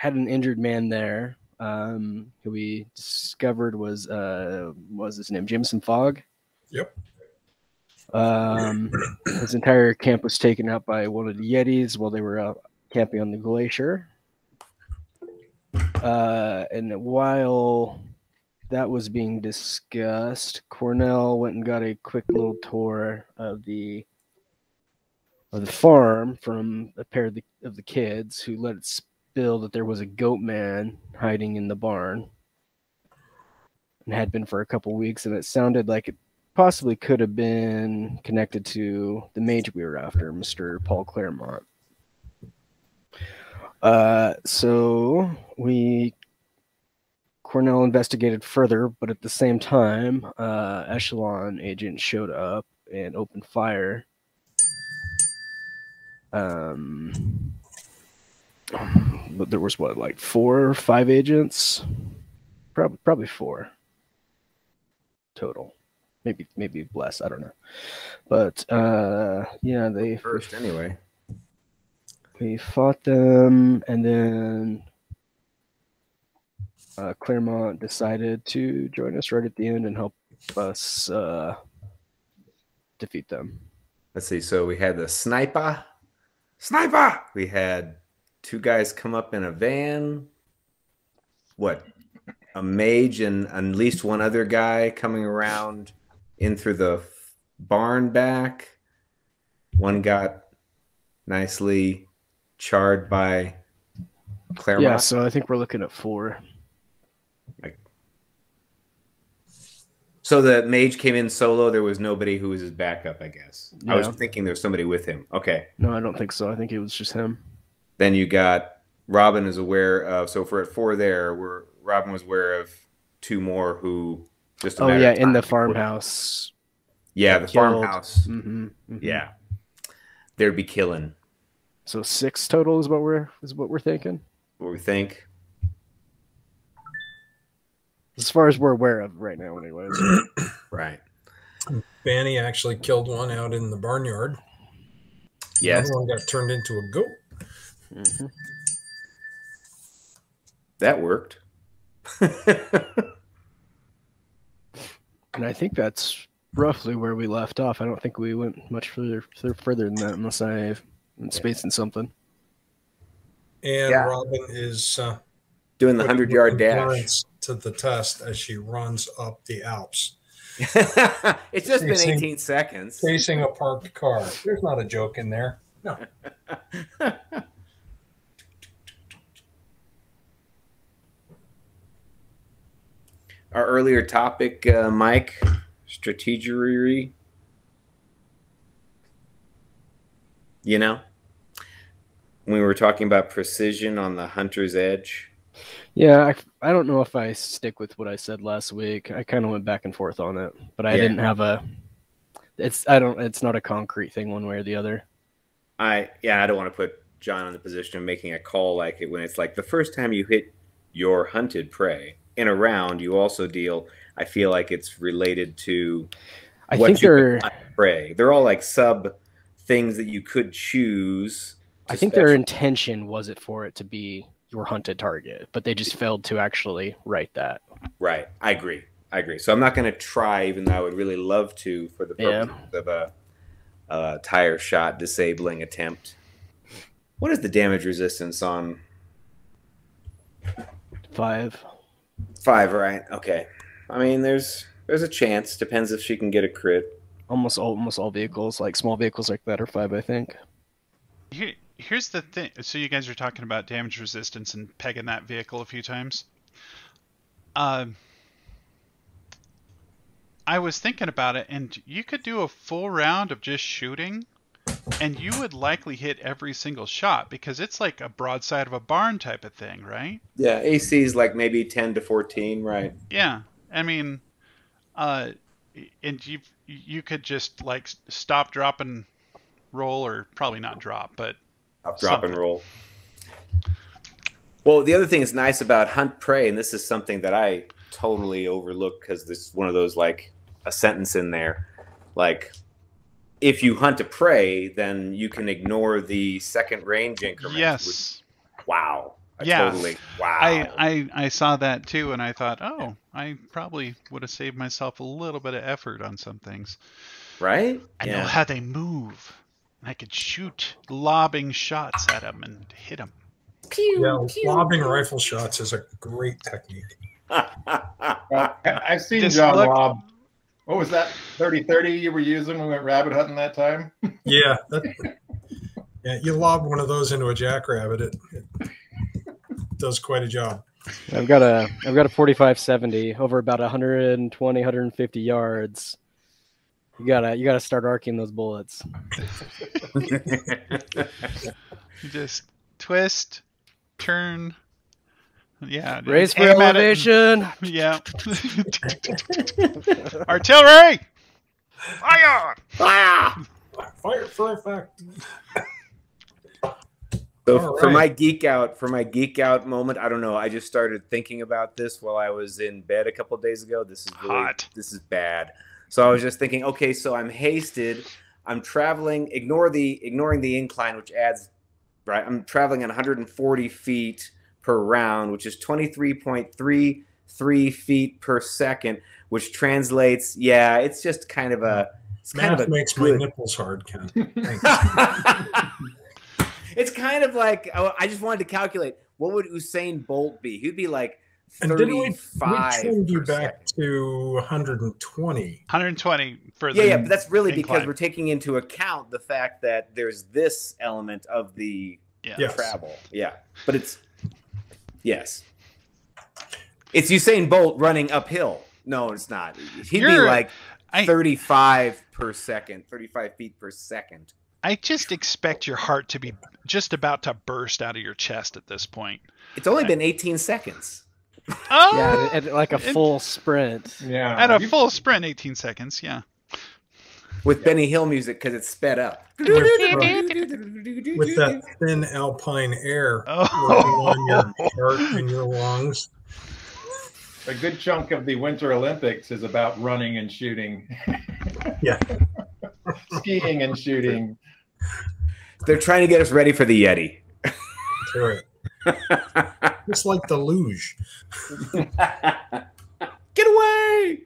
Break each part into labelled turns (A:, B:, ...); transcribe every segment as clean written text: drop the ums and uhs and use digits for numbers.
A: had an injured man there, who we discovered was his name, Jameson Fogg.
B: Yep.
A: His entire camp was taken out by one of the Yetis while they were out camping on the glacier. And while that was being discussed, Cornell went and got a quick little tour of the farm from a pair of the kids, who let it spill that there was a goat man hiding in the barn, and had been for a couple weeks, and it sounded like it possibly could have been connected to the mage we were after, Mr. Paul Clairmont. So Cornell investigated further, but at the same time, Echelon agent showed up and opened fire. But there was like 4 or 5 agents, probably 4 total, maybe less. I don't know, but yeah, they
C: first anyway.
A: We fought them, and then Clairmont decided to join us right at the end and help us defeat them.
C: Let's see. So we had the sniper. We had 2 guys come up in a van. What? A mage and at least 1 other guy coming around in through the barn back. 1 got nicely charred by Clairmont.
A: Yeah, so I think we're looking at 4.
C: So the mage came in solo. There was nobody who was his backup, I guess.
A: Yeah.
C: I was thinking there was somebody with him. Okay.
A: No, I don't think so. I think it was just him.
C: Then you got Robin is aware of. So if we're at 4 there, Robin was aware of 2 more who just.
A: In the farmhouse.
C: Yeah, the farmhouse.
A: Mm-hmm, mm-hmm.
C: Yeah, there'd be killing.
A: So 6 total is what we're thinking.
C: What we think.
A: As far as we're aware of right now, anyways.
C: Right.
B: Banny actually killed 1 out in the barnyard.
C: Yes.
B: Another 1 got turned into a goat.
A: Mm-hmm.
C: That worked.
A: And I think that's roughly where we left off. I don't think we went much further than that, unless I've been spacing something.
B: And Robin is
C: doing the 100-yard dash
B: to the test as she runs up the Alps.
C: It's just been 18 seconds.
B: Chasing a parked car. There's not a joke in there. No.
C: Our earlier topic, Mike, strategery. You know, when we were talking about precision on the hunter's edge.
A: Yeah, I don't know if I stick with what I said last week. I kind of went back and forth on it, but I didn't have it's not a concrete thing one way or the other.
C: I don't want to put John in the position of making a call like it when it's like the first time you hit your hunted prey in a round, you also deal. I feel like it's related to prey. They're all like sub things that you could choose.
A: I think their intention was for it to be your hunted target, but they just failed to actually write that.
C: Right. I agree. So I'm not going to try, even though I would really love to, for the purpose of a tire shot disabling attempt. What is the damage resistance on?
A: 5.
C: 5, right? Okay. I mean, there's a chance. Depends if she can get a crit.
A: Almost all vehicles, like small vehicles like that, are 5, I think.
D: Here's the thing. So you guys are talking about damage resistance and pegging that vehicle a few times. I was thinking about it, and you could do a full round of just shooting, and you would likely hit every single shot because it's like a broadside of a barn type of thing, right?
C: Yeah, AC is like maybe 10 to 14, right?
D: Yeah, I mean, and you could just like stop, drop, and roll, or probably not drop, but
C: drop and roll. Well, the other thing that's nice about hunt prey, and this is something that I totally overlook because this is one of those, like, a sentence in there, like, if you hunt a prey, then you can ignore the second range increment.
D: Yes.
C: Wow.
D: Yeah.
C: Totally. Wow.
D: I saw that too, and I thought, oh, I probably would have saved myself a little bit of effort on some things.
C: Right?
D: I know how they move. I could shoot lobbing shots at them and hit them.
B: Lobbing rifle shots is a great technique.
E: I've seen
D: Just
E: John
D: look-
E: lob. What was that 30-30 you were using when we went rabbit hunting that time?
B: Yeah. Yeah, you lob one of those into a jackrabbit, it does quite a job.
A: I've got a 45-70 over about 120, 150 yards. You gotta start arcing those bullets.
D: You just twist, turn. Yeah.
A: Raise for
D: aim at it
A: elevation.
D: Yeah. Artillery! Fire!
B: Fire for effect.
C: So
B: All
C: for
B: right.
C: my geek out moment, I don't know. I just started thinking about this while I was in bed a couple of days ago. This is really,
D: Hot.
C: This is bad. So I was just thinking, okay, so I'm hasted. I'm traveling. Ignoring the incline, which adds, right? I'm traveling at 140 feet per round, which is 23.33 feet per second, which translates. Yeah, it's just kind of a. It's kind
B: Math
C: of a
B: makes
C: good,
B: my nipples hard, Ken. Thanks.
C: It's kind of like I just wanted to calculate what would Usain Bolt be. He'd be like
B: And didn't we
C: 35.
B: trimmed you
C: per
B: back
C: second.
B: to 120?
D: 120 for the
C: Yeah, but that's really because
D: incline.
C: we're taking into account the fact that there's this element of the
D: Yeah.
B: Yes.
C: travel. Yeah, but it's it's Usain Bolt running uphill. No, it's not. He'd be like 35 per second, 35 feet per second.
D: I just expect your heart to be just about to burst out of your chest at this point.
C: It's only been 18 seconds.
D: Oh,
A: Yeah, at like a full sprint.
E: Yeah.
D: at a full sprint, 18 seconds. Yeah.
C: With Benny Hill music because it's sped up.
B: With that thin alpine air
D: Oh.
B: working on your heart and your lungs.
E: A good chunk of the Winter Olympics is about running and shooting.
B: Yeah.
E: Skiing and shooting.
C: They're trying to get us ready for the Yeti.
B: That's right. It's like the luge.
C: Get away!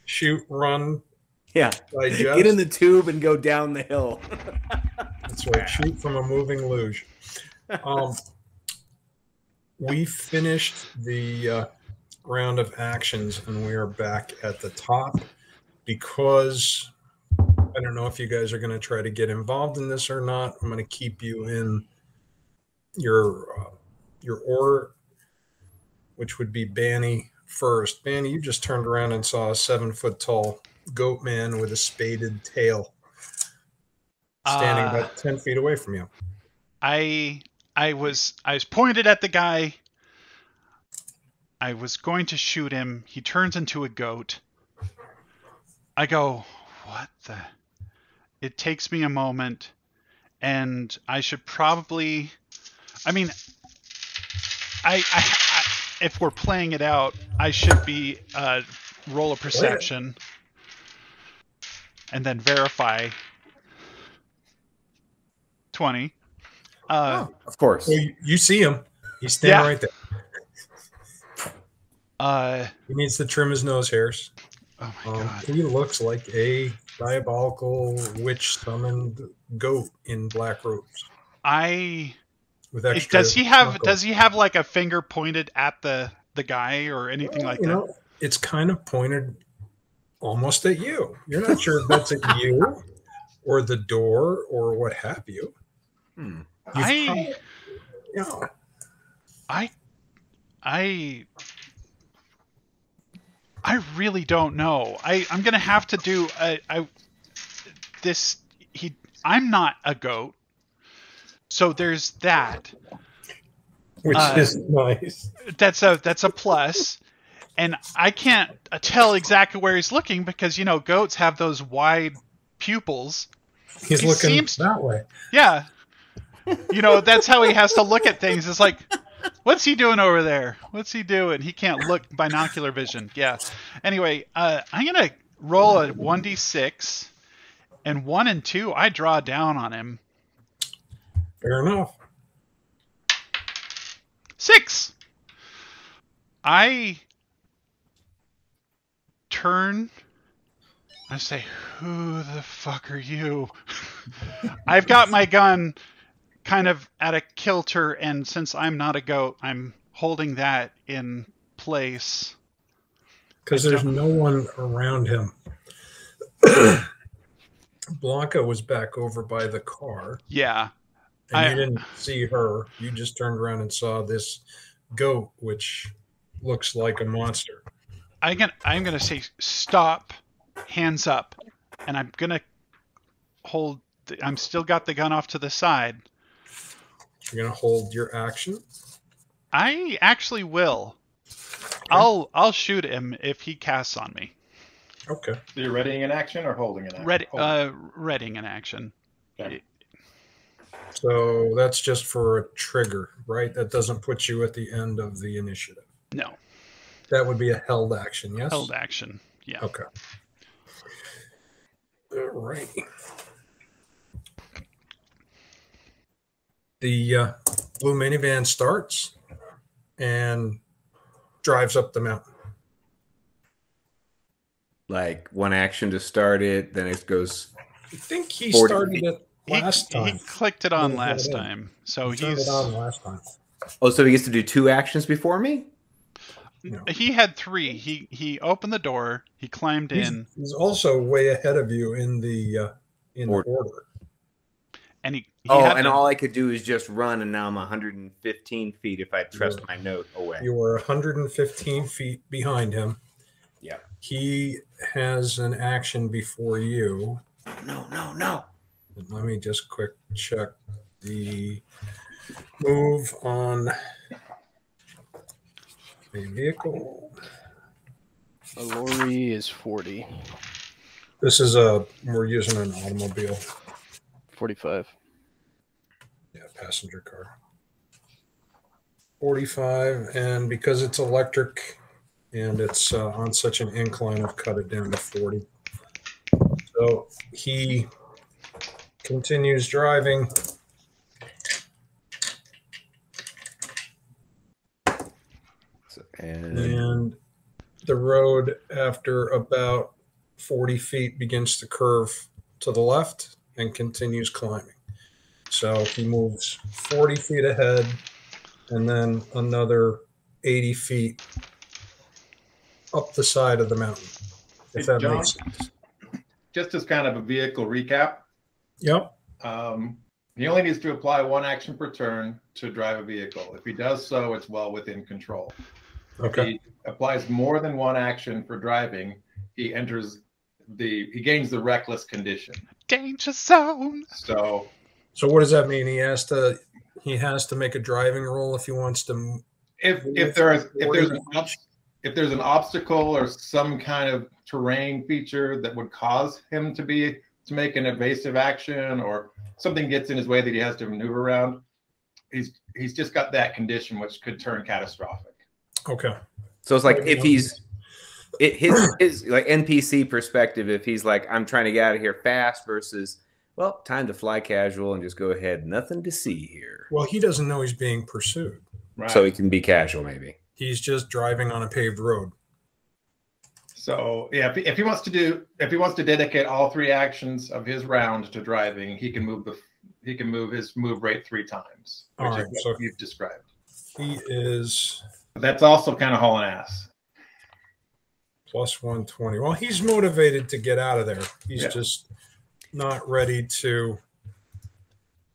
B: Shoot, run,
C: Yeah.
B: digest.
C: Get in the tube and go down the hill.
B: That's right. Shoot from a moving luge. We finished the round of actions, and we are back at the top because I don't know if you guys are going to try to get involved in this or not. I'm going to keep you in your order, which would be Banny first. Banny, you just turned around and saw a 7-foot-tall goat man with a spaded tail standing about 10 feet away from you.
D: I was pointed at the guy. I was going to shoot him. He turns into a goat. I go, what the? It takes me a moment, and I should probably. I mean, I if we're playing it out, I should be roll a perception, and then verify. 20.
C: Of course.
B: Well, you see him. He's standing
D: Yeah.
B: right there. He needs to trim his nose hairs.
D: Oh my god.
B: He looks like a diabolical witch summoned goat in black robes. With extra
D: Does he have like a finger pointed at the guy or anything like that?
B: know, it's kind of pointed almost at you. You're not sure if that's at you or the door or what have you.
D: I really don't know. I'm gonna have to do I'm not a goat, so there's that.
B: Which is nice.
D: That's a plus, and I can't tell exactly where he's looking because goats have those wide pupils.
B: He's
D: He
B: looking
D: seems-
B: that way.
D: Yeah, that's how he has to look at things. It's like, what's he doing over there? What's he doing? He can't look binocular vision. Yeah. Anyway, I'm gonna roll a 1d6, and 1 and 2 I draw down on him.
B: Fair enough.
D: 6. I turn. I say, who the fuck are you? I've got my gun kind of at a kilter, and since I'm not a goat, I'm holding that in place.
B: Because there's no one around him. Blanca was back over by the car.
D: Yeah.
B: And you didn't see her. You just turned around and saw this goat, which looks like a monster.
D: I'm gonna say stop, hands up, and I'm gonna hold. I'm still got the gun off to the side.
B: You're gonna hold your action.
D: I actually will. Okay. I'll shoot him if he casts on me.
B: Okay.
E: So you're readying an action or holding an action?
D: Readying an action.
E: Okay.
B: So that's just for a trigger, right? That doesn't put you at the end of the initiative.
D: No.
B: That would be a held action, yes?
D: Held action, yeah.
B: Okay. All right. The blue minivan starts and drives up the mountain.
C: Like one action to start it, then it goes.
B: I think he started it last time.
D: He clicked it on last time. So
B: he turned it on last time.
C: Oh, so he gets to do 2 actions before me?
B: No.
D: He had 3. He opened the door. He climbed in.
B: He's also way ahead of you in the order.
D: And he
C: and all I could do is just run, and now I'm 115 feet if I trust my note away.
B: You were 115 feet behind him.
C: Yeah.
B: He has an action before you.
C: No.
B: Let me just quick check the move on a vehicle.
A: A lorry is 40.
B: This is we're using an automobile.
A: 45.
B: Yeah, passenger car. 45, and because it's electric and it's on such an incline, I've cut it down to 40. So he continues driving. And the road, after about 40 feet, begins to curve to the left and continues climbing. So he moves 40 feet ahead and then another 80 feet up the side of the mountain, if that makes sense.
E: Just as kind of a vehicle recap.
B: Yep.
E: He only needs to apply 1 action per turn to drive a vehicle. If he does so, it's well within control.
B: Okay.
E: If he applies more than 1 action for driving, he gains the reckless condition.
D: Danger zone.
E: So
B: what does that mean? He has to make a driving roll if he wants to.
E: If there's an obstacle or some kind of terrain feature that would cause him to make an evasive action, or something gets in his way that he has to maneuver around, he's just got that condition, which could turn catastrophic.
B: Okay.
C: So it's like if his like NPC perspective, if he's like, I'm trying to get out of here fast versus, well, time to fly casual and just go ahead. Nothing to see here.
B: Well, he doesn't know he's being pursued.
E: Right.
C: So he can be casual, maybe.
B: He's just driving on a paved road.
E: So yeah, if he wants to dedicate all 3 actions of his round to driving, he can move his move rate 3 times.
B: All right,
E: so you've described.
B: He is.
E: That's also kind of hauling ass.
B: Plus 120. Well, he's motivated to get out of there. He's just not ready to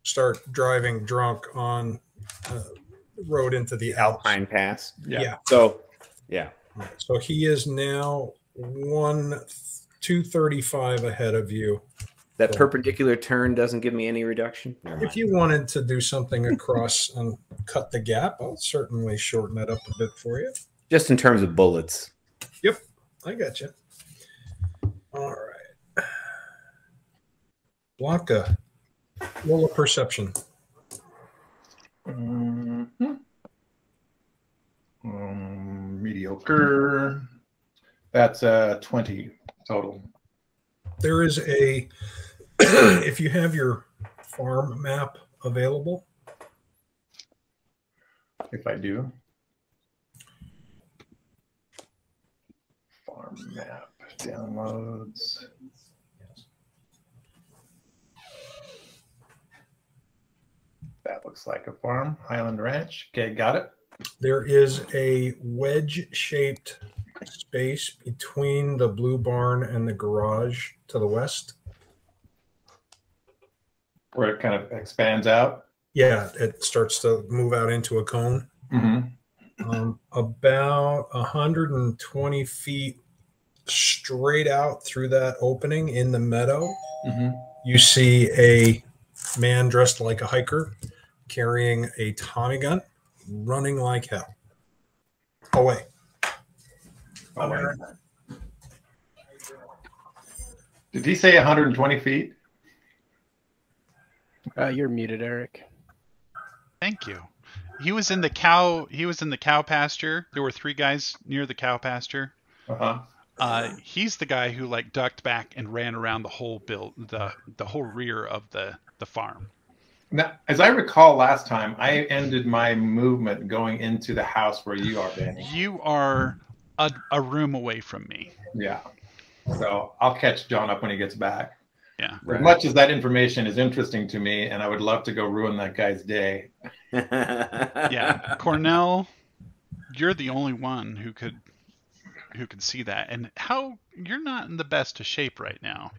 B: start driving drunk on the road into the
C: Alpine Pass.
B: Yeah.
C: So, yeah.
B: So he is now 235 ahead of you.
C: That perpendicular turn doesn't give me any reduction.
B: If you wanted to do something across and cut the gap, I'll certainly shorten that up a bit for you.
C: Just in terms of bullets.
B: Yep, I got you. All right. Blanca, roll a perception.
E: Mediocre. That's 20 total.
B: There is a, if you have your farm map available,
E: if I do. Farm map downloads. That looks like a farm. Highland Ranch. Okay, got it.
B: There is a wedge-shaped space between the blue barn and the garage to the west.
E: Where it kind of expands out.
B: Yeah, it starts to move out into a cone.
E: Mm-hmm.
B: About 120 feet straight out through that opening in the meadow, you see a man dressed like a hiker carrying a Tommy gun, running like hell. Away.
E: Did he say 120 feet?
A: You're muted, Eric.
D: Thank you. He was in the cow pasture. There were 3 guys near the cow pasture. He's the guy who like ducked back and ran around the whole the whole rear of the farm.
E: Now, as I recall last time, I ended my movement going into the house where you are, Danny.
D: You are a room away from me.
E: Yeah. So I'll catch John up when he gets back.
D: Yeah.
E: Right. As much as that information is interesting to me, and I would love to go ruin that guy's day.
D: Yeah, Cornell, you're the only one who could see that. And how you're not in the best of shape right now.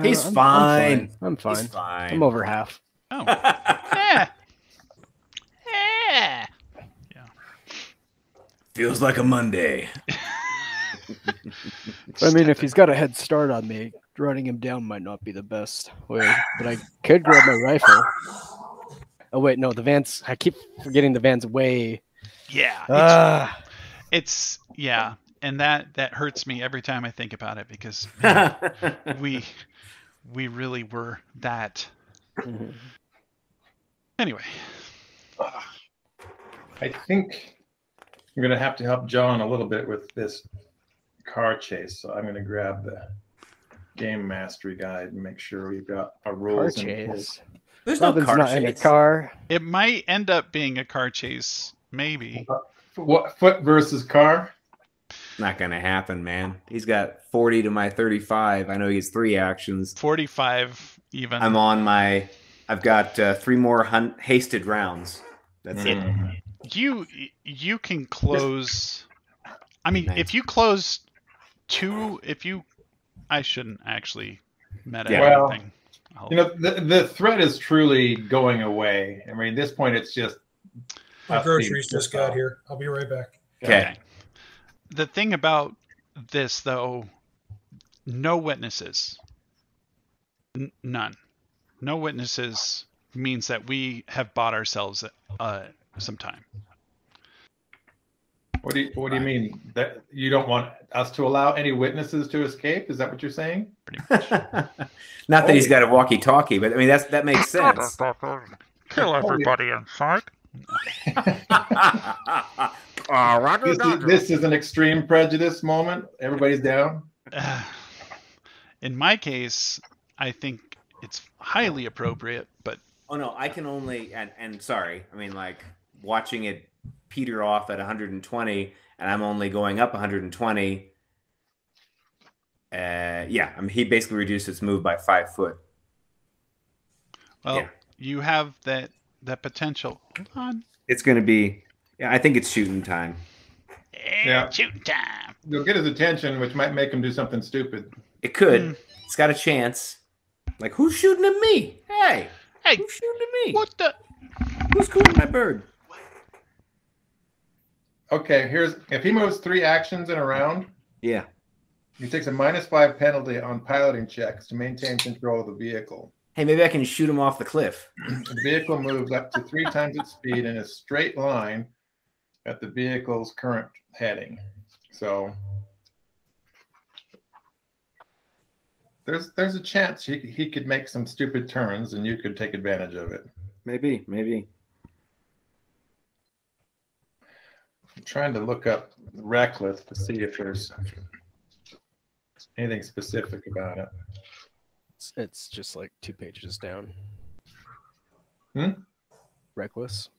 C: He's fine.
A: I'm fine.
C: He's fine.
A: I'm over half.
D: Oh. Yeah. Yeah. Yeah.
C: Feels like a Monday.
A: I mean, if he's got a head start on me, running him down might not be the best way. But I could grab my rifle. Oh wait, no, the van's. I keep forgetting the van's way.
D: Yeah. It's yeah, and that hurts me every time I think about it because we really were that.
A: Mm-hmm.
D: Anyway,
E: I think I'm going to have to help John a little bit with this car chase. So I'm going to grab the game mastery guide and make sure we've got our rules.
A: Car chase.
C: There's no
A: Robin's
C: car
A: not
C: chase.
A: in a car.
D: it might end up being a car chase, maybe.
E: What, foot versus car?
C: Not gonna happen, man. He's got 40 to my 35. I know he has 3 actions.
D: 45 even.
C: I'm on my. I've got 3 more hasted rounds. That's it.
D: You can close. I mean,
C: Nice.
D: if you close 2, I shouldn't actually meta
E: Well,
D: anything.
E: You know, the threat is truly going away. I mean, at this point, it's just.
B: My groceries just got here. I'll be right back.
C: Okay.
D: The thing about this, though, no witnesses. None. No witnesses means that we have bought ourselves some time.
E: What do you mean? That you don't want us to allow any witnesses to escape? Is that what you're saying?
D: Pretty much.
C: Not that he's got a walkie-talkie, but I mean that makes sense.
D: Kill everybody inside.
E: This is an extreme prejudice moment. Everybody's down.
D: In my case, I think it's highly appropriate, but
C: Oh no, I can only and sorry, I mean like watching it peter off at 120, and I'm only going up 120. Yeah, I mean he basically reduced its move by 5 foot.
D: well,
C: Yeah.
D: you have that potential. Hold on.
C: It's going to be. Yeah, I think it's shooting time.
E: Yeah.
D: Shooting time.
E: You'll get his attention, which might make him do something stupid.
C: It could. It's got a chance. Like who's shooting at me? Hey,
D: Hey,
C: who's shooting at me?
D: what the?
C: Who's calling my bird?
E: Okay, if he moves 3 actions in a round,
C: Yeah.
E: he takes a -5 penalty on piloting checks to maintain control of the vehicle.
C: Hey, maybe I can shoot him off the cliff.
E: The vehicle moves up to 3 times its speed in a straight line at the vehicle's current heading. So there's a chance he could make some stupid turns and you could take advantage of it.
C: Maybe.
E: I'm trying to look up reckless to see if there's anything specific about it.
A: It's just like 2 pages down.
E: Hmm?
A: Reckless.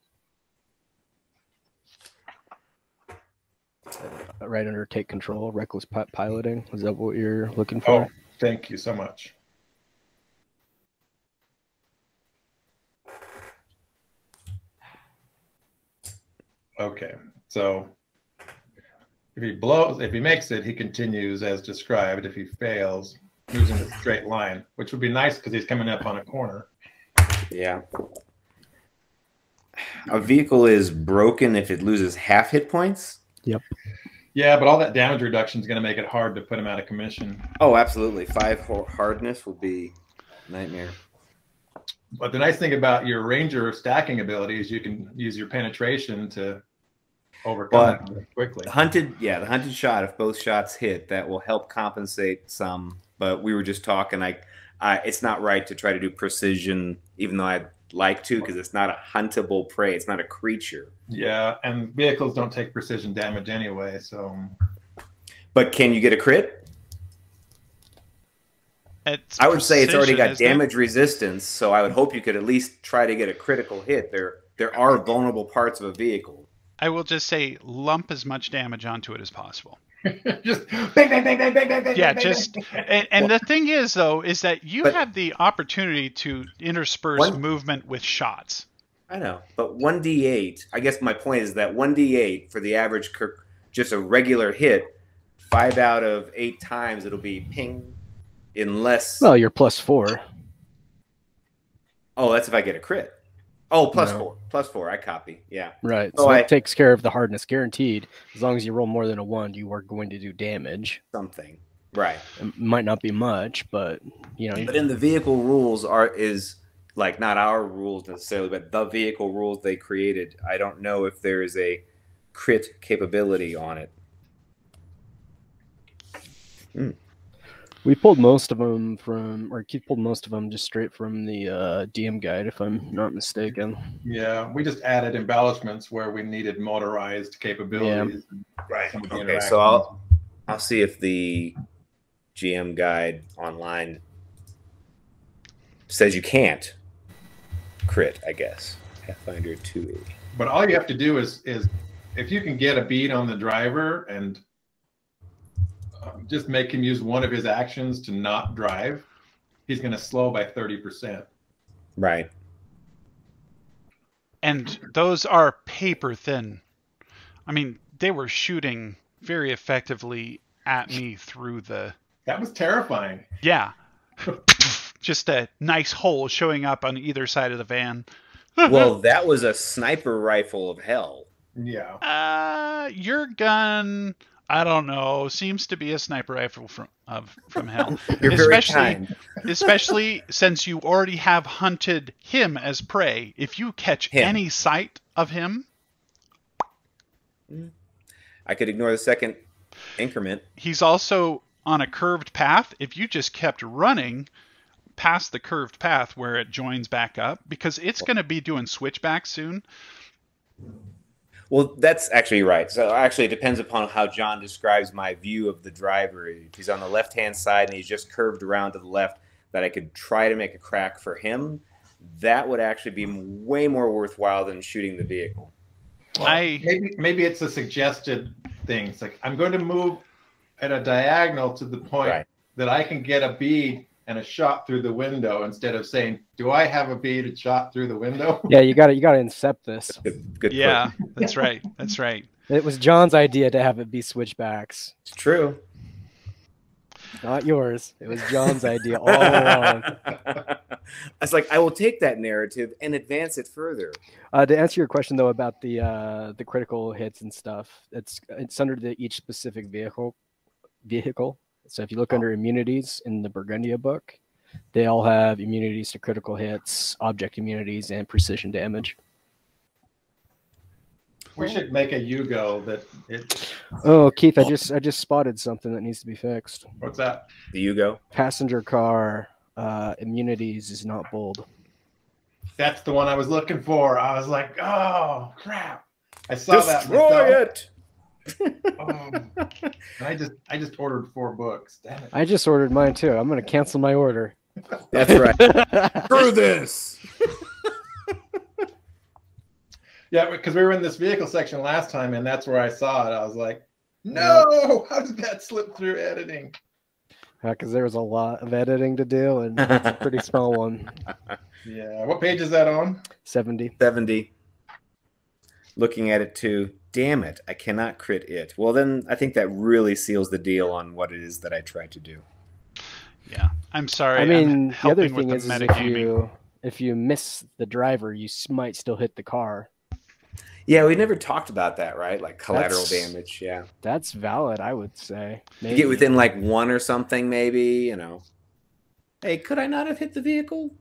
A: right under take control, reckless piloting. Is that what you're looking for?
E: Oh, thank you so much. Okay, so if he makes it, he continues as described. If he fails, moves in a straight line, which would be nice because he's coming up on a corner.
C: Yeah. A vehicle is broken if it loses half hit points?
A: Yep.
E: Yeah, but all that damage reduction is going to make it hard to put him out of commission.
C: Oh, absolutely. 5 hardness will be nightmare.
E: But the nice thing about your ranger stacking ability is you can use your penetration to overcome it quickly.
C: The hunted shot, if both shots hit, that will help compensate some. But we were just talking, it's not right to try to do precision, even though I'd like to, because it's not a huntable prey. It's not a creature.
E: Yeah, and vehicles don't take precision damage anyway, so.
C: But can you get a crit? I would say it's already got damage resistance, so I would hope you could at least try to get a critical hit. There are vulnerable parts of a vehicle.
D: I will just say lump as much damage onto it as possible.
E: Just bang, bang, bang, bang, bang, bang,
D: Yeah,
E: bang,
D: just
E: bang.
D: and the thing is though, is that you have the opportunity to intersperse movement with shots.
C: I know, but 1d8. I guess my point is that 1d8 for the average, just a regular hit, 5 out of 8 times it'll be ping, unless.
A: Well, you're +4.
C: Oh, that's if I get a crit. Oh, +4. +4. I copy. Yeah.
A: Right. So that takes care of the hardness guaranteed. As long as you roll more than a 1, you are going to do damage.
C: Something. Right.
A: It might not be much, but you know.
C: But in the vehicle rules is like not our rules necessarily, but the vehicle rules they created. I don't know if there is a crit capability on it.
A: We pulled most of them Keith pulled most of them just straight from the DM guide, if I'm not mistaken.
E: Yeah, we just added embellishments where we needed motorized capabilities.
C: Yeah. Right. Okay, so I'll see if the GM guide online says you can't crit, I guess. Pathfinder 2E.
E: But all you have to do is if you can get a bead on the driver and just make him use one of his actions to not drive, he's going to slow by 30%.
C: Right.
D: And those are paper thin. I mean, they were shooting very effectively at me through the...
E: That was terrifying.
D: Yeah. Just a nice hole showing up on either side of the van.
C: Well, that was a sniper rifle of hell.
E: Yeah.
D: Your gun... I don't know. Seems to be a sniper rifle from hell.
C: You're very kind.
D: Especially since you already have hunted him as prey. If you catch any sight of him,
C: I could ignore the second increment.
D: He's also on a curved path. If you just kept running past the curved path where it joins back up, because it's going to be doing switchbacks soon.
C: Well, that's actually right. So actually it depends upon how John describes my view of the driver. If he's on the left-hand side and he's just curved around to the left, that I could try to make a crack for him, that would actually be way more worthwhile than shooting the vehicle.
E: Well, maybe it's a suggested thing. It's like, I'm going to move at a diagonal to the point that I can get a bead and a shot through the window, instead of saying, do I have a bead and shot through the window?
A: Yeah, you gotta incept this.
C: Good
D: yeah, that's right. That's right.
A: It was John's idea to have it be switchbacks.
C: It's true.
A: Not yours. It was John's idea all along.
C: It's like, I will take that narrative and advance it further.
A: To answer your question though about the critical hits and stuff, it's under each specific vehicle. So if you look under immunities in the Burgundia book, they all have immunities to critical hits, object immunities, and precision damage.
E: We should make a Yugo that it.
A: Oh, Keith, I just spotted something that needs to be fixed.
E: What's that?
C: The Yugo?
A: Passenger car immunities is not bold.
E: That's the one I was looking for. I was like, oh crap! I saw
C: Destroy it.
E: I just ordered 4 books. Damn it.
A: I just ordered mine too. I'm going to cancel my order.
C: That's right. Screw this.
E: Yeah, because we were in this vehicle section last time, and that's where I saw it. I was like, No! How did that slip through editing?
A: Because there was a lot of editing to do, and it's a pretty small one.
E: Yeah. What page is that on?
A: 70.
C: 70. Looking at it too. Damn it, I cannot crit it. Well, then I think that really seals the deal on what it is that I tried to do.
D: Yeah, I'm sorry.
A: I mean, the other
D: helping with
A: thing is if you miss the driver, you might still hit the car.
C: Yeah, we never talked about that, right? Like collateral damage. Yeah,
A: that's valid, I would say.
C: Maybe. You get within like 1 or something, maybe. You know, hey, could I not have hit the vehicle?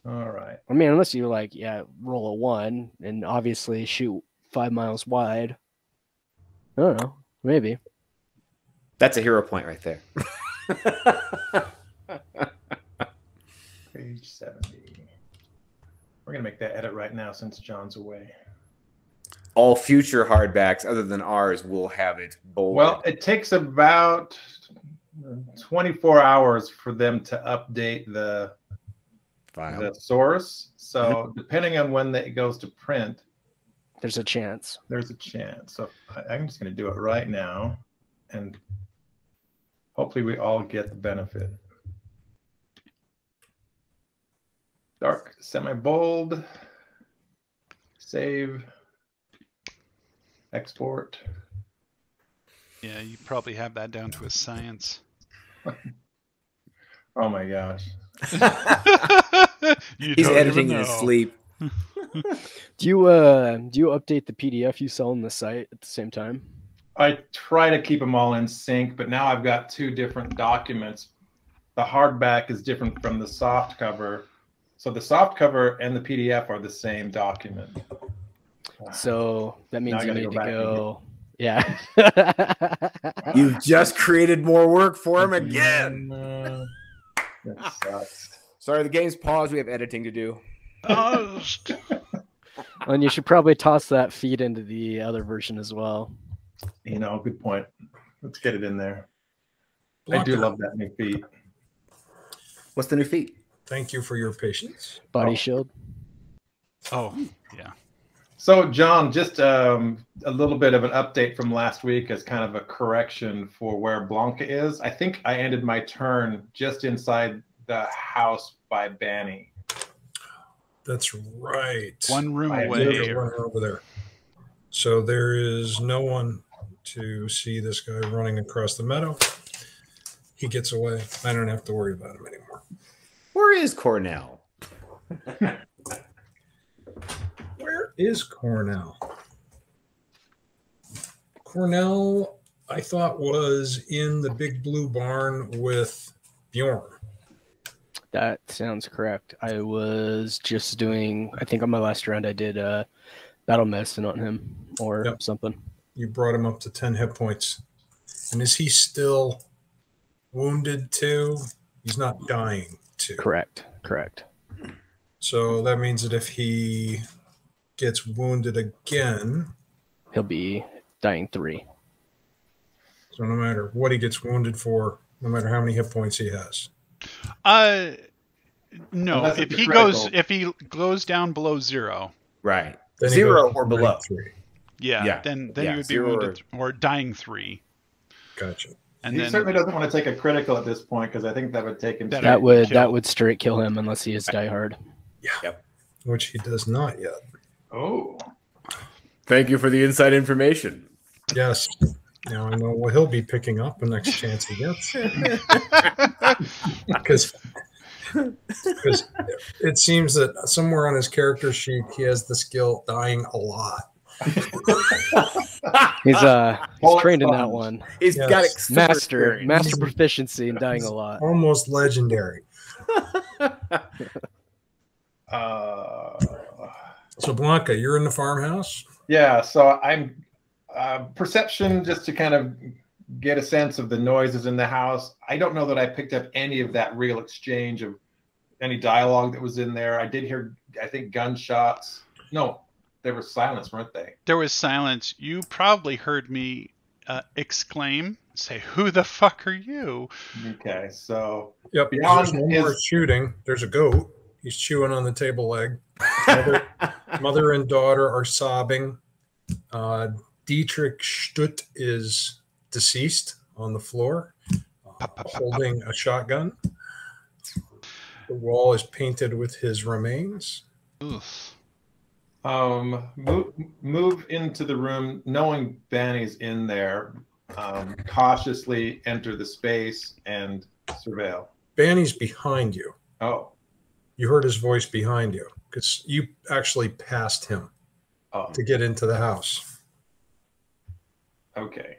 E: All right.
A: I mean, unless you like, roll a 1 and obviously shoot 5 miles wide. I don't know, maybe.
C: That's a hero point right there.
E: Page 70. We're going to make that edit right now since John's away.
C: All future hardbacks other than ours will have it bolded.
E: Well, it takes about 24 hours for them to update the source. So depending on when it goes to print,
A: there's a chance.
E: There's a chance. So I'm just going to do it right now. And hopefully we all get the benefit. Dark, semi-bold, save, export.
D: Yeah, you probably have that down to a science.
E: Oh my gosh.
C: He's editing in his sleep.
A: Do you update the PDF you sell on the site at the same time?
E: I try to keep them all in sync, but now I've got 2 different documents. The hardback is different from the soft cover. So the soft cover and the PDF are the same document.
A: So that means you need to go. Yeah.
C: You've just created more work for him again.
E: That sucks.
C: Sorry, the game's paused. We have editing to do.
A: And you should probably toss that feed into the other version as well.
E: You know, good point. Let's get it in there. I do love that new feat.
C: What's the new feat?
B: Thank you for your patience.
A: Body shield.
D: Oh, yeah.
E: So, John, just a little bit of an update from last week as kind of a correction for where Blanca is. I think I ended my turn just inside the house by Banny.
B: That's right.
D: One room away.
B: One over there. So there is no one to see this guy running across the meadow. He gets away. I don't have to worry about him anymore.
C: Where is Cornell?
B: Where is Cornell? Cornell, I thought, was in the big blue barn with Bjorn.
A: That sounds correct. I was just doing, I think on my last round I did battle medicine on him or something.
B: You brought him up to 10 hit points. And is he still wounded too? He's not dying too.
A: Correct.
B: So that means that if he gets wounded again,
A: he'll be dying 3.
B: So no matter what he gets wounded for, no matter how many hit points he has.
D: No, if he goes down below 0.
C: Right.
B: Then
C: 0 or below.
B: 3.
D: Yeah. Then you would be wounded or dying 3.
B: Gotcha.
E: And he certainly doesn't want to take a critical at this point because I think that would take him.
A: That would straight kill him unless he is die hard.
B: Yeah. Yep. Which he does not yet.
E: Oh.
C: Thank you for the inside information.
B: Yes. Now I know what he'll be picking up the next chance he gets. Because it seems that somewhere on his character sheet he has the skill dying a lot.
A: He's trained in that one.
C: He's got
A: master proficiency in dying a lot.
B: Almost legendary. So Blanca, you're in the farmhouse?
E: Yeah, so I'm perception just to kind of get a sense of the noises in the house. I don't know that I picked up any of that real exchange of any dialogue that was in there. I did hear, I think, gunshots. No, there was silence, weren't they?
D: There was silence. You probably heard me exclaim, say, "Who the fuck are you?"
E: Okay, so
B: yep. There's no more shooting. There's a goat. He's chewing on the table leg. Mother and daughter are sobbing. Dietrich Stutt is deceased on the floor, holding a shotgun. The wall is painted with his remains.
D: Oof.
E: Move into the room, knowing Banny's in there. Cautiously enter the space and surveil.
B: Banny's behind you.
E: Oh.
B: You heard his voice behind you because you actually passed him to get into the house.
E: Okay.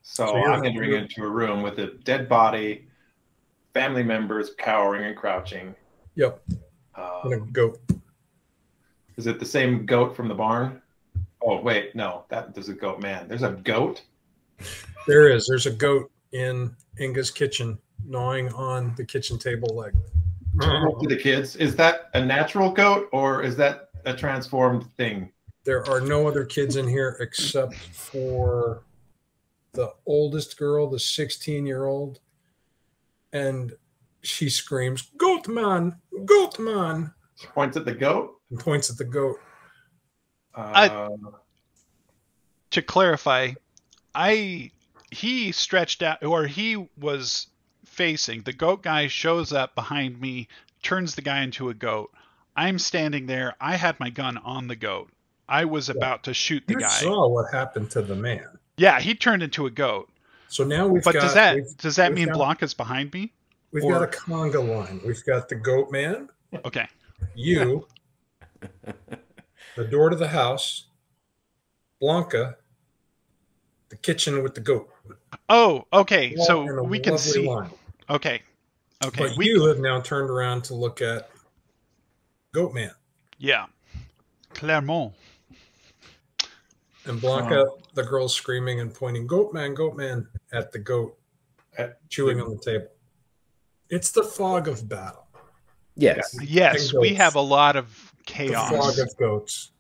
E: So I'm entering into a room with a dead body, family members cowering and crouching.
B: Yep. And a goat.
E: Is it the same goat from the barn? Oh, wait. No, there's a goat man. There's a goat?
B: There is. There's a goat in Inga's kitchen gnawing on the kitchen table leg.
E: To the kids. Is that a natural goat or is that a transformed thing?
B: There are no other kids in here except for the oldest girl, the 16-year-old. And she screams, "Goat man! Goat man!"
E: She points at the goat?
B: And points at the goat.
D: To clarify, he stretched out, or he was facing. The goat guy shows up behind me, turns the guy into a goat. I'm standing there. I had my gun on the goat. I was about to shoot the guy.
B: You saw what happened to the man.
D: Yeah, he turned into a goat.
B: So now we've got...
D: Does that mean Blanca's behind me?
B: We've got a conga line. We've got the goat man.
D: Okay.
B: You. The door to the house. Blanca. The kitchen with the goat.
D: Oh, okay. So we can see.
B: Line.
D: Okay. Okay.
B: But you have now turned around to look at Goat Man.
D: Yeah. Clairmont.
B: And Blanca, the girl's screaming and pointing, Goat Man, at the goat, chewing on the table. It's the fog of battle.
C: Yes.
D: Yes, we have a lot of chaos.
B: The fog of goats.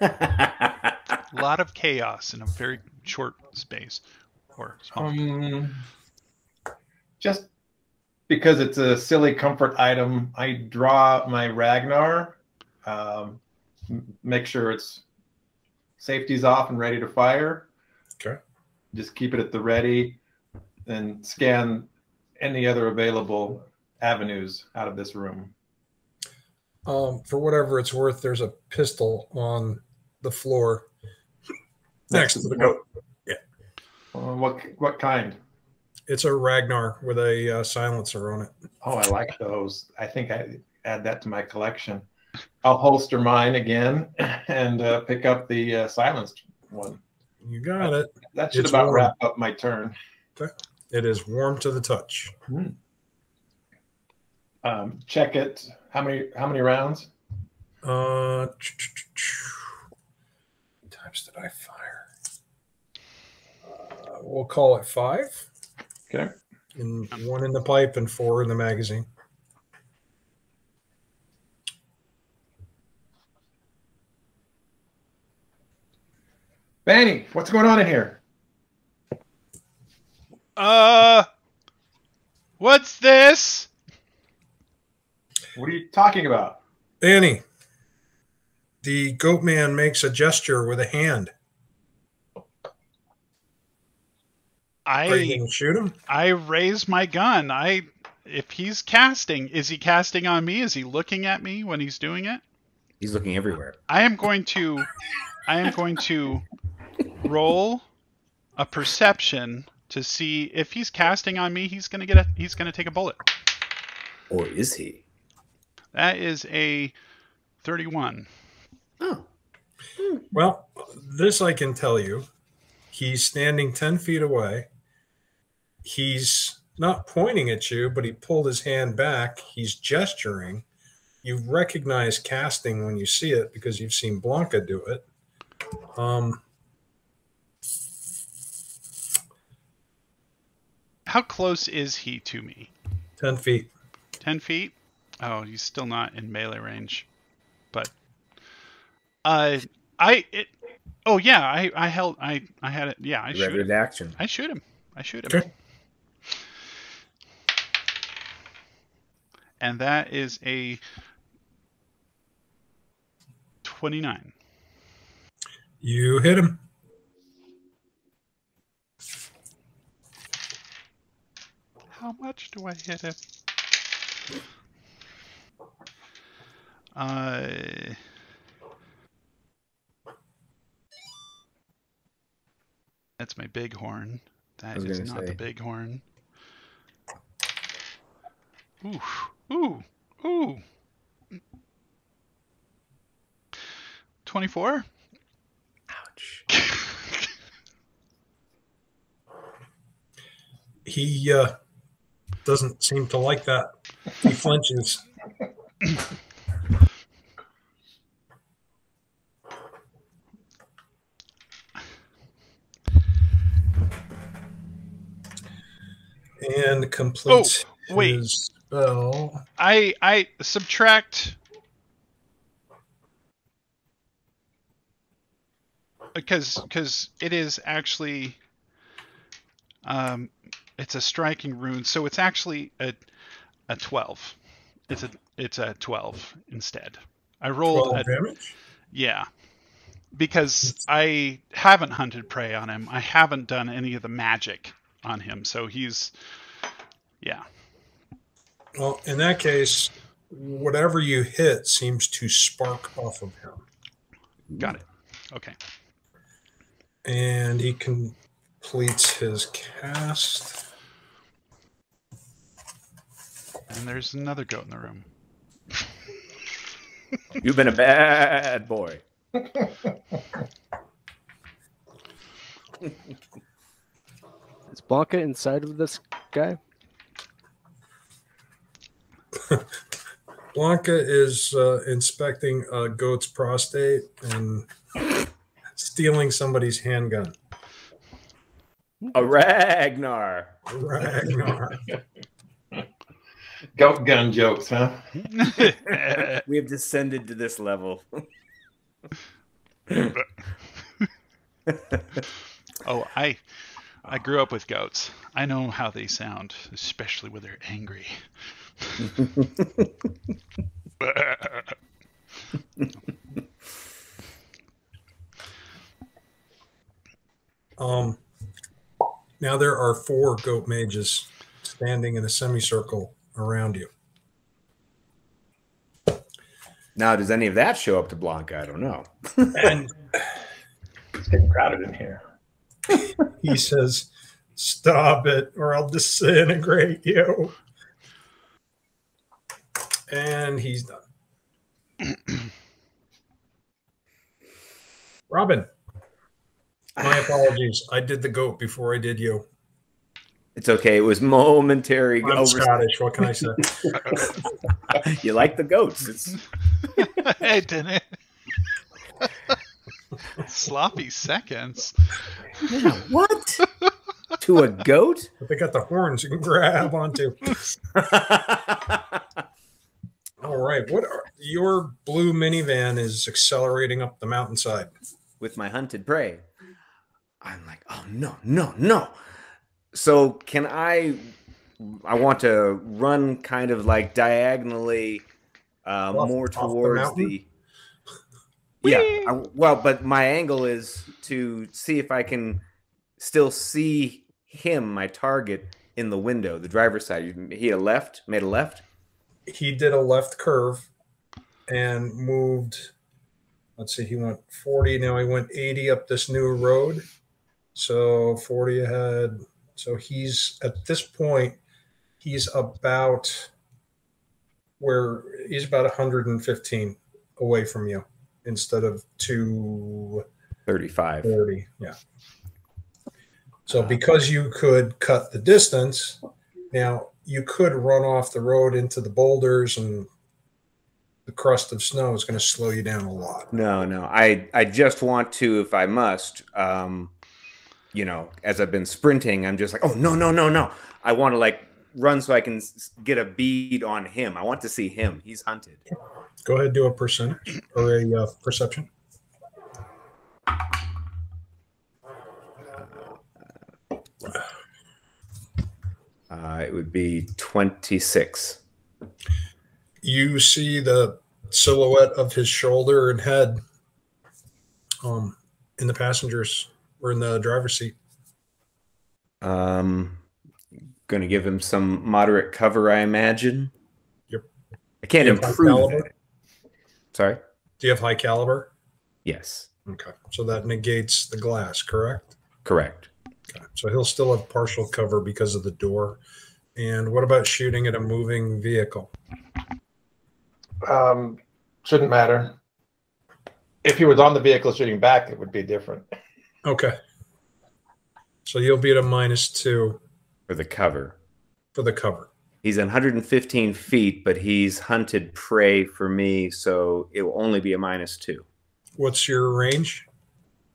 D: A lot of chaos in a very short space. Or small.
E: Just because it's a silly comfort item, I draw my Ragnar, make sure it's safety's off and ready to fire.
B: Okay.
E: Just keep it at the ready and scan any other available avenues out of this room.
B: For whatever it's worth, there's a pistol on the floor next to the goat. Yeah.
E: What kind?
B: It's a Ragnar with a silencer on it.
E: Oh, I like those. I think I add that to my collection. I'll holster mine again and pick up the silenced one.
B: You got it.
E: That should about wrap up my turn.
B: Okay. It is warm to the touch.
E: Check it. How many rounds?
B: What times did I fire? We'll call it 5.
E: Okay.
B: And 1 in the pipe and 4 in the magazine.
E: Banny, what's going on in here?
D: What's this?
E: What are you talking about?
B: Banny, the goat man makes a gesture with a hand. Are you going to shoot him?
D: I raise my gun. If he's casting, is he casting on me? Is he looking at me when he's doing it?
C: He's looking everywhere.
D: I am going to roll a perception to see if he's casting on me. He's going to take a bullet.
C: Or is he?
D: That is a 31.
C: Oh.
B: Well, this I can tell you. He's standing 10 feet away. He's not pointing at you, but he pulled his hand back. He's gesturing. You recognize casting when you see it because you've seen Blanca do it.
D: How close is he to me?
B: 10 feet.
D: 10 feet? Oh, he's still not in melee range. But I had it. Yeah, I shoot him.
C: Action.
D: I shoot him.
B: Okay.
D: And that is a 29.
B: You hit him.
D: much do I hit him? That's my bighorn. That is not the bighorn. Ooh, ooh, ooh. 24?
C: Ouch.
B: He doesn't seem to like that. He flinches. And completes his spell.
D: I subtract because it is actually it's a striking rune, so it's actually a 12. It's a 12 instead. I rolled
B: 12 damage?
D: Yeah. Because I haven't hunted prey on him. I haven't done any of the magic on him, so he's
B: Well, in that case, whatever you hit seems to spark off of him.
D: Got it. Okay.
B: And he completes his cast.
D: And there's another goat in the room.
C: You've been a bad boy.
A: Is Blanca inside of this guy?
B: Blanca is inspecting a goat's prostate and stealing somebody's handgun.
C: A Ragnar.
B: Ragnar.
E: Goat gun jokes, huh?
C: We have descended to this level.
D: Oh, I grew up with goats. I know how they sound, especially when they're angry.
B: Now there are 4 goat mages standing in a semicircle around you.
C: Now, does any of that show up to Blanca? I don't know.
B: And
E: it's getting crowded in here.
B: He says, "Stop it, or I'll disintegrate you." And he's done. Robin, my apologies. I did the goat before I did you.
C: It's okay. It was momentary.
B: I'm Scottish. What can I say?
C: You like the goats.
D: I didn't. Sloppy seconds.
C: Yeah, what? To a goat?
B: But they got the horns you can grab onto. All right. Your blue minivan is accelerating up the mountainside.
C: With my hunted prey. I'm like, oh, no, no, no. So can I want to run kind of like diagonally more towards the yeah. But my angle is to see if I can still see him, my target, in the window, the driver's side. He made a left?
B: He did a left curve and moved, let's see, he went 40. Now he went 80 up this new road. So 40 ahead. So he's at this point, he's about 115 away from you instead of
C: 235.
B: 30. Yeah. So because you could cut the distance, now you could run off the road into the boulders, and the crust of snow is going to slow you down a lot.
C: No. I just want to, if I must, as I've been sprinting, I'm just like, oh, no. I want to like run so I can get a bead on him. I want to see him. He's hunted.
B: Go ahead, do a percentage or a perception.
C: It would be 26.
B: You see the silhouette of his shoulder and head in the passengers or in the driver's seat.
C: going to give him some moderate cover, I imagine.
B: Yep.
C: I can't
B: Do you have high
C: improve
B: caliber?
C: that. Sorry?
B: Do you have high caliber?
C: Yes.
B: Okay. So that negates the glass, correct?
C: Correct.
B: Okay. So he'll still have partial cover because of the door. And what about shooting at a moving vehicle?
E: Shouldn't matter. If he was on the vehicle shooting back, it would be different.
B: Okay. So you'll be at a -2
C: For the cover.
B: for the cover.
C: He's 115 feet, but he's hunted prey for me, so it will only be a -2.
B: What's your range?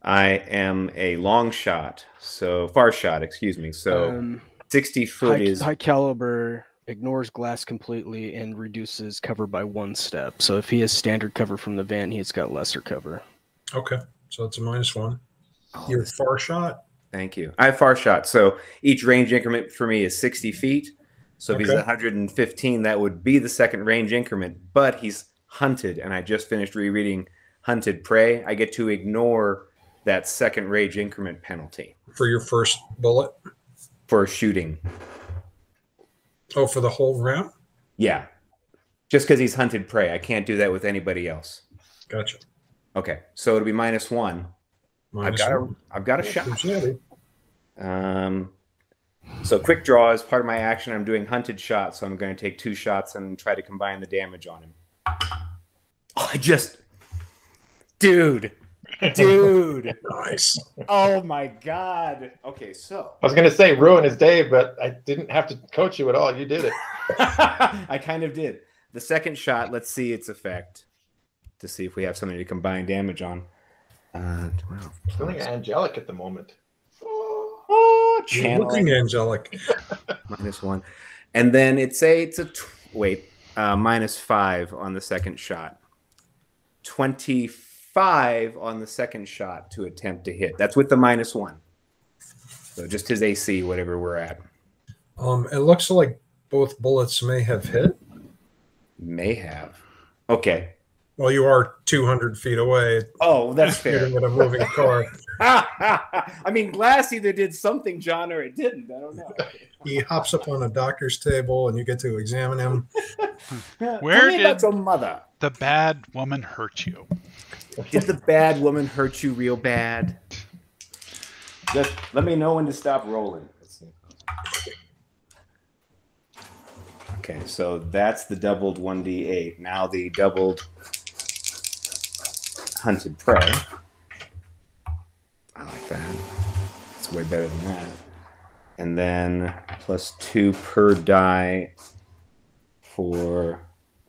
C: I am a long shot, so far shot, excuse me. So 60 foot is
A: high caliber ignores glass completely and reduces cover by 1 step. So if he has standard cover from the van, he's got lesser cover.
B: Okay. So it's a -1. Your far shot?
C: Thank you. I have far shot. So each range increment for me is 60 feet. So if he's 115, that would be the second range increment, but he's hunted, and I just finished rereading Hunted Prey. I get to ignore that second range increment penalty.
B: For your first bullet?
C: For shooting.
B: Oh, for the whole round?
C: Yeah. Just because he's hunted prey. I can't do that with anybody else.
B: Gotcha.
C: Okay. So it'll be -1. I've got a shot. So quick draw is part of my action. I'm doing hunted shot, so I'm going to take 2 shots and try to combine the damage on him. Oh, dude.
B: Nice.
C: Oh my God. Okay, so
E: I was going to say ruin his day, but I didn't have to coach you at all. You did it.
C: I kind of did. The second shot, let's see its effect to see if we have something to combine damage on. 12.
E: Feeling angelic at the moment.
B: You're looking angelic.
C: -1. And then it's a -5 on the second shot. 25 on the second shot to attempt to hit. That's with the -1. So just his AC, whatever we're at.
B: It looks like both bullets may have hit.
C: May have. Okay.
B: Well, you are 200 feet away.
C: Oh, that's fair.
B: Shooting at a moving car.
C: I mean, glass either did something, John, or it didn't. I don't know.
B: He hops up on a doctor's table, and you get to examine him.
D: Where did
C: the mother?
D: The bad woman hurt you?
C: Did the bad woman hurt you real bad? Just let me know when to stop rolling. Let's see. Okay, so that's the doubled 1d8. Now the doubled hunted prey. I like that. It's way better than that. And then +2 per die for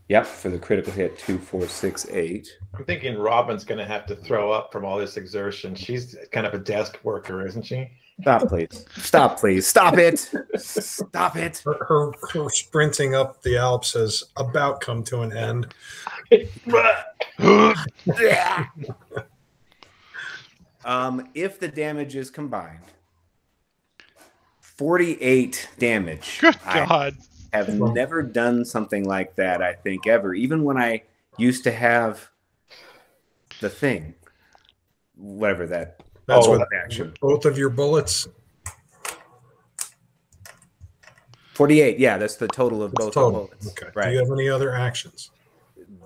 C: the critical hit. 2, 4, 6, 8.
E: I'm thinking Robin's going to have to throw up from all this exertion. She's kind of a desk worker, isn't she?
C: Stop, please. Stop, please. Stop it. Stop it.
B: Her sprinting up the Alps has about come to an end.
C: If the damage is combined, 48 damage.
D: Good God.
C: I have never done something like that, I think, ever. Even when I used to have the thing. Whatever that.
B: That's
C: what
B: what
C: action.
B: Both of your bullets.
C: 48. Yeah, that's the total of both bullets.
B: Okay.
C: Right.
B: Do you have any other actions?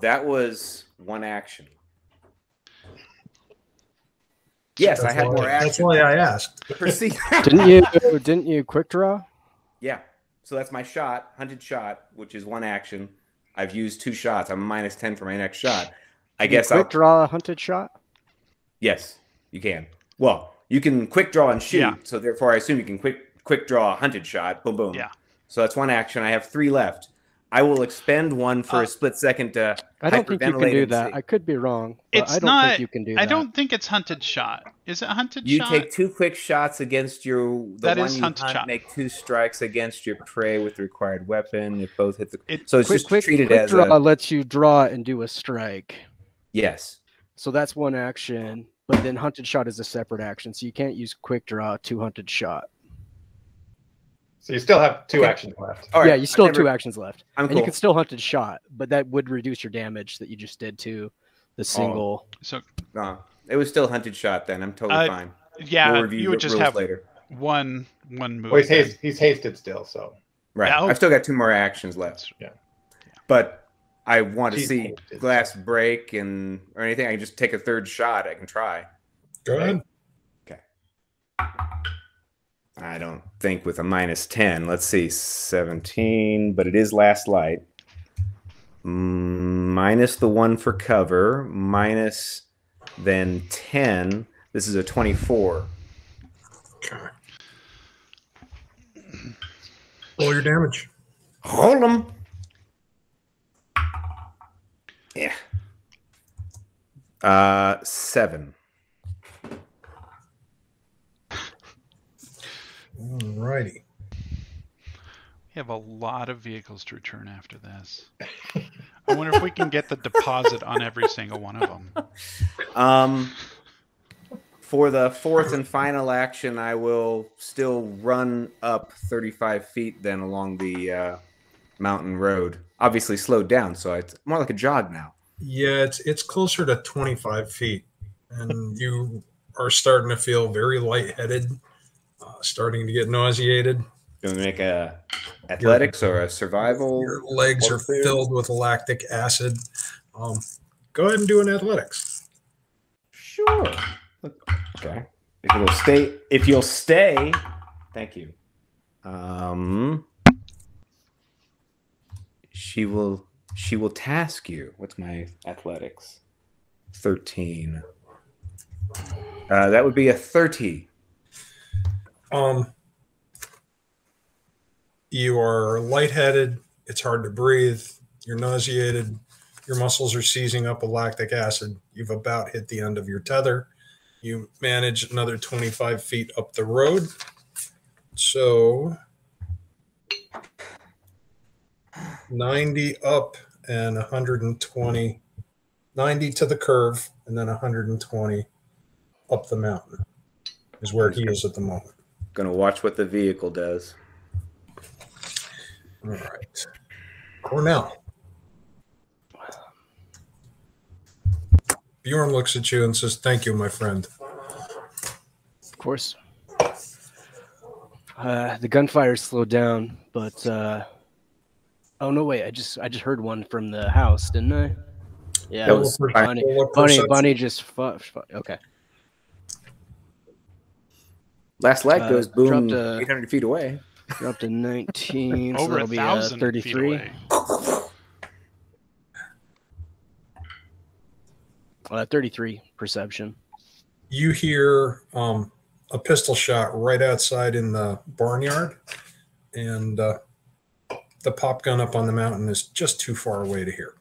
C: That was one action. Yes, I had more action.
B: That's why I asked.
C: Proceed.
A: Didn't you quick draw?
C: Yeah. So that's my shot, hunted shot, which is one action. I've used 2 shots. I'm -10 for my next shot. I guess I'll
A: draw a hunted shot.
C: Yes, you can. Well, you can quick draw and shoot.
D: Yeah.
C: So therefore, I assume you can quick draw a hunted shot. Boom, boom.
D: Yeah.
C: So that's one action. I have 3 left. I will expend one for a split second to
A: I don't think you can do that.
C: see.
A: I could be wrong. But
D: It's
A: I don't
D: not.
A: think you can do that.
D: I don't think it's hunted shot. Is it hunted
C: You
D: shot?
C: take 2 quick shots against the
D: That
C: one
D: is
C: you
D: hunted
C: hunt,
D: shot.
C: make 2 strikes against your prey with the required weapon. If both hit the
D: It-
C: so it's just treated
A: quick
C: as
A: draw
C: a
A: lets you draw and do a strike.
C: yes.
A: So that's one action. But then hunted shot is a separate action. So you can't use quick draw to hunted shot.
E: So you still have 2 actions left.
C: All right.
A: Yeah, you still have 2 actions left.
C: I'm
A: and
C: cool.
A: you can still hunted shot, but that would reduce your damage that you just did to the single.
D: So
C: No, it was still hunted shot then. I'm totally fine.
D: yeah,
C: We'll review
D: you would just
C: rules
D: have
C: later.
D: one move.
E: Well,
D: then.
E: he's hasted still, so
C: Right.
D: Yeah,
C: I've still got 2 more actions left.
E: yeah.
C: But I want to
E: He's
C: see
E: hasted,
C: glass
E: so.
C: break or anything. I can just take a 3rd shot. I can try.
B: Go ahead.
C: Okay. I don't think with a -10. Let's see, 17, but it is last light. Minus the 1 for cover, minus then 10. This is a 24.
B: Okay. Roll your damage.
C: Hold them. Yeah. 7.
B: Alrighty.
D: We have a lot of vehicles to return after this. I wonder if we can get the deposit on every single one of them.
C: For the 4th and final action, I will still run up 35 feet then along the mountain road. Obviously slowed down, so it's more like a jog now.
B: Yeah, it's closer to 25 feet, and you are starting to feel very lightheaded, starting to get nauseated.
C: Do we make a athletics or a survival?
B: Your legs are filled with lactic acid. Go ahead and do an athletics.
C: Sure. Okay. If you'll stay, thank you. She will task you. What's my athletics? 13. That would be a 30.
B: You are lightheaded. It's hard to breathe. You're nauseated. Your muscles are seizing up with lactic acid. You've about hit the end of your tether. You manage another 25 feet up the road. So 90 up and 120, 90 to the curve, and then 120 up the mountain is where he is at the moment.
C: Gonna watch what the vehicle does.
B: All right. Cornell. Bjorn looks at you and says, "Thank you, my friend."
A: Of course. The gunfire slowed down, but oh no, wait! I just heard one from the house, didn't I? Yeah,
C: That was
A: Bonnie just okay.
C: Last light goes boom,
A: dropped
C: 800 feet away.
A: Dropped to 19, so
D: Over
A: that'll be
D: 1,000 feet
A: 33.
D: away.
A: 33 perception.
B: You hear a pistol shot right outside in the barnyard, and the pop gun up on the mountain is just too far away to hear.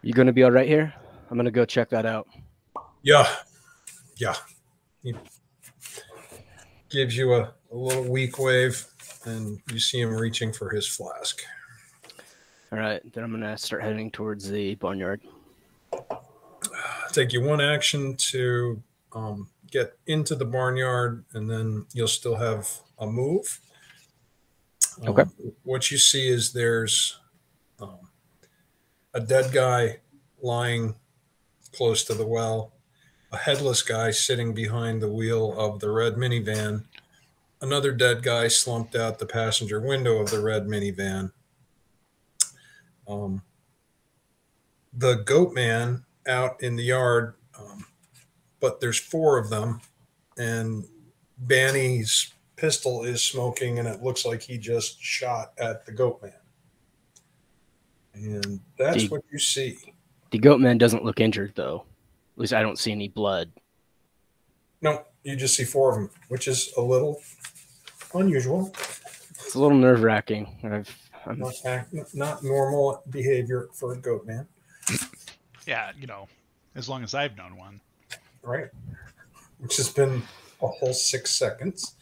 A: You gonna be all right here? I'm gonna go check that out.
B: Yeah. He gives you a little weak wave, and you see him reaching for his flask.
A: All right, then I'm gonna start heading towards the barnyard.
B: Take you one action to get into the barnyard, and then you'll still have a move.
A: Okay.
B: What you see is there's a dead guy lying close to the well, a headless guy sitting behind the wheel of the red minivan, another dead guy slumped out the passenger window of the red minivan. The goat man out in the yard, but there's 4 of them, and Banny's pistol is smoking, and it looks like he just shot at the goat man. And that's what you see.
A: The goat man doesn't look injured, though. At least I don't see any blood.
B: No, you just see 4 of them, which is a little unusual.
A: It's a little nerve-wracking.
B: Not normal behavior for a goat man.
D: Yeah, as long as I've known one.
B: Right. Which has been a whole 6 seconds.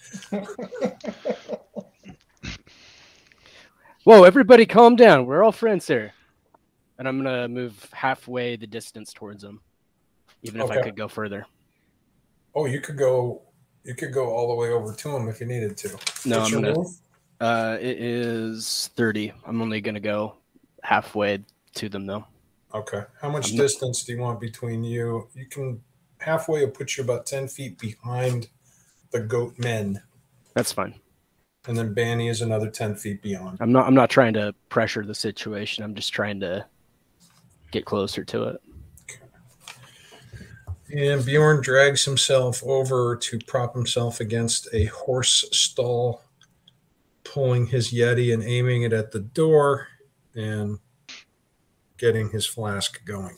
A: Whoa, everybody calm down. We're all friends here. And I'm going to move halfway the distance towards them, even if I could go further.
B: Oh, you could go all the way over to him if you needed to.
A: No,
B: What's
A: I'm
B: your
A: going
B: move?
A: to. It is 30. I'm only going to go halfway to them, though.
B: Okay. How much distance do you want between you? You can halfway will put you about 10 feet behind the goat men.
A: That's fine.
B: And then Banny is another 10 feet beyond.
A: I'm not trying to pressure the situation. I'm just trying to get closer to it.
B: And Bjorn drags himself over to prop himself against a horse stall, pulling his Yeti and aiming it at the door and getting his flask going.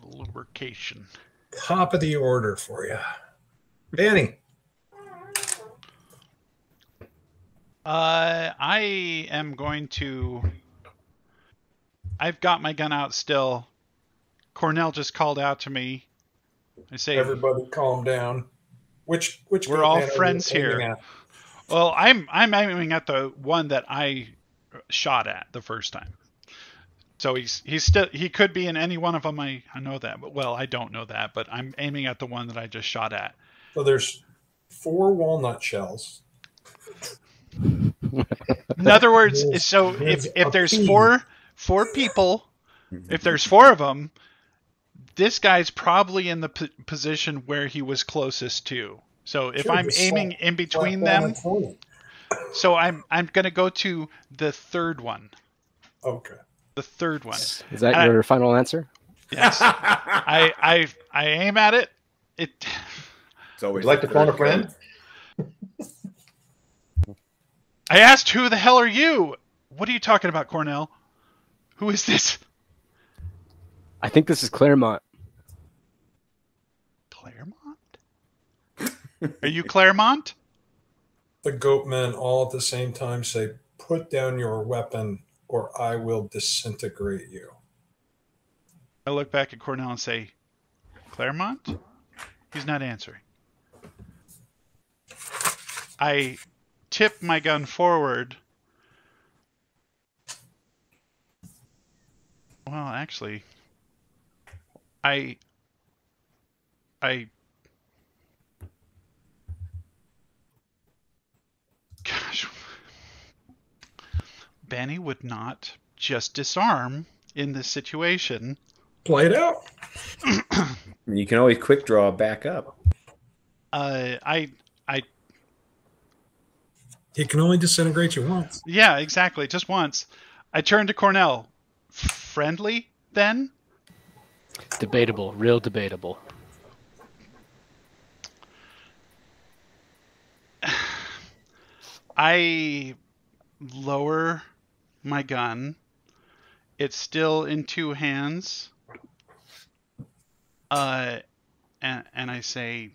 D: Lubrication.
B: Top of the order for you. Banny.
D: I am going to... I've got my gun out still. Cornell just called out to me. I say,
B: everybody calm down. Which
D: we're all friends here.
B: At?
D: Well, I'm aiming at the one that I shot at the first time. So he could be in any one of them. I know that, but well, I don't know that, but I'm aiming at the one that I just shot at.
B: So there's 4 walnut shells.
D: In other words, so if there's four people, if there's 4 of them, this guy's probably in the position where he was closest to. So if I'm aiming in between them, so I'm going to go to the third one.
B: Okay.
D: The third one.
A: Is that your final answer?
D: Yes. I aim at it. It's
E: Would you like to phone a friend?
D: I asked, who the hell are you? What are you talking about, Cornell? Who is this?
A: I think this is Clairmont.
D: Clairmont? Are you Clairmont?
B: The goat men all at the same time say, put down your weapon or I will disintegrate you.
D: I look back at Cornell and say, Clairmont? He's not answering. I tip my gun forward. Well, actually, I gosh, Banny would not just disarm in this situation.
B: Play it out.
C: You can always quick draw back up.
B: He can only disintegrate you once.
D: Yeah, exactly. Just once. I turn to Cornell. Friendly, then?
A: Debatable. Real debatable.
D: I lower my gun. It's still in 2 hands. And I say...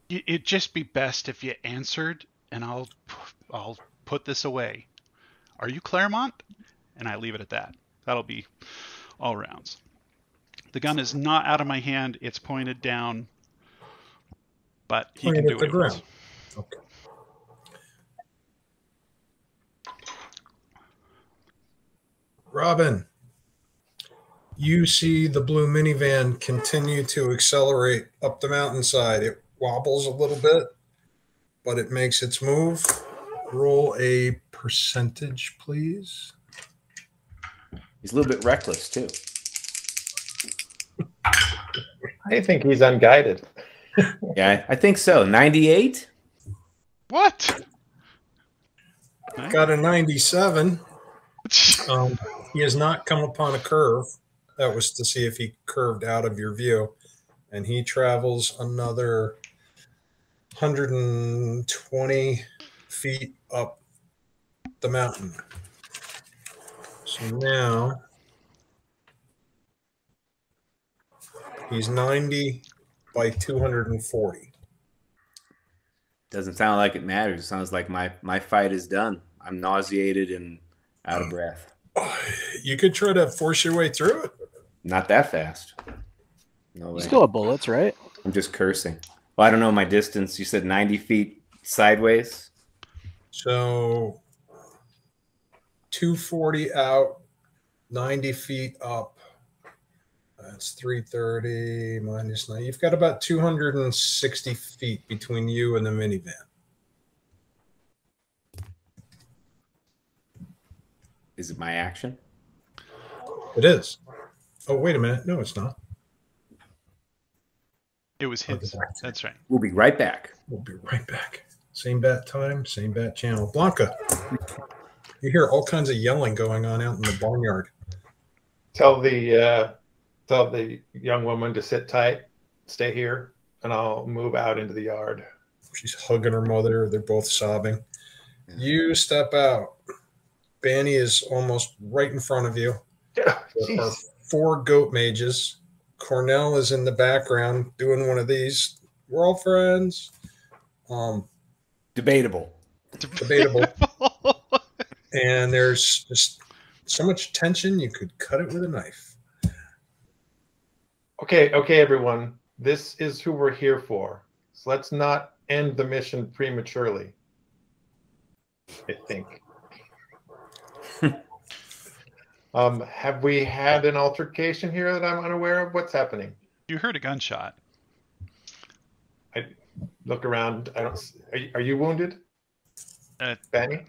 D: It'd just be best if you answered, and I'll put this away. Are you Clairmont? And I leave it at that. That'll be all rounds. The gun is not out of my hand. It's pointed down, but he can do it.
B: Okay. Robin, you see the blue minivan continue to accelerate up the mountainside. It wobbles a little bit, but it makes its move. Roll a percentage, please.
C: He's a little bit reckless, too.
E: I think he's unguided.
C: Yeah, I think so. 98?
D: What?
B: Got a 97. He has not come upon a curve. That was to see if he curved out of your view. And he travels another 120 feet up the mountain. So now he's 90 by 240.
C: Doesn't sound like it matters. It sounds like my fight is done. I'm nauseated and out of breath.
B: You could try to force your way through it.
C: Not that fast. No way.
A: You still have bullets, right?
C: I'm just cursing. Well, I don't know my distance. You said 90 feet sideways.
B: So 240 out, 90 feet up. That's 330 minus 9. You've got about 260 feet between you and the minivan.
C: Is it my action?
B: It is. Oh, wait a minute. No, it's not.
D: It was his. That's right.
C: We'll be right back.
B: We'll be right back. Same bat time, same bat channel. Blanca, you hear all kinds of yelling going on out in the barnyard.
E: Tell the young woman to sit tight, stay here, and I'll move out into the yard.
B: She's hugging her mother. They're both sobbing. You step out. Banny is almost right in front of you. There are 4 goat mages. Cornell is in the background doing one of these. We're all friends.
C: Debatable.
B: And there's just so much tension you could cut it with a knife.
E: Okay, everyone. This is who we're here for. So let's not end the mission prematurely. I think. Have we had an altercation here that I'm unaware of? What's happening?
D: You heard a gunshot.
E: I look around. I don't. Are you wounded, Banny?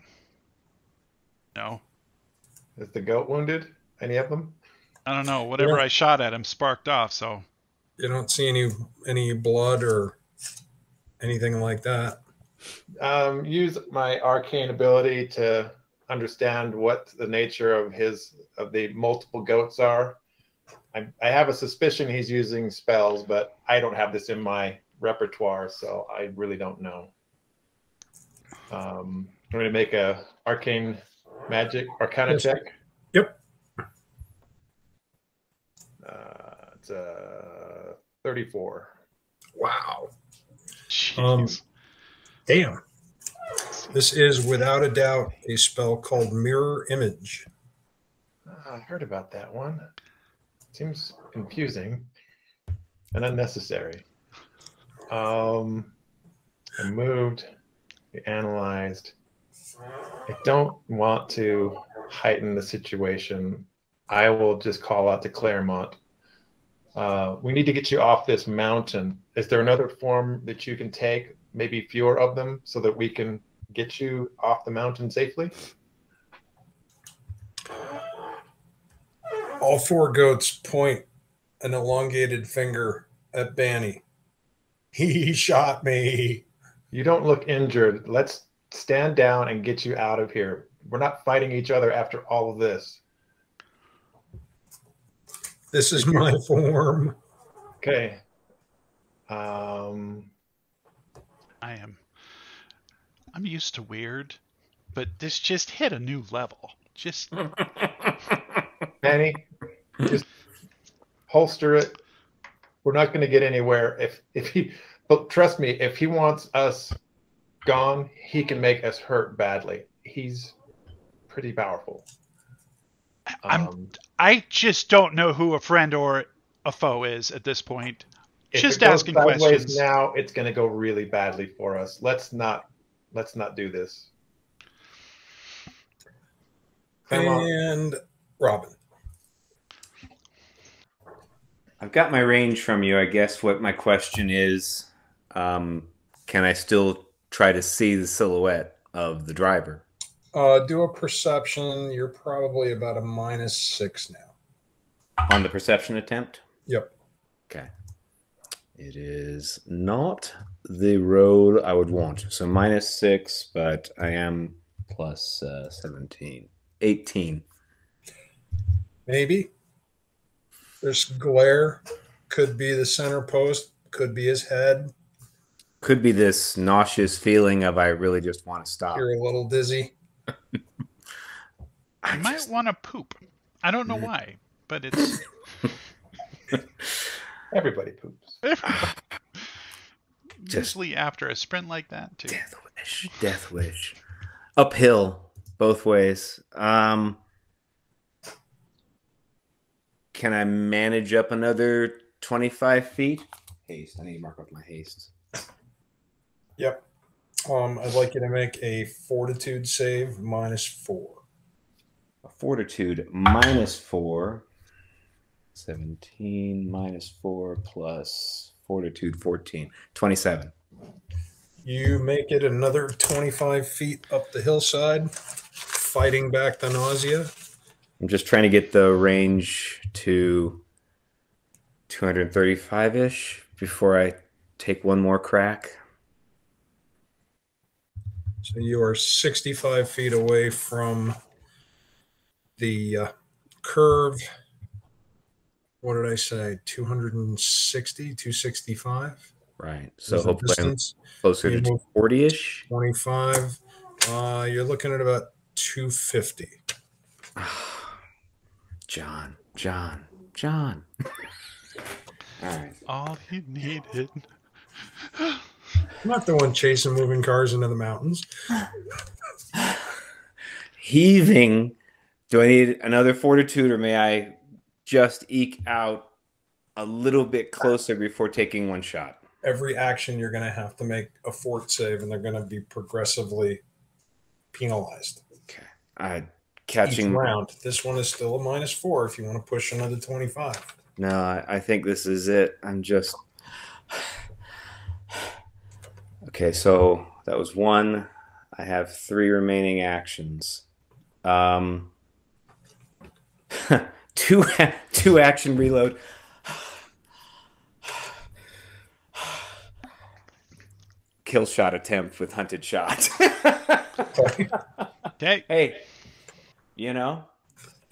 D: No.
E: Is the goat wounded? Any of them?
D: I don't know. Whatever I shot at him sparked off. So
B: you don't see any blood or anything like that.
E: Use my arcane ability to understand what the nature of the multiple goats are. I have a suspicion he's using spells, but I don't have this in my repertoire, so I really don't know. I'm going to make a arcana check.
B: Yep.
E: It's 34.
B: Wow.
D: Jeez.
B: Damn. This is without a doubt a spell called Mirror Image.
E: I heard about that one. Seems confusing and unnecessary. I moved, we analyzed. I don't want to heighten the situation. I will just call out to Clairmont. We need to get you off this mountain. Is there another form that you can take? Maybe fewer of them so that we can get you off the mountain safely?
B: All 4 goats point an elongated finger at Banny. He shot me.
E: You don't look injured. Let's stand down and get you out of here. We're not fighting each other after all of this.
B: This is my form.
E: Okay.
D: I'm used to weird, but this just hit a new level. Just
E: Manny, just holster it. We're not going to get anywhere if he. But trust me, if he wants us gone, he can make us hurt badly. He's pretty powerful.
D: I just don't know who a friend or a foe is at this point.
E: If
D: Just
E: it goes
D: asking
E: sideways
D: questions.
E: now, it's going to go really badly for us. Let's not do this.
B: And Robin.
C: I've got my range from you. I guess what my question is, can I still try to see the silhouette of the driver?
B: Do a perception. You're probably about a -6 now.
C: On the perception attempt?
B: Yep.
C: Okay. It is not the road I would want. So -6, but I am plus 17. 18.
B: Maybe. There's glare. Could be the center post. Could be his head.
C: Could be this nauseous feeling of I really just want to stop.
B: You're a little dizzy.
D: I might want to poop. I don't know why, but it's...
E: Everybody poops.
D: Usually after a sprint like that, too.
C: Death wish. Death wish. Uphill, both ways. Can I manage up another 25 feet? Haste. I need to mark up my haste.
B: Yep. I'd like you to make a fortitude save -4.
C: A fortitude -4. 17 -4 plus fortitude 14. 27.
B: You make it another 25 feet up the hillside, fighting back the nausea.
C: I'm just trying to get the range to 235-ish before I take one more crack.
B: So you are 65 feet away from the curve. What did I say? 260, 265?
C: Right. So
B: Is the
C: hopefully I'm
B: distance.
C: closer
B: You
C: to
B: move
C: 40-ish.
B: 25. You're looking at about 250.
C: John. All right.
D: All he needed.
B: I'm not the one chasing moving cars into the mountains.
C: Heaving. Do I need another fortitude, or may I just eke out a little bit closer before taking one shot?
B: Every action you're going to have to make a fort save, and they're going to be progressively penalized.
C: Okay.
B: Each
C: Catching
B: round. This one is still a -4 if you want to push another 25.
C: No, I think this is it. I'm just okay. So that was one. I have 3 remaining actions. Two action reload. Kill shot attempt with hunted shot.
D: Okay.
C: Hey, you know,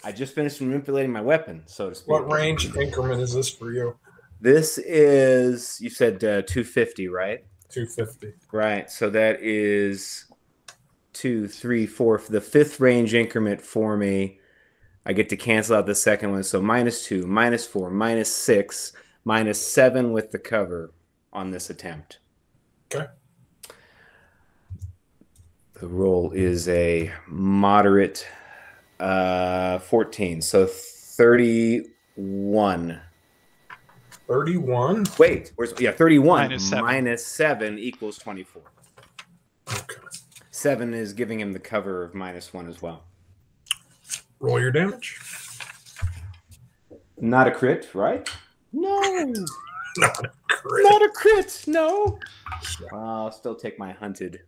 C: I just finished manipulating my weapon, so to speak.
B: What range increment is this for you?
C: This is, you said 250, right?
B: 250.
C: Right. So that is 2, 3, 4. For the 5th range increment for me, I get to cancel out the second one. So -2, -4, -6, -7 with the cover on this attempt.
B: Okay.
C: The roll is a moderate 14. So 31.
B: 31?
C: Wait, 31
D: -7.
C: -7 equals 24.
B: Okay.
C: 7 is giving him the cover of -1 as well.
B: Roll your damage.
C: Not a crit, right? No.
B: Not a crit.
C: Not a crit, no. I'll still take my hunted.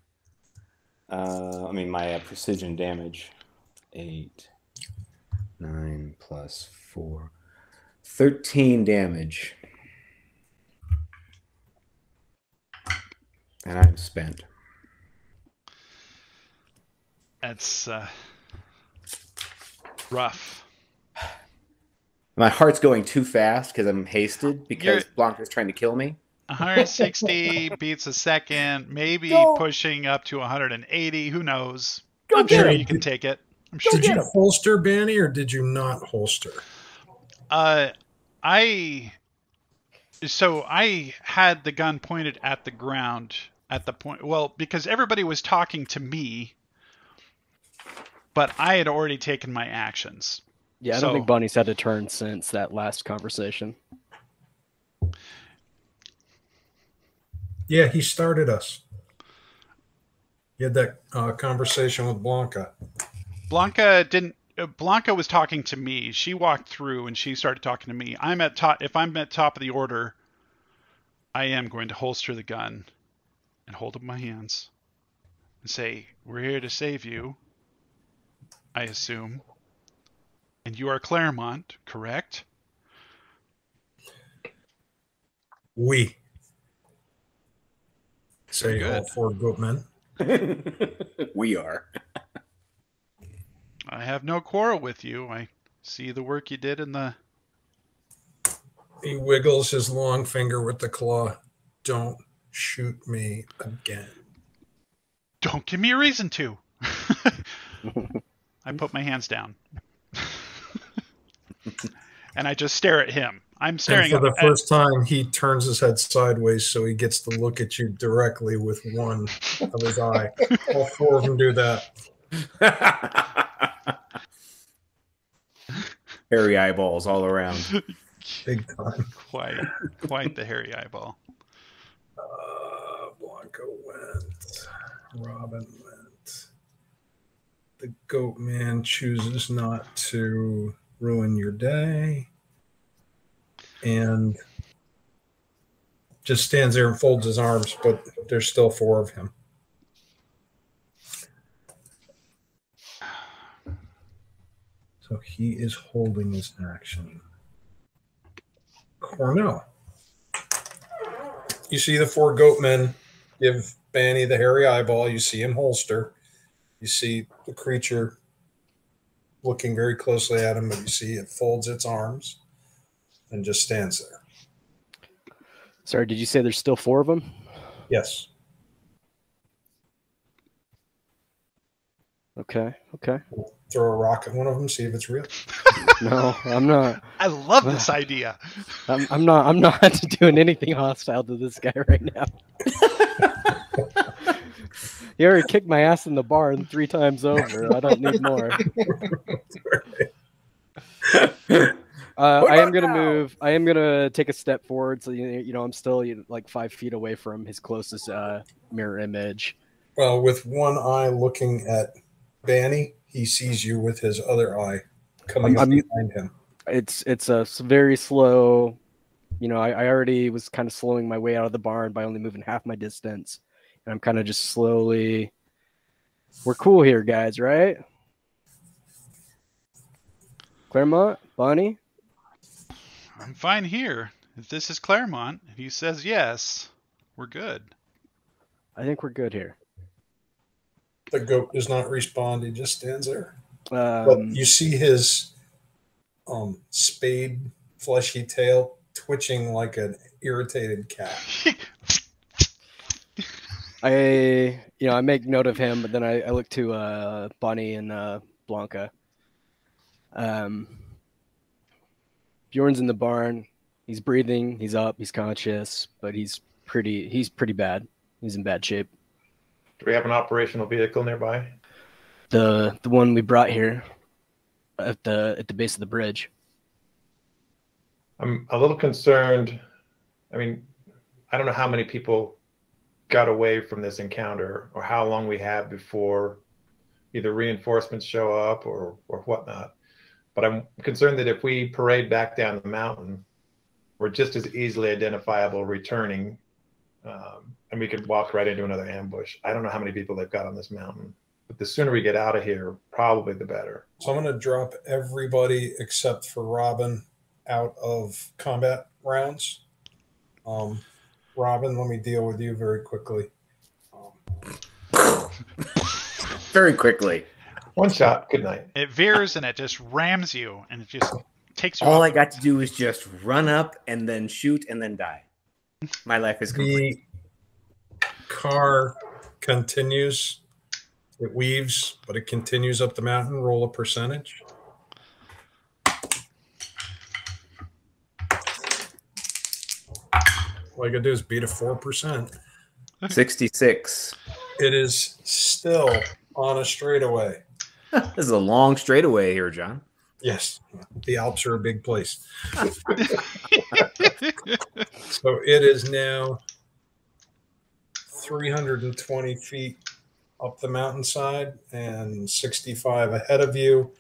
C: My precision damage. 8, 9 plus 4. 13 damage. And I'm spent.
D: That's rough.
C: My heart's going too fast because I'm hasted because Blanca's trying to kill me.
D: 160 beats a second, maybe
C: Go.
D: pushing up to 180. Who knows?
C: Go
D: I'm
C: get
D: sure
C: him.
D: you can take it. I'm sure.
B: Did you holster, Banny, or did you not holster?
D: I had the gun pointed at the ground at the point. Well, because everybody was talking to me, but I had already taken my actions.
A: Yeah, I don't think Bonnie's had a turn since that last conversation.
B: Yeah, he started us. You had that conversation with Blanca.
D: Blanca was talking to me. She walked through and she started talking to me. If I'm at top of the order, I am going to holster the gun and hold up my hands and say, "We're here to save you, I assume. And you are Clairmont, correct?"
B: We say
D: Very
B: all
D: good.
B: 4 goatmen.
C: We are.
D: I have no quarrel with you. I see the work you did in the...
B: He wiggles his long finger with the claw. Don't shoot me again.
D: Don't give me a reason to. I put my hands down. And I just stare at him. I'm staring
B: and for
D: up
B: the first time, he turns his head sideways so he gets to look at you directly with one of his eye. All 4 of them do that.
C: Hairy eyeballs all around.
B: Big time.
D: Quite the hairy eyeball.
B: Blanca went. Robin went. The goat man chooses not to ruin your day. And just stands there and folds his arms, but there's still 4 of him. So he is holding his action. Cornell. You see the 4 goat men give Banny the hairy eyeball. You see him holster. You see the creature looking very closely at him, but you see it folds its arms and just stands there.
A: Sorry, did you say there's still 4 of them?
B: Yes.
A: Okay.
B: We'll throw a rock at one of them, see if it's real.
A: No, I'm not.
D: I love this idea.
A: I'm not doing anything hostile to this guy right now. He already kicked my ass in the barn 3 times over. I don't need more. I am gonna move. I am gonna take a step forward, so I'm still like 5 feet away from his closest mirror image.
B: Well, with one eye looking at Banny, he sees you with his other eye coming up behind him.
A: It's a very slow. I already was kind of slowing my way out of the barn by only moving half my distance, and I'm kind of just slowly. We're cool here, guys, right? Clairmont, Bonnie.
D: I'm fine here. If this is Clairmont, if he says yes, we're good.
A: I think we're good here.
B: The goat does not respond. He just stands there. But you see his spade, fleshy tail twitching like an irritated cat.
A: I make note of him, but then I look to Bonnie and Blanca. Bjorn's in the barn. He's breathing. He's up. He's conscious, but he's pretty bad. He's in bad shape.
E: Do we have an operational vehicle nearby?
A: The one we brought here at the base of the bridge.
E: I'm a little concerned. I mean, I don't know how many people got away from this encounter or how long we have before either reinforcements show up or whatnot. But I'm concerned that if we parade back down the mountain, we're just as easily identifiable returning, and we could walk right into another ambush. I don't know how many people they've got on this mountain, but the sooner we get out of here, probably the better.
B: So I'm going to drop everybody except for Robin out of combat rounds. Robin, let me deal with you very quickly.
C: Very quickly.
E: One shot. Good night.
D: It veers and it just rams you, and it just takes you.
C: All
D: off.
C: I got to do is just run up and then shoot and then die. My life is complete.
B: The car continues. It weaves, but it continues up the mountain. Roll a percentage. All I gotta do is beat a 4%.
C: 66.
B: It is still on a straightaway.
C: This is a long straightaway here, John.
B: Yes, the Alps are a big place. So it is now 320 feet up the mountainside and 65 ahead of you.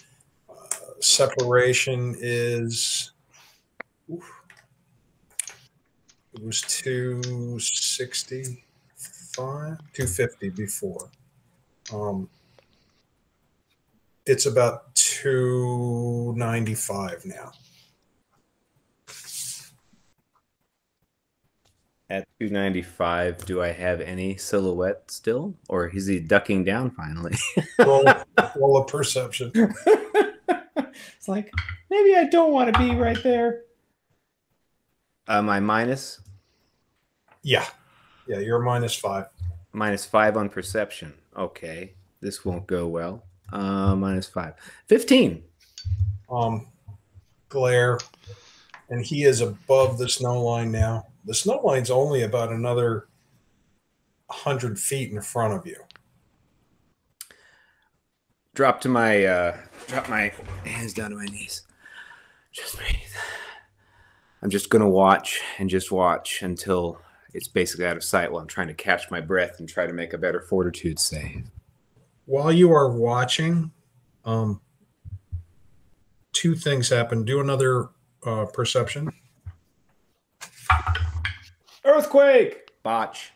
B: Separation is, it was 265, 250 before. It's about 295 now.
C: At 295, do I have any silhouette still? Or is he ducking down finally?
B: roll a perception.
C: It's like, maybe I don't want to be right there. My minus?
B: Yeah, you're -5.
C: -5 on perception. Okay, this won't go well. -5. 15.
B: Glare, and he is above the snow line now. The snow line's only about another 100 feet in front of you.
C: Drop my hands down to my knees. Just breathe. I'm just gonna watch and just watch until it's basically out of sight while I'm trying to catch my breath and try to make a better fortitude save.
B: While you are watching, two things happen. Do another perception.
C: Earthquake! Botch.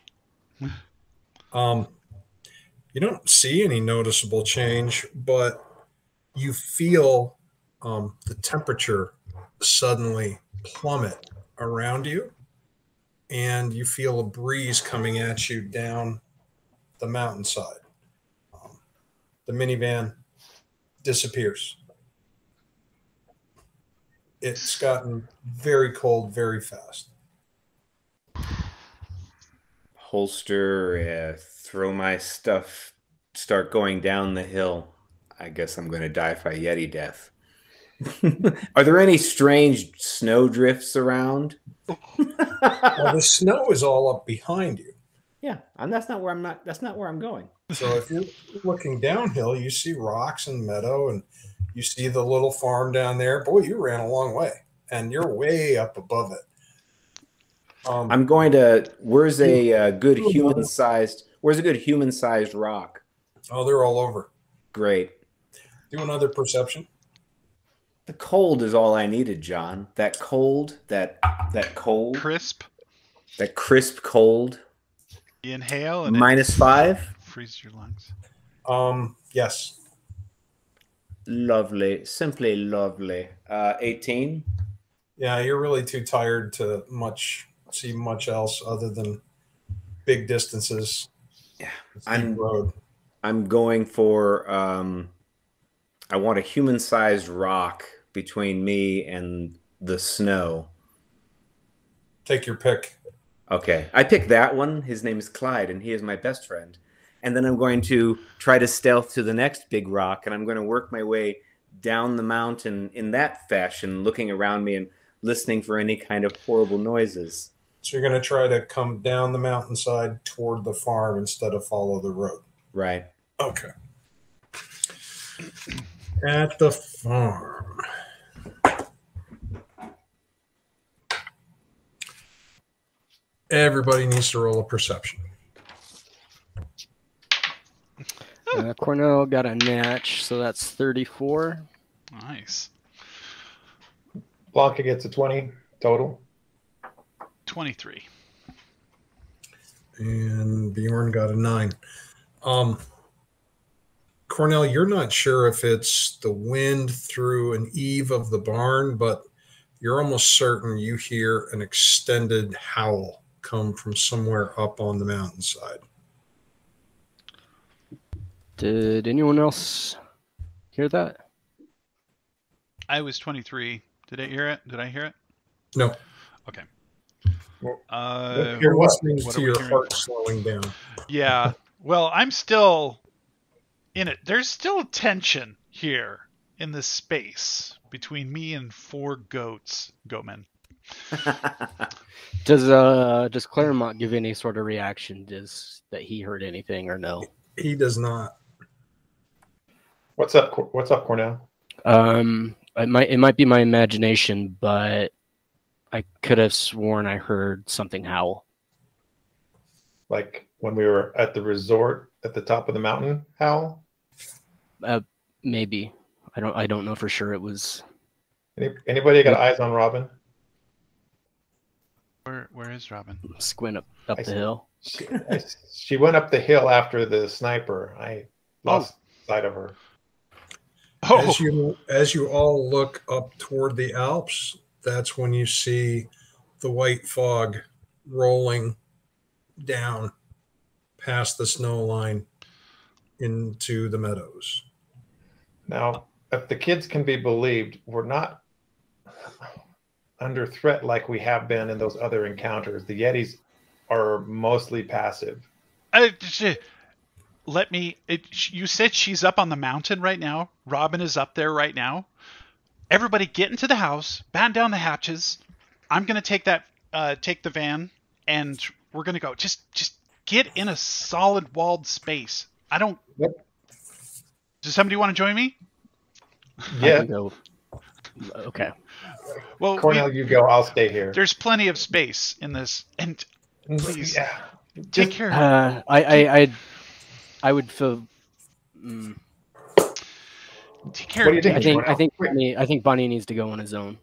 B: You don't see any noticeable change, but you feel the temperature suddenly plummet around you, and you feel a breeze coming at you down the mountainside. The minivan disappears. It's gotten very cold very fast.
C: Holster, throw my stuff, start going down the hill. I guess I'm going to die by Yeti death. Are there any strange snow drifts around?
B: Well, the snow is all up behind you.
C: Yeah, and that's not where I'm going.
B: So if you're looking downhill, you see rocks and meadow, and you see the little farm down there. Boy, you ran a long way, and you're way up above it.
C: I'm going to. Where's a good human-sized rock?
B: Oh, they're all over.
C: Great.
B: Do another perception.
C: The cold is all I needed, John. That cold, that cold,
D: Crisp.
C: that crisp cold.
D: You inhale and
C: -5.
D: Freeze your lungs.
B: Yes.
C: Lovely, simply lovely. 18.
B: Yeah, you're really too tired to see much else other than big distances.
C: Yeah,
B: steep road.
C: I'm going for. I want a human-sized rock between me and the snow.
B: Take your pick.
C: Okay, I picked that one. His name is Clyde, and he is my best friend. And then I'm going to try to stealth to the next big rock, and I'm going to work my way down the mountain in that fashion, looking around me and listening for any kind of horrible noises.
B: So you're going to try to come down the mountainside toward the farm instead of follow the road.
C: Right.
B: Okay. At the farm. Everybody needs to roll a perception.
A: Cornell got a natch, so that's 34.
D: Nice.
E: Blanca gets a 20 total.
D: 23.
B: And Bjorn got a 9. Cornell, you're not sure if it's the wind through an eave of the barn, but you're almost certain you hear an extended howl come from somewhere up on the mountainside.
A: Did anyone else hear that?
D: I was 23. Did I hear it? Did I hear it?
B: No.
D: Okay.
B: You're listening
D: what
B: to
D: are we
B: your
D: hearing?
B: heart slowing down.
D: Yeah. Well, I'm still in it. There's still tension here in this space between me and 4 goatmen.
A: Does Clairmont give any sort of reaction? That he heard anything or no?
B: He does not.
E: What's up, Cornell?
A: It might be my imagination, but I could have sworn I heard something howl.
E: Like when we were at the resort at the top of the mountain howl?
A: Maybe. I don't know for sure. It was.
E: Anybody got eyes on Robin?
D: Where is Robin?
A: Squint up the hill.
E: She went up the hill after the sniper. I lost sight of her.
D: Oh,
B: As you all look up toward the Alps, that's when you see the white fog rolling down past the snow line into the meadows.
E: Now, if the kids can be believed, we're not under threat like we have been in those other encounters. The Yetis are mostly passive.
D: You said she's up on the mountain right now. Robin is up there right now. Everybody get into the house, batten down the hatches. I'm going to take the van, and we're going to go. Just get in a solid walled space.
E: Yep.
D: Does somebody want to join me?
E: Yeah.
A: I can go. Okay.
D: Well,
E: Cornell, you go. I'll stay here.
D: There's plenty of space in this, and please
E: Just
D: take care.
A: I would feel.
D: Take care.
E: What do you think?
A: I think Bonnie needs to go on his own.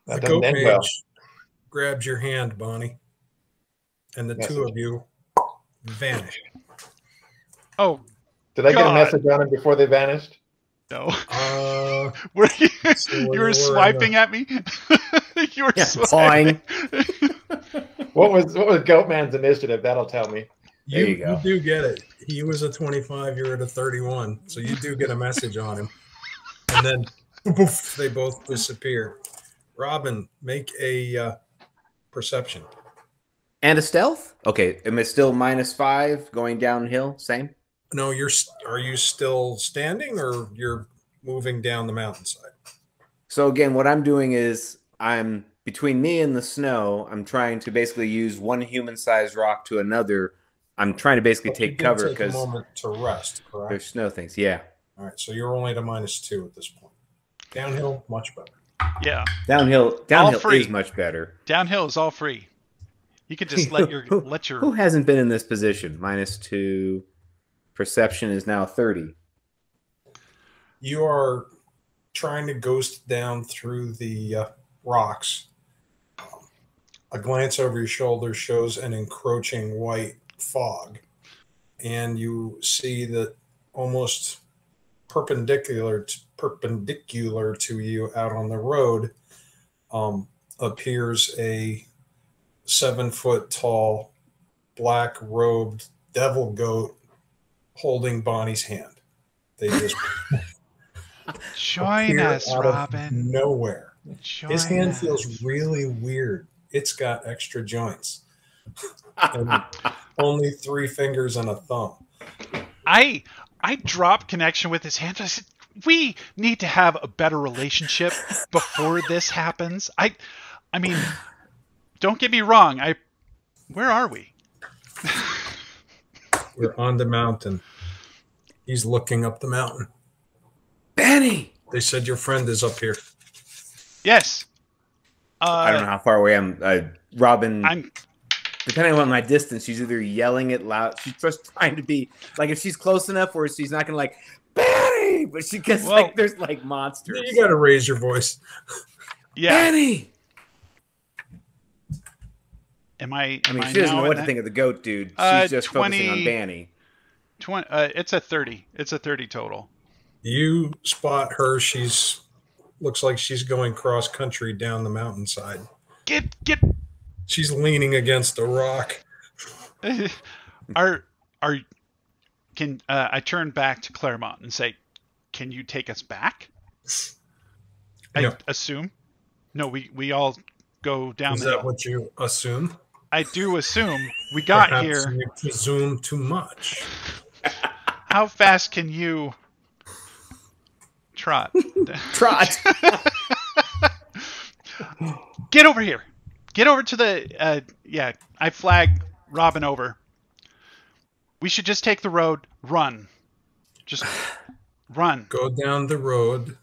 B: The
E: That doesn't
B: goat
E: end
B: mage
E: well.
B: grabs your hand, Bonnie, and the
E: Yes.
B: two of you vanish.
D: Oh,
E: Did I get a
D: God.
E: message on them before they vanished?
D: No.
B: Uh,
D: Were you,
B: so
D: you
B: we
D: were
B: were
D: swiping at me? You were
C: pawing.
E: What was Goatman's initiative? That'll tell me.
C: There you go.
B: You do get it. He was a 25, you're at a 31. So you do get a message on him. And then poof, they both disappear. Robin, make a perception.
C: And a stealth? Okay, am I still -5 going downhill? Same?
B: No, are you still standing or you're moving down the mountainside?
C: So again, what I'm doing is I'm between me and the snow, I'm trying to basically use one human-sized rock to another. I'm trying to basically
B: But you
C: take
B: did
C: cover
B: take a
C: because
B: moment to rest, correct?
C: there's snow things. Yeah.
B: All right, so you're only at a -2 at this point. Downhill, much better.
D: Yeah.
C: Downhill
D: free.
C: is much better.
D: Downhill is all free. You could just let your
C: Who hasn't been in this position? -2. Perception is now 30.
B: You are trying to ghost down through the rocks. A glance over your shoulder shows an encroaching white fog, and you see that almost perpendicular to you out on the road appears a 7-foot tall, black robed devil goat holding Bonnie's hand. They just
D: join
B: appear
D: us,
B: out of
D: Robin.
B: nowhere.
D: Join
B: His hand
D: us.
B: feels really weird. It's got extra joints. And only 3 fingers and a thumb.
D: I dropped connection with his hand. I said, we need to have a better relationship before this happens. I mean, don't get me wrong. Where are we?
B: We're on the mountain. He's looking up the mountain.
C: Benny!
B: They said your friend is up here.
D: Yes.
C: I don't know how far away I'm. Robin,
D: I'm
C: depending on my distance, she's either yelling it loud. She's just trying to be like, if she's close enough where she's not gonna like Benny, but she gets like there's like monsters.
B: You got to raise your voice.
D: Yeah.
C: Benny.
D: Am I?
C: I mean, she doesn't know what to think of the goat dude. She's just
D: 20,
C: focusing on Banny.
D: 20. It's a 30. It's a 30 total.
B: You spot her. Looks like she's going cross country down the mountainside.
D: Get.
B: She's leaning against a rock.
D: Can I turn back to Clairmont and say, can you take us back?
B: No.
D: I assume. No, we all go down
B: Is
D: the hill.
B: that what you assume?
D: I do assume we got
B: Perhaps
D: here.
B: You presume too much.
D: How fast can you trot?
C: Trot.
D: Get over here. Get over to the yeah, I flag Robin over. We should just take the road. Run. Just run.
B: Go down the road.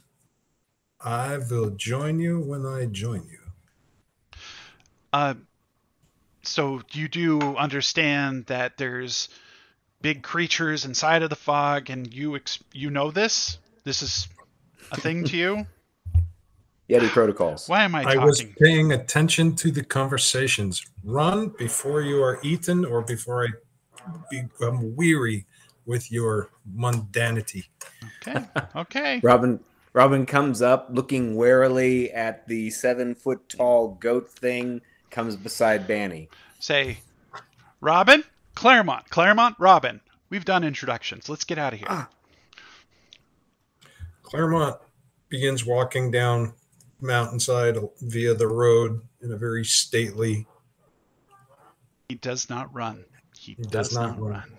B: I will join you when I join you.
D: So you do understand that there's big creatures inside of the fog, and you know this? This is a thing to you?
C: Yeti protocols.
D: Why am I talking?
B: I was paying attention to the conversations. Run before you are eaten or before I become weary with your mundanity.
D: Okay.
C: Robin comes up looking warily at the 7-foot tall goat thing, comes beside Banny.
D: Say, Robin, Clairmont, Robin. We've done introductions. Let's get out of here.
B: Clairmont begins walking down mountainside via the road in a very stately.
D: He does not run. He does not run.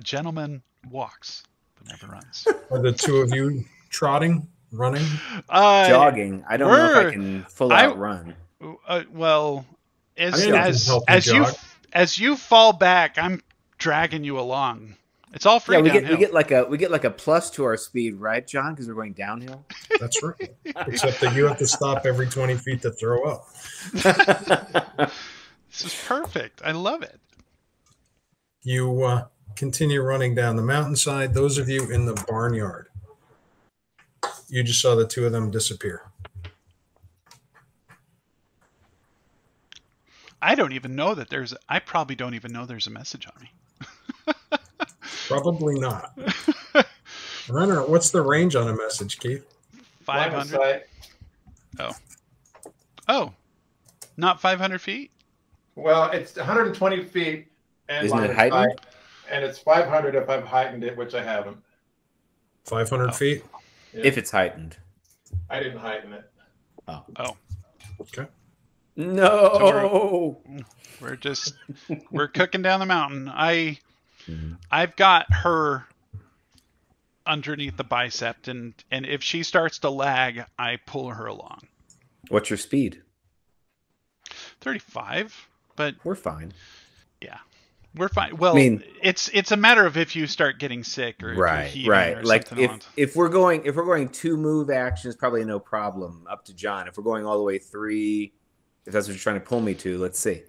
D: Gentleman walks, but never runs.
B: Are the two of you trotting, running?
C: Jogging. I don't know if I can full out run.
D: Well, as you fall back, I'm dragging you along. It's all free.
C: Yeah, we get like a plus to our speed, right, John? Because we're going downhill.
B: That's right. Except that you have to stop every 20 feet to throw up.
D: This is perfect. I love it.
B: You continue running down the mountainside. Those of you in the barnyard, you just saw the two of them disappear.
D: I don't even know that I probably don't even know there's a message on me.
B: Probably not. I don't know. What's the range on a message, Keith?
D: 500. Oh, not 500 feet?
E: Well, it's 120 feet. And
C: Isn't
E: line
C: it
E: of
C: heightened?
E: sight, and it's 500 if I've heightened it, which I haven't.
B: 500 feet?
E: Yeah.
C: If it's heightened.
E: I didn't heighten it.
D: Oh.
B: Okay.
C: No.
D: We're cooking down the mountain. I've got her underneath the bicep, and if she starts to lag, I pull her along.
C: What's your speed?
D: 35, but
C: We're fine.
D: yeah, we're fine. Well,
C: I mean,
D: it's a matter of if you start getting sick or if you're heaving or
C: Like
D: something along.
C: if we're going 2 move actions, probably no problem. Up to John. If we're going all the way 3, if that's what you're trying to pull me to, let's see.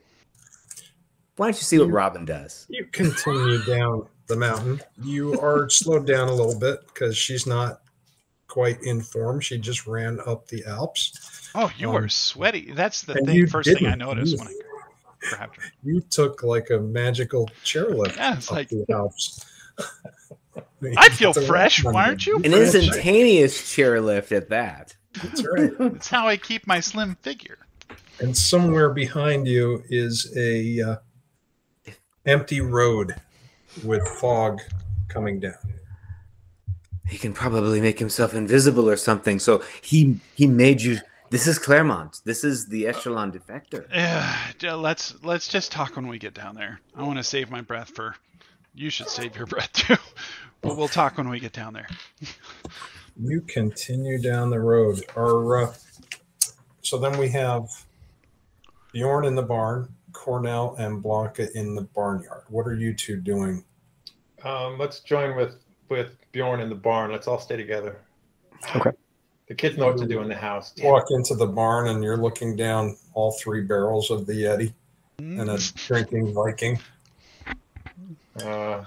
C: Why don't you see what Robin does?
B: You continue down the mountain. You are slowed down a little bit because she's not quite in form. She just ran up the Alps.
D: Oh, you are sweaty. That's the
B: and
D: first thing I noticed when I grabbed her.
B: You took like a magical chairlift
D: Yeah, it's
B: up
D: like
B: the Alps.
D: I feel fresh. Why aren't you?
C: An instantaneous chairlift at that.
B: That's right.
D: That's how I keep my slim figure.
B: And somewhere behind you is a empty road with fog coming down.
C: He can probably make himself invisible or something. So he made you. This is Clairmont. This is the Echelon defector.
D: Let's just talk when we get down there. I want to save my breath for. You should save your breath too. But we'll talk when we get down there.
B: You continue down the road. So then we have Bjorn in the barn, Cornell and Blanca in the barnyard. What are you two doing?
E: Let's join with Bjorn in the barn. Let's all stay together.
A: Okay.
E: The kids know what to do in the house.
B: Walk into the barn and you're looking down all 3 barrels of the Yeti and a drinking Viking.
E: All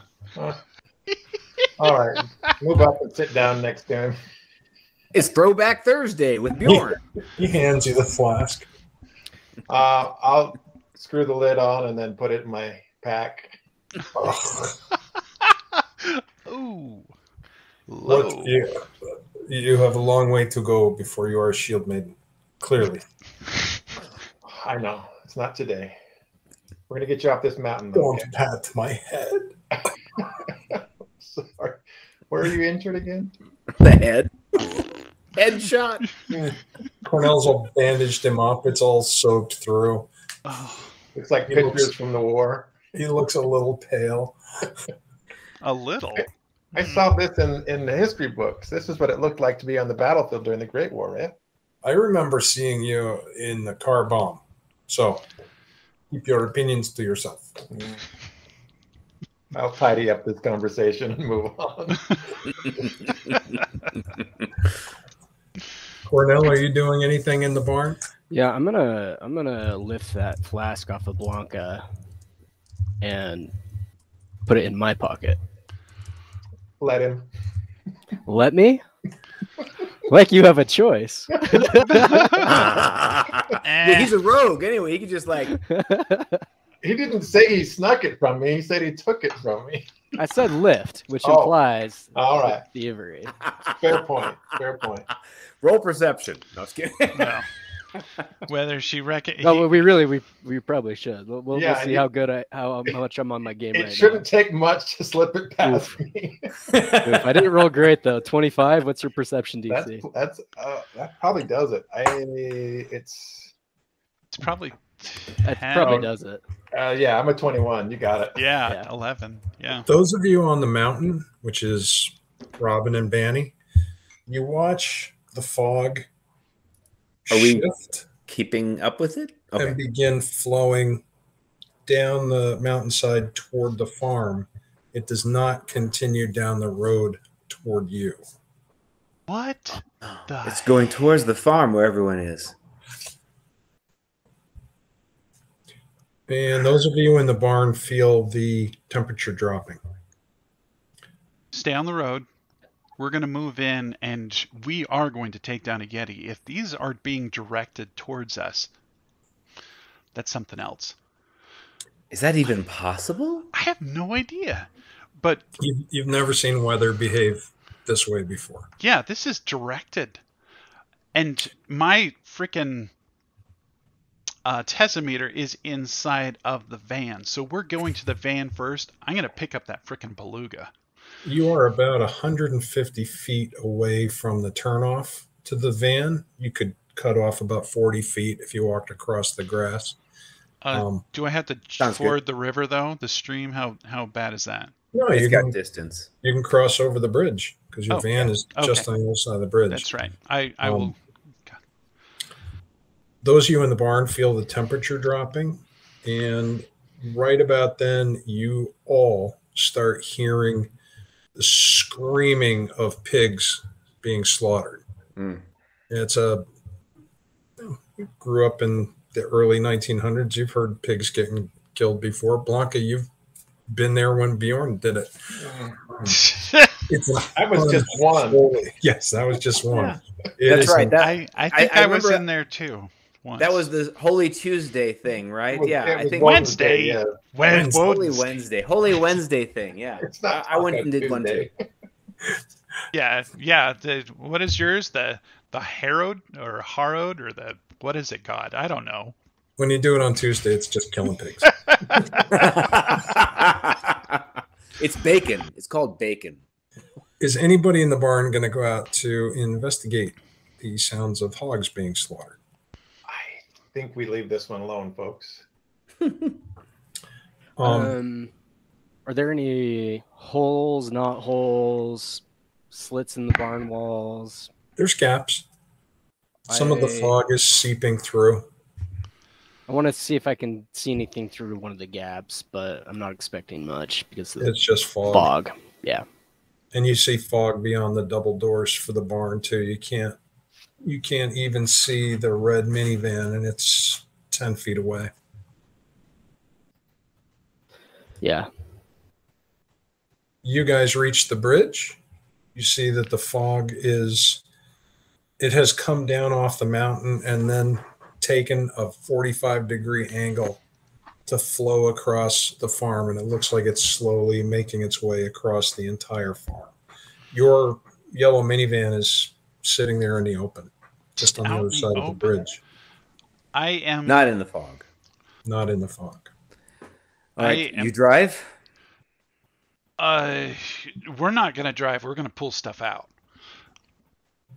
E: right, move up and sit down next to him.
C: It's Throwback Thursday with Bjorn.
B: He hands you the flask.
E: I'll screw the lid on and then put it in my pack.
D: Ooh.
B: What, you have a long way to go before you are a shield maiden. Clearly.
E: I know. It's not today. We're going to get you off this mountain.
B: Don't pat my head.
E: Sorry. Where are you injured again?
C: The head. Headshot.
B: Cornell's all bandaged him up. It's all soaked through.
D: Oh,
E: It's like pictures from the war.
B: He looks a little pale.
D: a little.
E: I saw this in the history books. This is what it looked like to be on the battlefield during the Great War, right?
B: I remember seeing you in the car bomb. So keep your opinions to yourself.
E: I'll tidy up this conversation and move on.
B: Cornell, are you doing anything in the barn?
A: Yeah, I'm gonna lift that flask off of Blanca and put it in my pocket.
E: Let him.
A: Let me? Like you have a choice.
C: Yeah, he's a rogue anyway. He could just like.
E: He didn't say he snuck it from me. He said he took it from me.
A: I said lift, which implies
E: all right.
A: thievery.
E: Fair point. Fair point.
C: Roll perception. No, just kidding.
D: No. Whether she
A: No, we probably should. We'll
E: Yeah,
A: see how much I'm on my game
E: It
A: right
E: shouldn't take much to slip it past me.
A: now. If I didn't roll great though, 25. What's your perception DC?
E: That probably does it.
D: It's probably.
A: That
D: 10.
A: probably does it.
E: Yeah, I'm a 21. You got it.
D: Yeah, 11. Yeah.
B: Those of you on the mountain, which is Robin and Banny, you watch the fog
C: Are we
B: shift
C: keeping up with it?
B: and begin flowing down the mountainside toward the farm. It does not continue down the road toward you.
D: What?
C: It's going towards the farm where everyone is.
B: And those of you in the barn feel the temperature dropping.
D: Stay on the road. We're going to move in, and we are going to take down a Yeti. If these are being directed towards us, that's something else.
C: Is that even possible?
D: I have no idea. But
B: You've never seen weather behave this way before.
D: Yeah, this is directed. And my freaking tessimeter is inside of the van. So we're going to the van first. I'm going to pick up that freaking beluga.
B: You are about 150 feet away from the turnoff to the van. You could cut off about 40 feet if you walked across the grass.
D: Do I have to ford the river, though? The stream? How bad is that?
B: No,
C: It's
B: you
C: got
B: can,
C: distance.
B: you can cross over the bridge because your van is just on the other side of the bridge.
D: That's right. I will.
B: Those of you in the barn feel the temperature dropping, and right about then, you all start hearing the screaming of pigs being slaughtered. It's you grew up in the early 1900s. You've heard pigs getting killed before. Blanca, you've been there when Bjorn did it.
E: That was just one.
B: Yes, that was just one.
C: Yeah. That's right.
D: I think I was in there too. Once.
C: That was the Holy Tuesday thing, right?
E: I think
D: Wednesday.
E: Yeah.
C: Holy Wednesday thing. Yeah, I went and did one too.
D: Yeah. What is yours? The Harrowed or Harrowed or the what is it? God, I don't know.
B: When you do it on Tuesday, it's just killing pigs.
C: It's bacon. It's called bacon.
B: Is anybody in the barn going to go out to investigate the sounds of hogs being slaughtered?
E: I think we leave this one alone, folks.
A: Are there any holes, not holes, slits in the barn walls?
B: There's gaps. Some of the fog is seeping through.
A: I want to see if I can see anything through one of the gaps, but I'm not expecting much because
B: it's just fog.
A: Fog, yeah.
B: And you see fog beyond the double doors for the barn too. You can't even see the red minivan, and it's 10 feet away.
A: Yeah.
B: You guys reach the bridge. You see that the fog it has come down off the mountain and then taken a 45-degree angle to flow across the farm, and it looks like it's slowly making its way across the entire farm. Your yellow minivan is sitting there in the open, just on the other side of the bridge.
D: I am
C: not in the fog.
B: Not in the fog.
C: All right, you drive?
D: We're not going to drive. We're going to pull stuff out.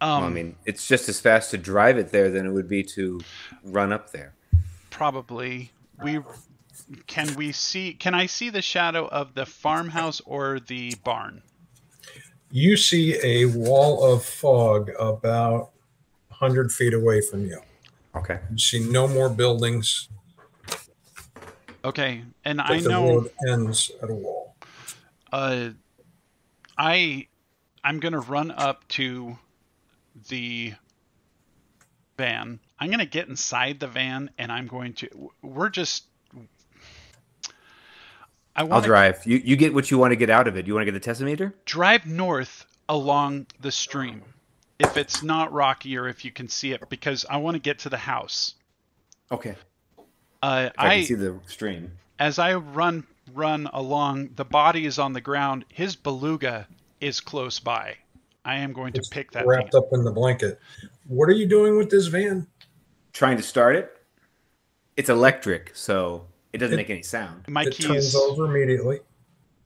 C: Well, I mean, it's just as fast to drive it there than it would be to run up there.
D: Probably. Can I see the shadow of the farmhouse or the barn?
B: You see a wall of fog about 100 feet away from you.
C: Okay.
B: You see no more buildings.
D: Okay, and
B: but
D: I
B: the
D: know
B: road ends at a wall.
D: I'm gonna run up to the van. I'm gonna get inside the van, and I'm going to.
C: I'll drive. You get what you want to get out of it. You want to get the tessimeter?
D: Drive north along the stream, if it's not rocky or if you can see it, because I want to get to the house.
C: Okay.
D: I
C: can see the stream.
D: As I run along, the body is on the ground. His beluga is close by. I am going to pick that
B: wrapped up in the blanket. What are you doing with this van?
C: Trying to start it. It's electric, so it doesn't make any sound.
D: My keys
B: turns over immediately.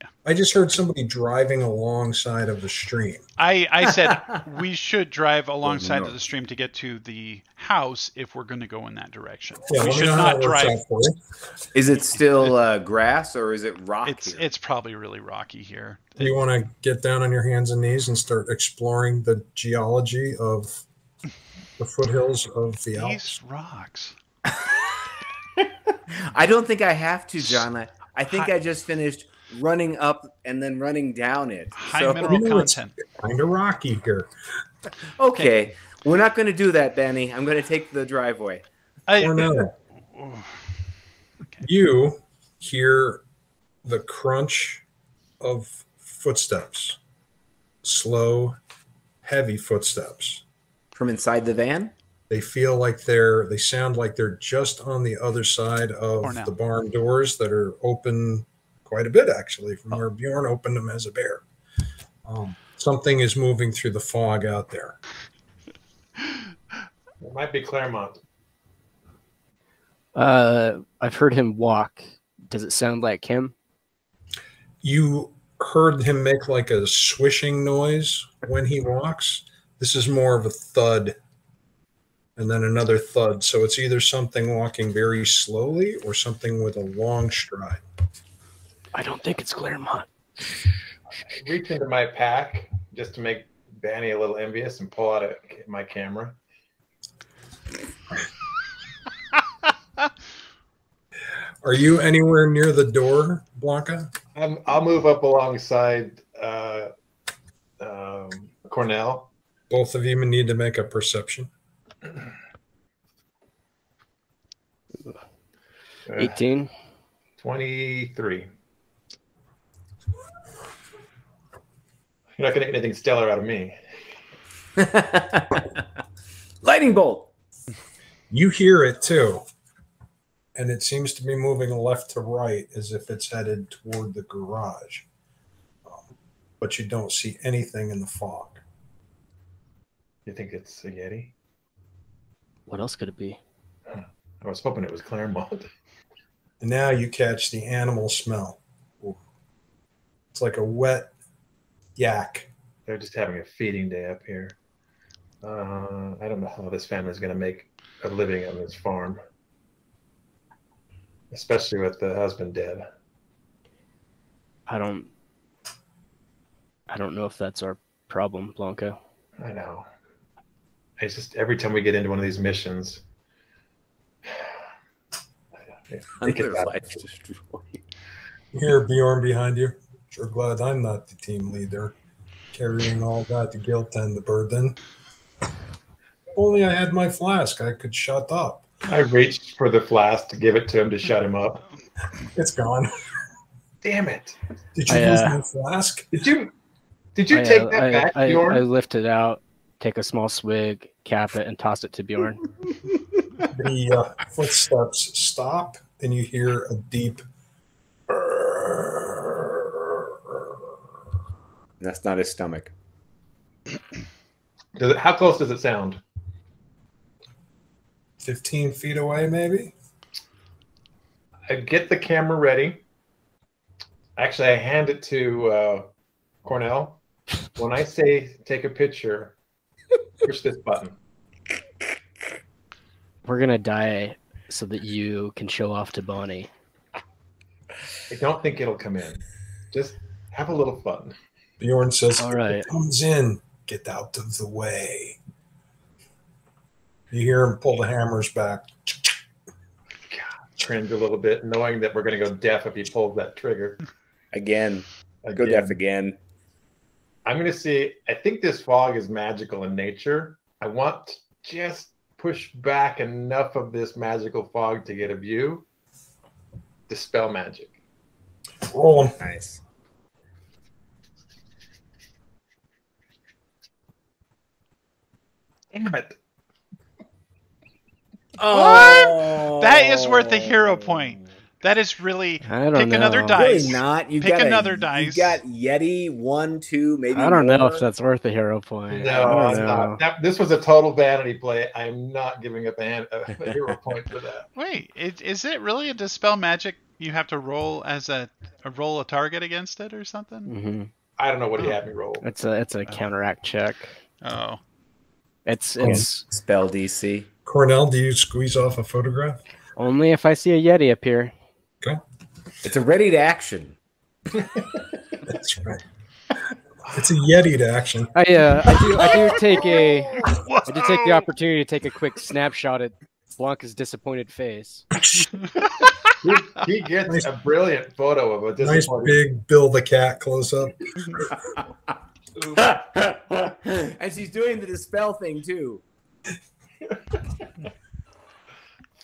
B: Yeah. I just heard somebody driving alongside of the stream.
D: I said we should drive alongside of the stream to get to the house if we're going to go in that direction.
B: Yeah,
D: we should not drive.
C: Is it still grass or is it rock?
D: It's probably really rocky here.
B: You want to get down on your hands and knees and start exploring the geology of the foothills of the Alps?
D: These rocks.
C: I don't think I have to, John. I think I just finished running up and then running down it.
D: High mineral content.
B: Kind of rocky here.
C: Okay. We're not going to do that, Benny. I'm going to take the driveway.
B: No. You hear the crunch of footsteps. Slow, heavy footsteps.
C: From inside the van?
B: They feel like they sound like they're just on the other side of the barn doors that are open quite a bit, actually, from where Bjorn opened them as a bear. Something is moving through the fog out there.
E: It might be Clairmont.
A: I've heard him walk. Does it sound like him?
B: You heard him make like a swishing noise when he walks. This is more of a thud and then another thud. So it's either something walking very slowly or something with a long stride.
A: I don't think it's Clairmont.
E: I reach into my pack just to make Banny a little envious and pull out my camera.
B: Are you anywhere near the door, Blanca?
E: I'll move up alongside Cornell.
B: Both of you need to make a perception.
A: 18.
E: 23. You're not going to get anything stellar out of me.
C: Lightning bolt.
B: You hear it too. And it seems to be moving left to right as if it's headed toward the garage. But you don't see anything in the fog.
E: You think it's a Yeti?
A: What else could it be?
E: I was hoping it was Clairmont.
B: And now you catch the animal smell. Ooh. It's like a wet yak.
E: They're just having a feeding day up here. I don't know how this family's going to make a living on this farm. Especially with the husband dead.
A: I don't know if that's our problem, Blanco.
E: I know. It's just every time we get into one of these missions,
C: Another life destroyed.
B: You hear Bjorn behind you. Sure glad I'm not the team leader. Carrying all that to guilt and the burden. If only I had my flask, I could shut up.
E: I reached for the flask to give it to him to shut him up.
B: It's gone.
E: Damn it!
B: Did you lose my flask?
E: Did you take that back, Bjorn?
A: I lift it out, take a small swig, cap it, and toss it to Bjorn.
B: The footsteps stop, and you hear a deep.
C: That's not his stomach.
E: How close does it sound?
B: 15 feet away, maybe?
E: I get the camera ready. Actually, I hand it to Cornell. When I say take a picture, push this button.
A: We're going to die so that you can show off to Bonnie.
E: I don't think it'll come in. Just have a little fun.
B: Bjorn says,
A: all right.
B: If it comes in, get out of the way. You hear him pull the hammers back.
E: Cringe a little bit, knowing that we're going to go deaf if he pulls that trigger.
C: Again. Go deaf again.
E: I'm going to see. I think this fog is magical in nature. I want to just push back enough of this magical fog to get a view. Dispel magic.
B: Roll him.
C: Nice.
E: Damn it.
D: What? That is worth a hero point. That is really.
A: I don't
D: pick
A: know.
D: another dice.
C: Really not. You
D: Pick
C: got
D: another dice.
C: You got Yeti 1, 2, maybe.
A: I don't know
C: more.
A: if that's worth a hero point.
E: No,
A: I
E: I'm
A: don't know.
E: not. This was a total vanity play. I'm not giving up a hero point for that.
D: Wait, is it really a dispel magic? You have to roll as a roll a target against it or something?
A: Mm-hmm.
E: I don't know what he had me roll.
A: It's a counteract check.
D: Oh,
A: It's
C: Spell DC.
B: Cornell, do you squeeze off a photograph?
A: only if I see a Yeti appear.
B: Okay.
C: It's a ready to action.
B: That's right. It's a Yeti to action.
A: I do take the opportunity to take a quick snapshot at Blanca's disappointed face.
E: He gets a brilliant photo of a
B: Nice big Bill the Cat close up.
C: And she's doing the dispel thing too.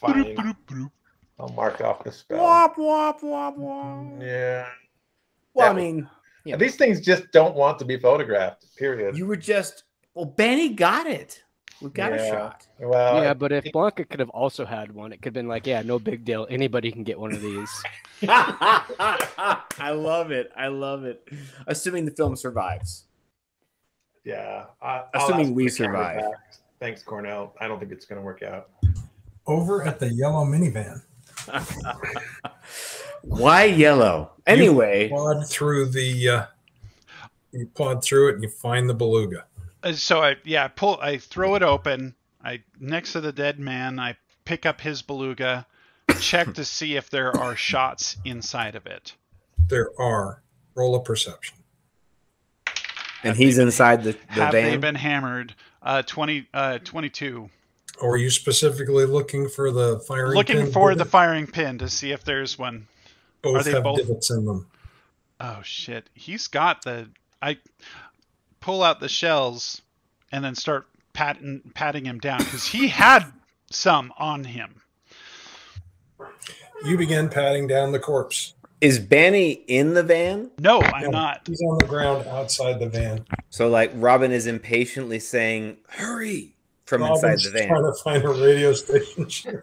E: Fine. I'll mark off the spell.
C: Wop, wop, wop, wop.
E: Yeah.
C: Well, I mean, yeah.
E: These things just don't want to be photographed, period.
C: You were just, well, Benny got it. We got a shot.
E: Well,
A: Yeah, but if Blanca could have also had one, it could have been like, yeah, no big deal. Anybody can get one of these.
C: I love it. I love it. Assuming the film survives.
E: Yeah.
C: Assuming we survive.
E: Thanks, Cornell. I don't think it's going to work out.
B: Over at the yellow minivan.
C: Why yellow? Anyway.
B: You pod through it and you find the beluga.
D: So I throw it open. Next to the dead man, I pick up his beluga, check to see if there are shots inside of it.
B: There are. Roll a perception.
C: And he's inside the
D: have
C: van?
D: They been hammered? 22.
B: Or are you specifically looking for the firing pin?
D: Looking for the firing pin to see if there's one.
B: Both have divots in them.
D: Oh, shit. He's got the... I pull out the shells and then start patting him down because he had some on him.
B: You begin patting down the corpse.
C: Is Banny in the van?
D: No, I'm not.
B: He's on the ground outside the van.
C: So, like, Robin is impatiently saying, hurry, from inside the van.
B: Trying to find a radio station.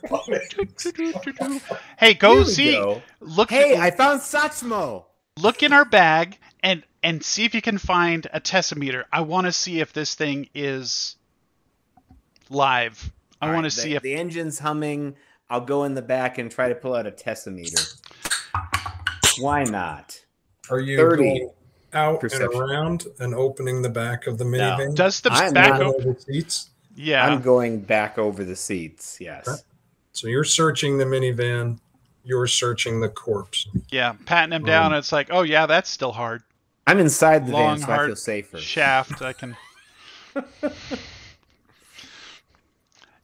D: Hey, go see. Go. Look.
C: Hey, I found Satchmo.
D: Look in our bag and see if you can find a tessimeter. I want to see if this thing is live. I want to see if
C: the engine's humming. I'll go in the back and try to pull out a tessimeter. Why not?
B: Are you going out perception. And around and opening the back of the minivan?
D: No. Does the back
B: over the seats?
D: Yeah.
C: I'm going back over the seats, yes.
B: Okay. So you're searching the minivan. You're searching the corpse.
D: Yeah, patting him down. It's like, oh, yeah, that's still hard.
C: I'm inside the
D: Long,
C: van, so I feel safer.
D: Shaft, I can...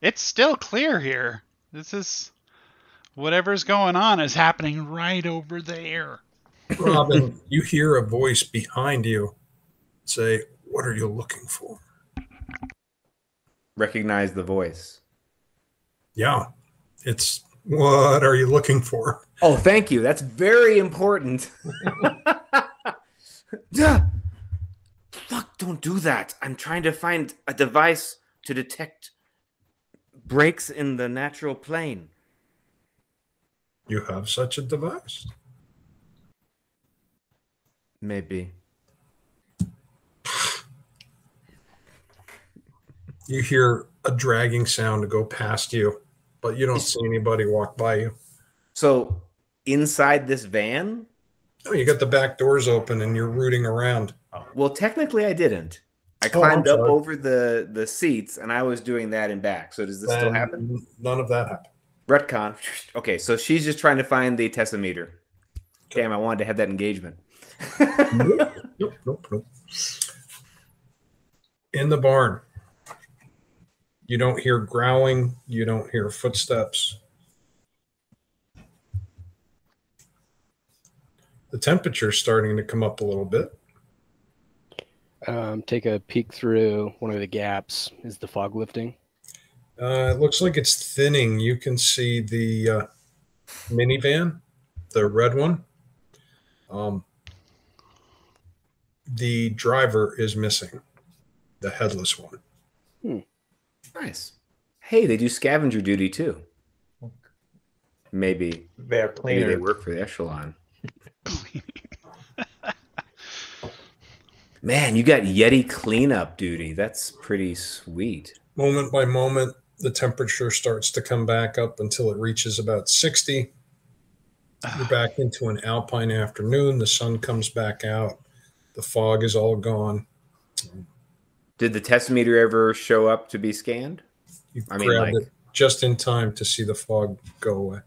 D: It's still clear here. This is... Whatever's going on is happening right over there.
B: Robin, you hear a voice behind you say, "What are you looking for?"
C: Recognize the voice.
B: Yeah. It's, "What are you looking for?"
C: Oh, thank you. That's very important. Fuck, don't do that. I'm trying to find a device to detect breaks in the natural plane.
B: You have such a device?
C: Maybe.
B: You hear a dragging sound to go past you, but you don't see anybody walk by you.
C: So, inside this van?
B: Oh, you got the back doors open and you're rooting around.
C: Well, technically I didn't. I climbed up over the seats and I was doing that in back. So does this still happen?
B: None of that happened.
C: Retcon. Okay, so she's just trying to find the tessimeter. Damn, I wanted to have that engagement.
B: Nope. In the barn. You don't hear growling. You don't hear footsteps. The temperature's starting to come up a little bit.
A: Take a peek through one of the gaps. Is the fog lifting?
B: It looks like it's thinning. You can see the minivan, the red one. The driver is missing, the headless one.
C: Nice. Hey, they do scavenger duty too. Maybe
E: they're cleaner.
C: Maybe they work for the Echelon. Man, you got Yeti cleanup duty. That's pretty sweet.
B: Moment by moment, the temperature starts to come back up until it reaches about 60. You're back into an alpine afternoon. The sun comes back out. The fog is all gone.
C: Did the tessimeter ever show up to be scanned?
B: You grabbed it just in time to see the fog go away.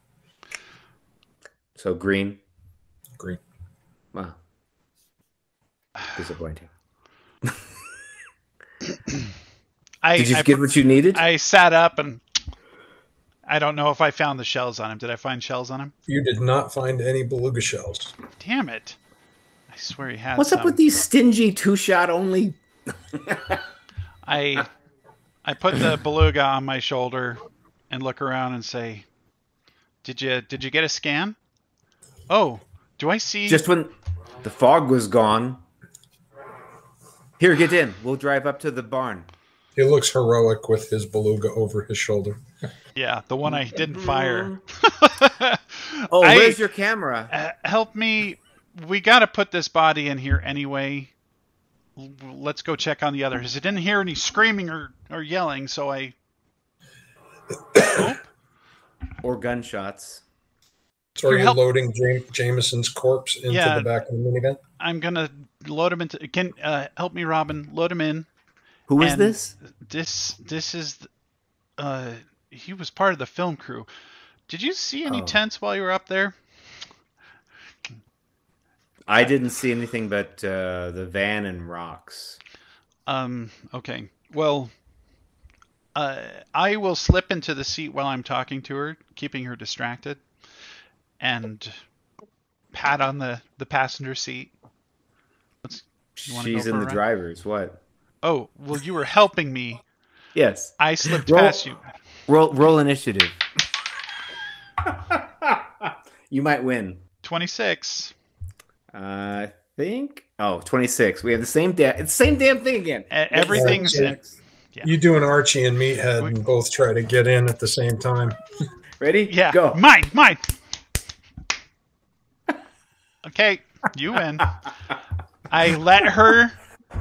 C: So green?
B: Green.
C: Wow. Disappointing. Did you get what you needed?
D: I sat up and I don't know if I found the shells on him. Did I find shells on him?
B: You did not find any beluga shells.
D: Damn it. I swear he had
C: What's up with these stingy two-shot only?
D: I put the beluga on my shoulder and look around and say, Did you get a scan? Oh, do I see?
C: Just when the fog was gone. Here, get in. We'll drive up to the barn.
B: He looks heroic with his beluga over his shoulder.
D: Yeah, the one I didn't fire.
C: Oh, where's your camera?
D: Help me. We got to put this body in here anyway. let's go check on the others. I didn't hear any screaming or yelling, so I hope.
C: Or gunshots.
B: So are
D: Here,
B: you
D: help.
B: loading Jameson's corpse into
D: Yeah.
B: the back of the minigun?
D: I'm gonna load him into. Can help me, Robin? Load him in.
C: Who is
D: And
C: this?
D: This is. He was part of the film crew. Did you see any tents while you were up there?
C: I didn't see anything but the van and rocks.
D: Okay. Well, I will slip into the seat while I'm talking to her, keeping her distracted, and pat on the passenger seat.
C: She's in the driver's. What?
D: Oh, well, you were helping me.
C: Yes.
D: I slipped past you.
C: Roll initiative. You might win.
D: 26.
C: I think. Oh, 26. We have the same it's the same damn thing again.
D: Everything's.
B: Yeah. You do an Archie and Meathead and both try to get in at the same time.
C: Ready?
D: Yeah.
C: Go.
D: Mine. Okay, you win. I let her,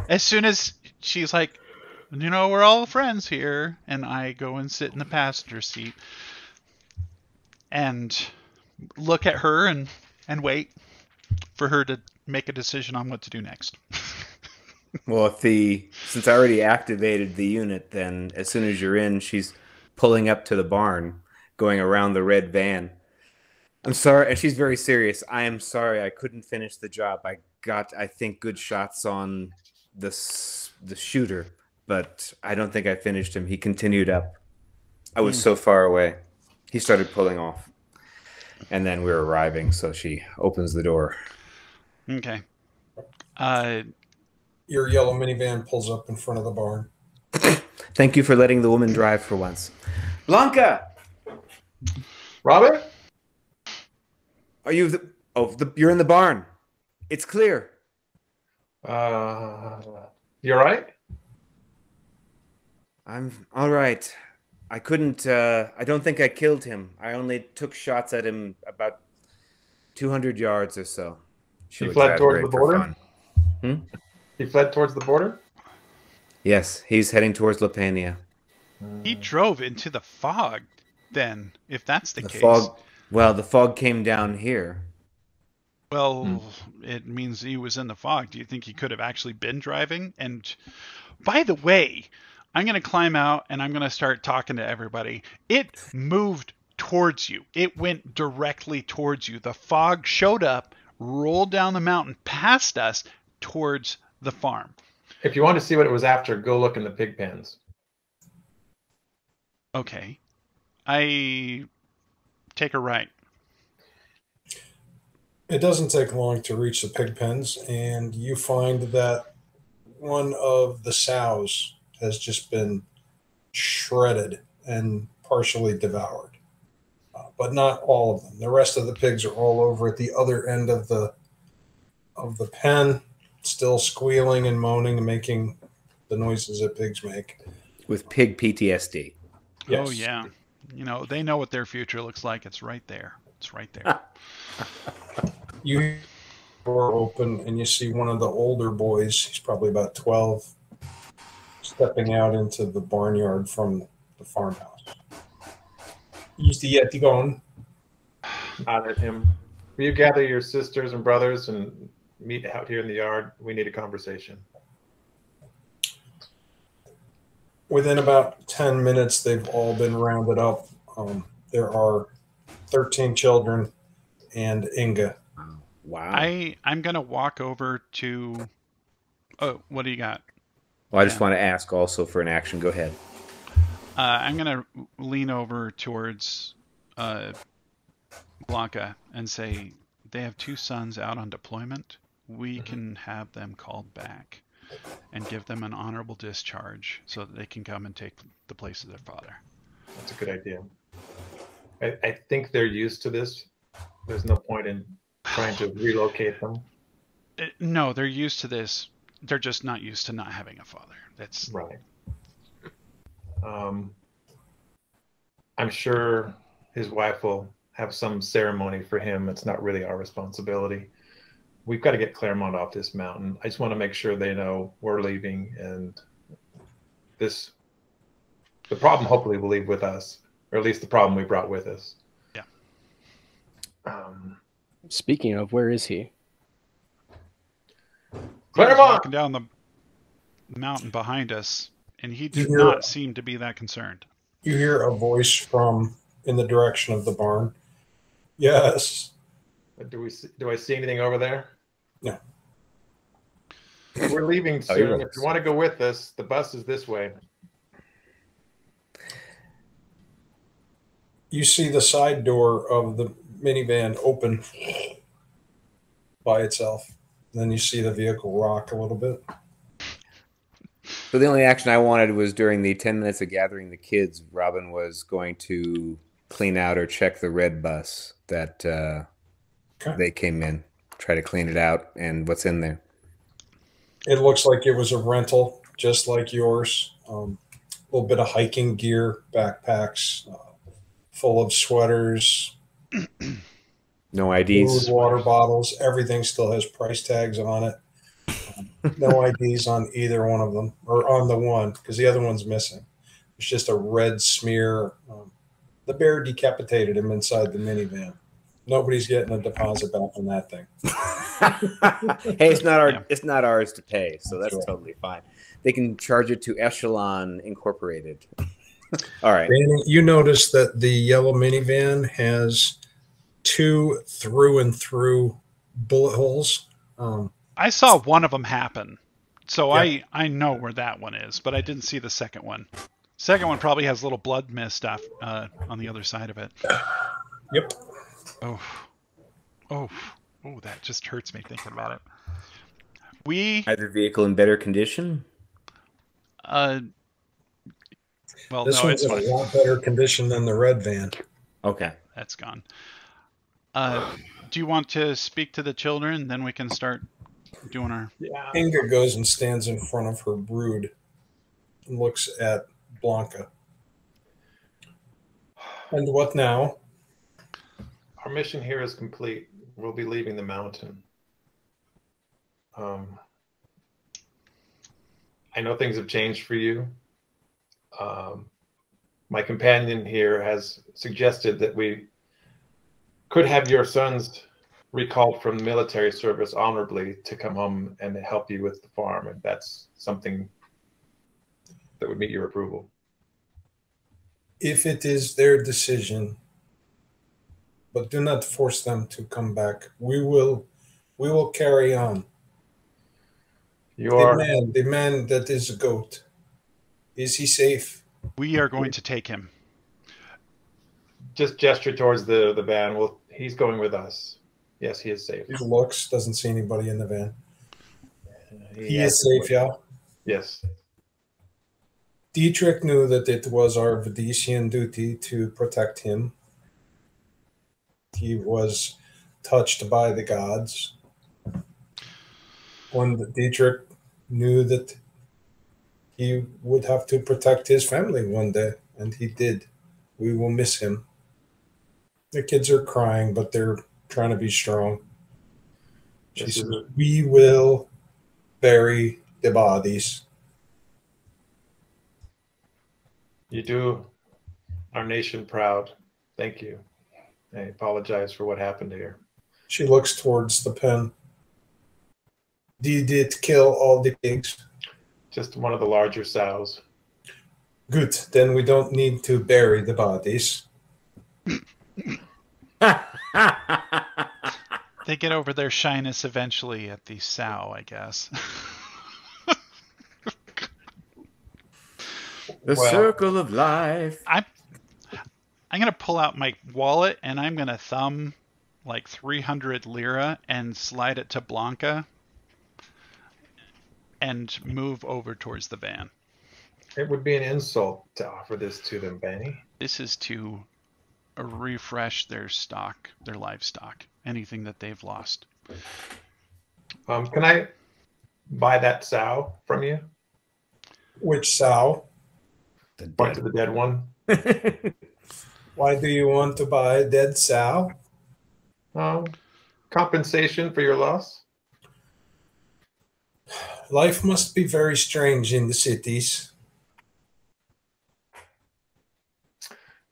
D: as soon as she's like, we're all friends here, and I go and sit in the passenger seat and look at her and wait for her to make a decision on what to do next.
C: Well, since I already activated the unit, then as soon as you're in, she's pulling up to the barn, going around the red van. I'm sorry, and she's very serious. I am sorry, I couldn't finish the job. I got, I think, good shots on the shooter, but I don't think I finished him. He continued up. I was so far away. He started pulling off, and then we were arriving. So she opens the door.
D: Okay.
B: Your yellow minivan pulls up in front of the barn.
C: Thank you for letting the woman drive for once. Blanca!
E: Robert?
C: Are you you're in the barn. It's clear.
E: You all right?
C: I'm all right. I couldn't, I don't think I killed him. I only took shots at him about 200 yards or so.
E: He fled towards the border? He fled towards the border?
C: Yes, he's heading towards La Peña.
D: He drove into the fog, then, if that's the case.
C: The fog came down here.
D: Well, it means he was in the fog. Do you think he could have actually been driving? And by the way, I'm going to climb out and I'm going to start talking to everybody. It moved towards you. It went directly towards you. The fog showed up, rolled down the mountain past us towards the farm.
E: If you want to see what it was after, go look in the pig pens.
D: Okay. I take a right.
B: It doesn't take long to reach the pig pens, and you find that one of the sows has just been shredded and partially devoured, but not all of them. The rest of the pigs are all over at the other end of the pen, still squealing and moaning and making the noises that pigs make.
C: With pig PTSD.
B: Yes.
D: Oh, yeah. They know what their future looks like. It's right there. It's right there.
B: You hear the door open and you see one of the older boys, he's probably about 12, stepping out into the barnyard from the farmhouse. He's the Yeti going.
E: Nod at him. Will you gather your sisters and brothers and meet out here in the yard? We need a conversation.
B: Within about 10 minutes, they've all been rounded up. There are 13 children and Inga.
C: Wow.
D: I'm going to walk over to... Oh, what do you got?
C: Well, I just want to ask also for an action. Go ahead.
D: I'm going to lean over towards Blanca and say, they have 2 sons out on deployment. We can have them called back and give them an honorable discharge so that they can come and take the place of their father.
E: That's a good idea. I think they're used to this. There's no point in trying to relocate them.
D: No, they're used to this. They're just not used to not having a father. That's
E: right. I'm sure his wife will have some ceremony for him. It's not really our responsibility. we've got to get Clairmont off this mountain. I just want to make sure they know we're leaving, and the problem hopefully will leave with us, or at least the problem we brought with us.
D: Yeah.
A: Speaking of, where is he?
E: Clairmont!
D: Walking down the mountain behind us, and he did not seem to be that concerned.
B: You hear a voice from in the direction of the barn. Yes.
E: Do I see anything over there?
B: No.
E: We're leaving soon. If you want to go with us, the bus is this way.
B: You see the side door of the minivan open by itself. Then you see the vehicle rock a little bit.
C: So the only action I wanted was during the 10 minutes of gathering the kids, Robin was going to clean out or check the red bus that they came in, try to clean it out and what's in there.
B: It looks like it was a rental, just like yours. A little bit of hiking gear, backpacks, full of sweaters.
C: No IDs.
B: Food, water bottles. Everything still has price tags on it. No IDs on either one of them, or on the one, because the other one's missing. It's just a red smear. The bear decapitated him inside the minivan. Nobody's getting a deposit back on that thing.
C: Hey, it's not ours to pay, so that's totally fine. They can charge it to Echelon Incorporated. All right.
B: Danny, you notice that the yellow minivan has 2 through and through bullet holes.
D: I saw one of them happen, so
B: Yeah.
D: I know where that one is, but I didn't see the second one. Second one probably has a little blood mist on the other side of it.
B: Yep.
D: Oh, that just hurts me thinking about it.
C: Either vehicle in better condition?
D: Well,
B: This
D: no,
B: one's
D: it's
B: in
D: fine.
B: a lot better condition than the red van.
C: Okay.
D: That's gone. Do you want to speak to the children? Then we can start doing our...
E: Yeah.
B: Inga goes and stands in front of her brood and looks at Blanca. And what now?
E: Our mission here is complete. We'll be leaving the mountain. I know things have changed for you. My companion here has suggested that we could have your sons recalled from military service honorably to come home and help you with the farm, and that's something that would meet your approval.
B: If it is their decision, but do not force them to come back. We will carry on. The man that is a goat. Is he safe?
D: We are going to take him.
E: Just gesture towards the van. Well, he's going with us. Yes, he is safe.
B: He looks, doesn't see anybody in the van. He is safe, yeah.
E: Yes.
B: Dietrich knew that it was our Vedician duty to protect him. He was touched by the gods. When Dietrich knew that he would have to protect his family one day, and he did. We will miss him. The kids are crying, but they're trying to be strong. She says, we will bury the bodies.
E: You do our nation proud. Thank you. I apologize for what happened here.
B: She looks towards the pen. Did it kill all the pigs?
E: Just one of the larger sows.
B: Good. Then we don't need to bury the bodies.
D: They get over their shyness eventually at the sow, I guess.
C: The circle of life.
D: I'm going to pull out my wallet and I'm going to thumb like 300 lira and slide it to Blanca and move over towards the van.
E: It would be an insult to offer this to them, Benny.
D: This is to refresh their stock, their livestock, anything that they've lost.
E: Can I buy that sow from you?
B: Which sow?
E: Point to the dead one.
B: Why do you want to buy a dead sow?
E: Compensation for your loss.
B: Life must be very strange in the cities.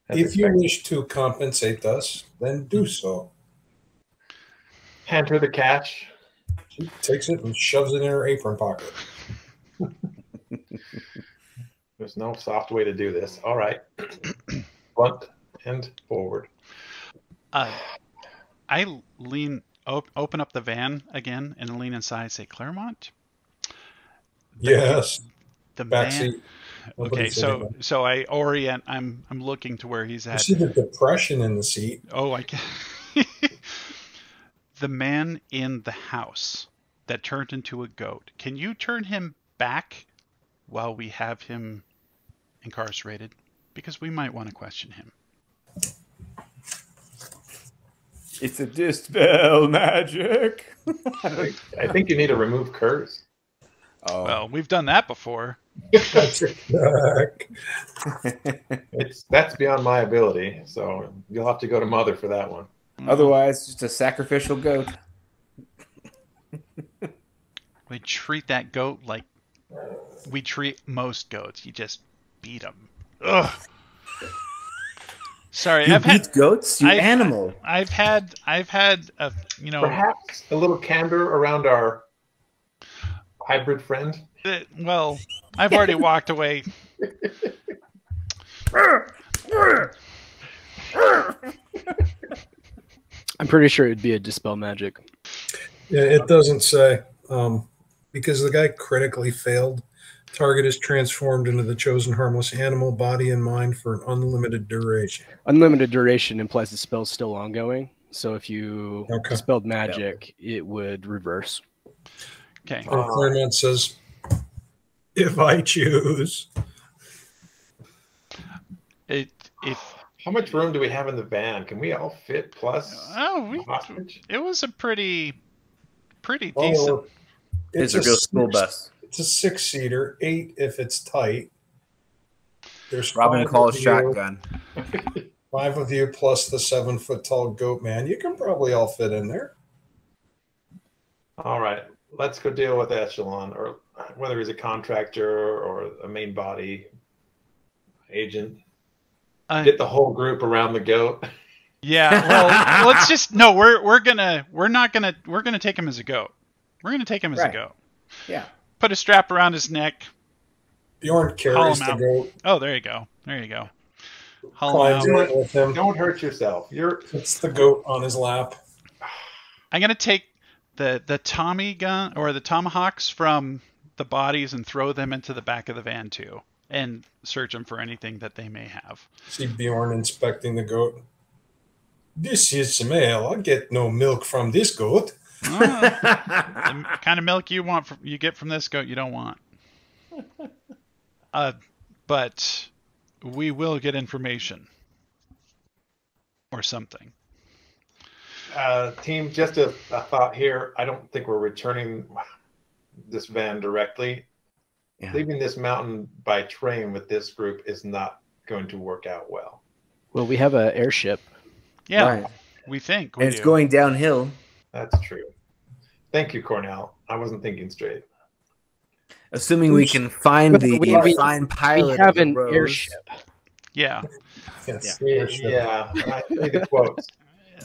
B: If you wish to compensate us, then do so.
E: Hand her the cash.
B: She takes it and shoves it in her apron pocket.
E: There's no soft way to do this. All right. Blunt and forward.
D: I open up the van again and lean inside and say, Clairmont?
B: Yes.
D: The
B: Backseat.
D: man. Okay, so I orient. I'm looking to where he's
B: You
D: at.
B: see the depression in the seat.
D: Oh, I can. The man in the house that turned into a goat. Can you turn him back while we have him incarcerated? Because we might want to question him.
C: It's a dispel magic.
E: I think you need to remove curse.
C: Oh.
D: Well, we've done that before.
B: That's
E: beyond my ability, so you'll have to go to Mother for that one.
C: Otherwise, just a sacrificial goat.
D: We treat that goat like we treat most goats. You just beat them. Ugh. Sorry,
C: You beat goats, you animal.
D: I've had a
E: perhaps a little candor around our hybrid friend.
D: Well, I've already walked away.
A: I'm pretty sure it'd be a dispel magic.
B: Yeah, it doesn't say. Because the guy critically failed. Target is transformed into the chosen harmless animal, body and mind for an unlimited duration.
A: Unlimited duration implies the spell's still ongoing. So if you dispelled magic, it would reverse.
D: Okay.
B: Clairmont says, if I choose.
E: How much room do we have in the van? Can we all fit plus?
D: It was a pretty decent.
C: It's a real school bus.
B: It's a 6-seater, 8 if it's tight. There's
C: Robin calls shotgun.
B: 5 of you plus the 7-foot-tall goat man. You can probably all fit in there.
E: All right, let's go deal with Echelon, or whether he's a contractor or a main body agent. Get the whole group around the goat.
D: Yeah, well, let's just we're gonna take him as a goat. We're gonna take him as a goat.
C: Yeah.
D: Put a strap around his neck.
B: Bjorn carries the goat.
D: Oh, there you go. There you go.
B: Climbs in with him.
E: Don't hurt yourself.
B: It's the goat on his lap.
D: I'm gonna take the Tommy gun or the tomahawks from the bodies and throw them into the back of the van too, and search them for anything that they may have.
B: See Bjorn inspecting the goat. This is smell. I get no milk from this goat.
D: The kind of milk you get from this goat you don't want. But we will get information or something.
E: Team, just a thought here. I don't think we're returning this van directly. Yeah. Leaving this mountain by train with this group is not going to work out well.
A: Well, we have an airship.
D: Yeah, right. We think.
C: And it's going downhill.
E: That's true. Thank you, Cornell. I wasn't thinking straight.
C: Assuming we can find the fine pilot.
A: We have an airship.
D: Yeah.
B: Yes.
E: Yeah. I see the quotes.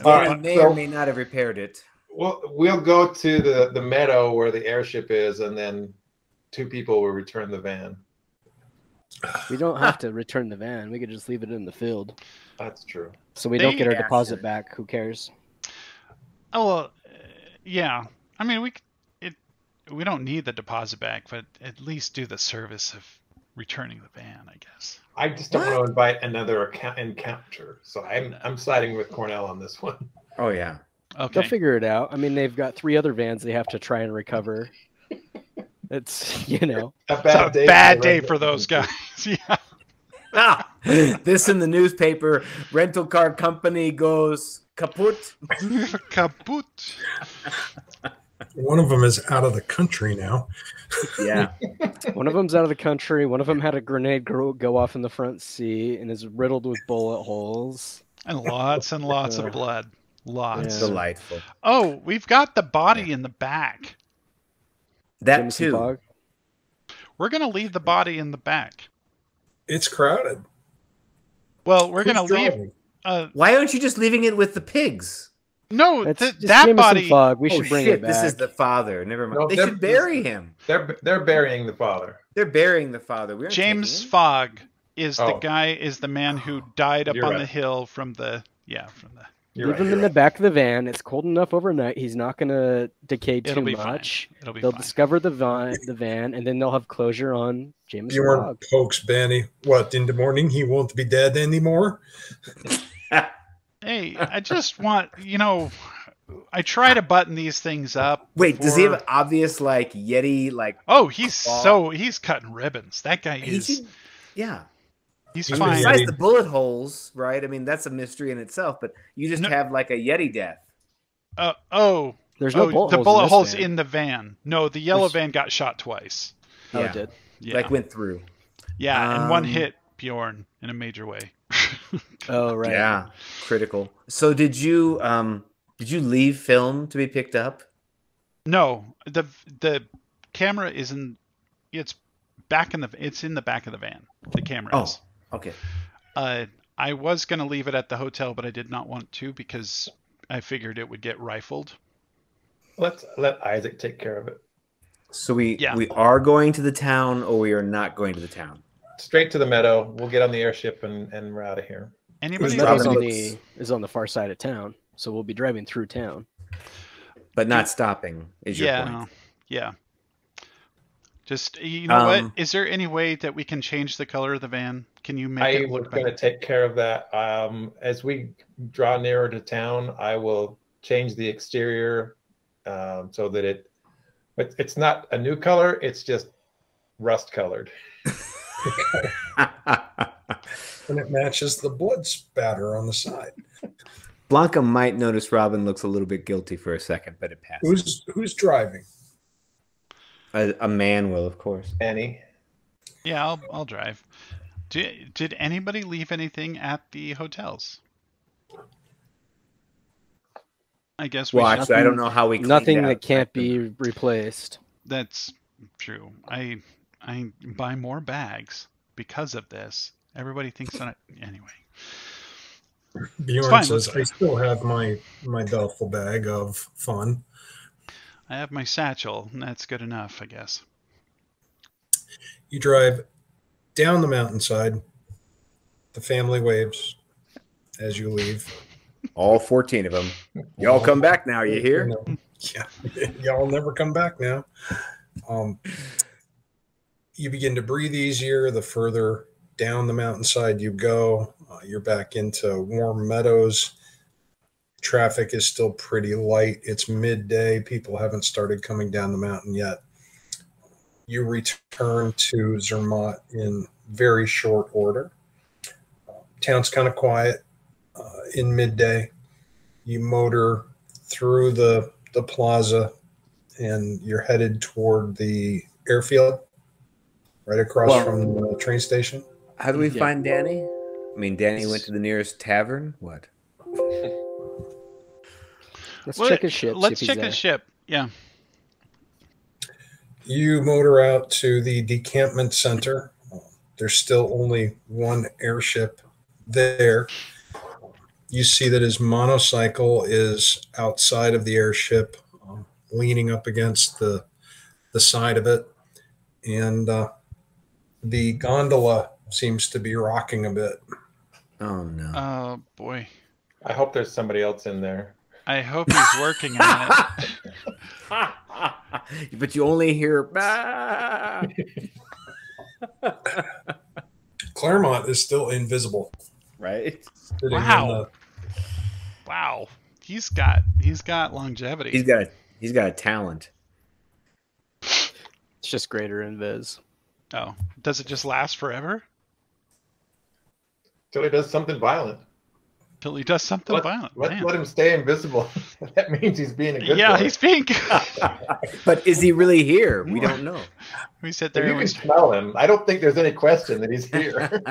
C: I may or may not have repaired it.
E: Well, we'll go to the meadow where the airship is, and then 2 people will return the van.
A: We don't have to return the van. We could just leave it in the field.
E: That's true.
A: So we don't get our deposit back. Who cares?
D: Oh, well, yeah. I mean, we don't need the deposit back, but at least do the service of returning the van, I guess.
E: I just don't want to invite another encounter, so I'm siding with Cornell on this one.
C: Oh yeah.
D: Okay.
A: They'll figure it out. I mean, they've got 3 other vans they have to try and recover. It's
E: a
D: bad day for those guys. Yeah.
C: This in the newspaper. Rental car company goes kaput.
D: Kaput.
B: One of them is out of the country now.
C: Yeah.
A: One of them's out of the country. One of them had a grenade go off in the front seat and is riddled with bullet holes.
D: And lots of blood. Lots.
C: Yeah. Delightful.
D: Oh, we've got the body in the back.
C: That
A: Jameson
C: too.
A: Fog.
D: We're gonna leave the body in the back.
B: It's crowded.
D: Well, we're
B: Who's
D: gonna leave.
B: driving?
C: Why aren't you just leaving it with the pigs?
D: No,
A: That's just
D: that
A: Jameson
D: body.
A: Fog. We
C: Oh
A: should bring
C: shit!
A: it back.
C: This is the father. Never mind.
E: No,
C: They
E: they're-
C: should bury him.
E: They're burying the father.
C: They're burying the father. We aren't
D: James
C: taking him.
D: Fogg is the
E: Oh.
D: guy. Is the man who died up
E: You're
D: on
E: right.
D: the hill from the.
E: You're
A: Leave
E: right,
A: him
E: you're
A: in the
E: right.
A: back of the van. It's cold enough overnight. He's not going to decay too
D: It'll be fine.
A: much.
D: It'll be
A: They'll
D: fine.
A: discover the van, and then they'll have closure on Jameson
B: Bjorn
A: Fog.
B: pokes Benny. What, in the morning he won't be dead anymore?
D: Hey, I just want I try to button these things up.
C: Wait, does he have
D: before-
C: an obvious like Yeti like?
D: Oh, he's
C: claw?
D: he's cutting ribbons. That guy
C: He
D: is.
C: should- yeah.
D: He's
B: I mean,
D: fine.
C: Besides
B: Yeti.
C: the bullet holes, right? I mean, that's a mystery in itself. But you just
D: No.
C: have like a Yeti death.
A: There's no bullet
D: the
A: holes
D: bullet
A: in this
D: holes
A: van.
D: in the van. No, the yellow
A: Which-
D: van got shot twice.
A: Oh,
C: Yeah.
A: it did.
D: Yeah,
C: Like went through.
D: yeah, and one
C: Um,
D: hit Bjorn in a major way.
A: Oh, right.
C: Yeah, critical. So did you leave film to be picked up?
D: No, the camera is in. It's back in the. It's in the back of the van. The camera is.
C: Okay.
D: I was gonna leave it at the hotel, but I did not want to because I figured it would get rifled.
E: Let's let Isaac take care of it.
C: So we
D: Yeah.
C: are going to the town, or we are not going to the town.
E: Straight to the meadow. We'll get on the airship and we're out of here.
D: Anybody?
B: Who's
A: Meadows
B: driving?
A: is on the far side of town, so we'll be driving through town.
C: But not stopping is your
D: Yeah,
C: point.
D: yeah. Just what?
C: Um,
D: Is there any way that we can change the color of the van? Can you make
E: I
D: it
E: was
D: look
E: going to
D: better?
E: take care of that. As we draw nearer to town, I will change the exterior so that it's not a new color. It's just rust colored.
B: And it matches the blood spatter on the side.
C: Blanca might notice Robin looks a little bit guilty for a second, but it passes.
B: Who's driving?
C: A man will, of course.
E: Annie.
D: Yeah, I'll drive. Did anybody leave anything at the hotels? I guess we
C: Well,
D: should.
C: actually, I don't know how we cleaned
A: Nothing
C: out
A: that can't
C: the-
A: be replaced.
D: That's true. I buy more bags because of this. Everybody thinks that. Anyway,
B: Bjorn
D: fine,
B: says,
D: let's-
B: I still have my duffel bag of fun.
D: I have my satchel, and that's good enough, I guess.
B: You drive down the mountainside. The family waves as you leave.
C: All 14 of them. Y'all come back now, you hear?
B: Yeah, y'all never come back now. You begin to breathe easier the further down the mountainside you go. You're back into warm meadows. Traffic is still pretty light. It's midday. People haven't started coming down the mountain yet. You return to Zermatt in very short order. Town's kind of quiet in midday. You motor through the plaza and you're headed toward the airfield right across from the train station.
C: How do we
A: Yeah.
C: find Danny? I mean, Danny went to the nearest tavern. What?
A: Let's
D: Well,
A: check his ship.
D: Let's
A: see if
D: check
A: he's
D: his ship. Yeah.
B: You motor out to the decampment center. There's still only one airship there. You see that his monocycle is outside of the airship, leaning up against the side of it. And the gondola seems to be rocking a bit.
C: Oh, no.
D: Oh boy.
E: I hope there's somebody else in there.
D: I hope he's working on it.
C: But you only hear. "Ah."
B: Clairmont is still invisible.
C: Right?
B: Sitting in
D: Wow. Wow. He's got longevity.
C: He's got a talent.
A: It's just greater invis.
D: Oh, does it just last forever
E: Till he does something violent.
D: till he does something violent?
E: Let's
D: Man.
E: let him stay invisible. That means he's being a good
D: Yeah,
E: boy.
D: he's being.
C: But is he really here? We don't know.
D: We sit
E: If
D: there
E: you
D: and
E: can
D: we.
E: smell him, I don't think there's any question that he's here.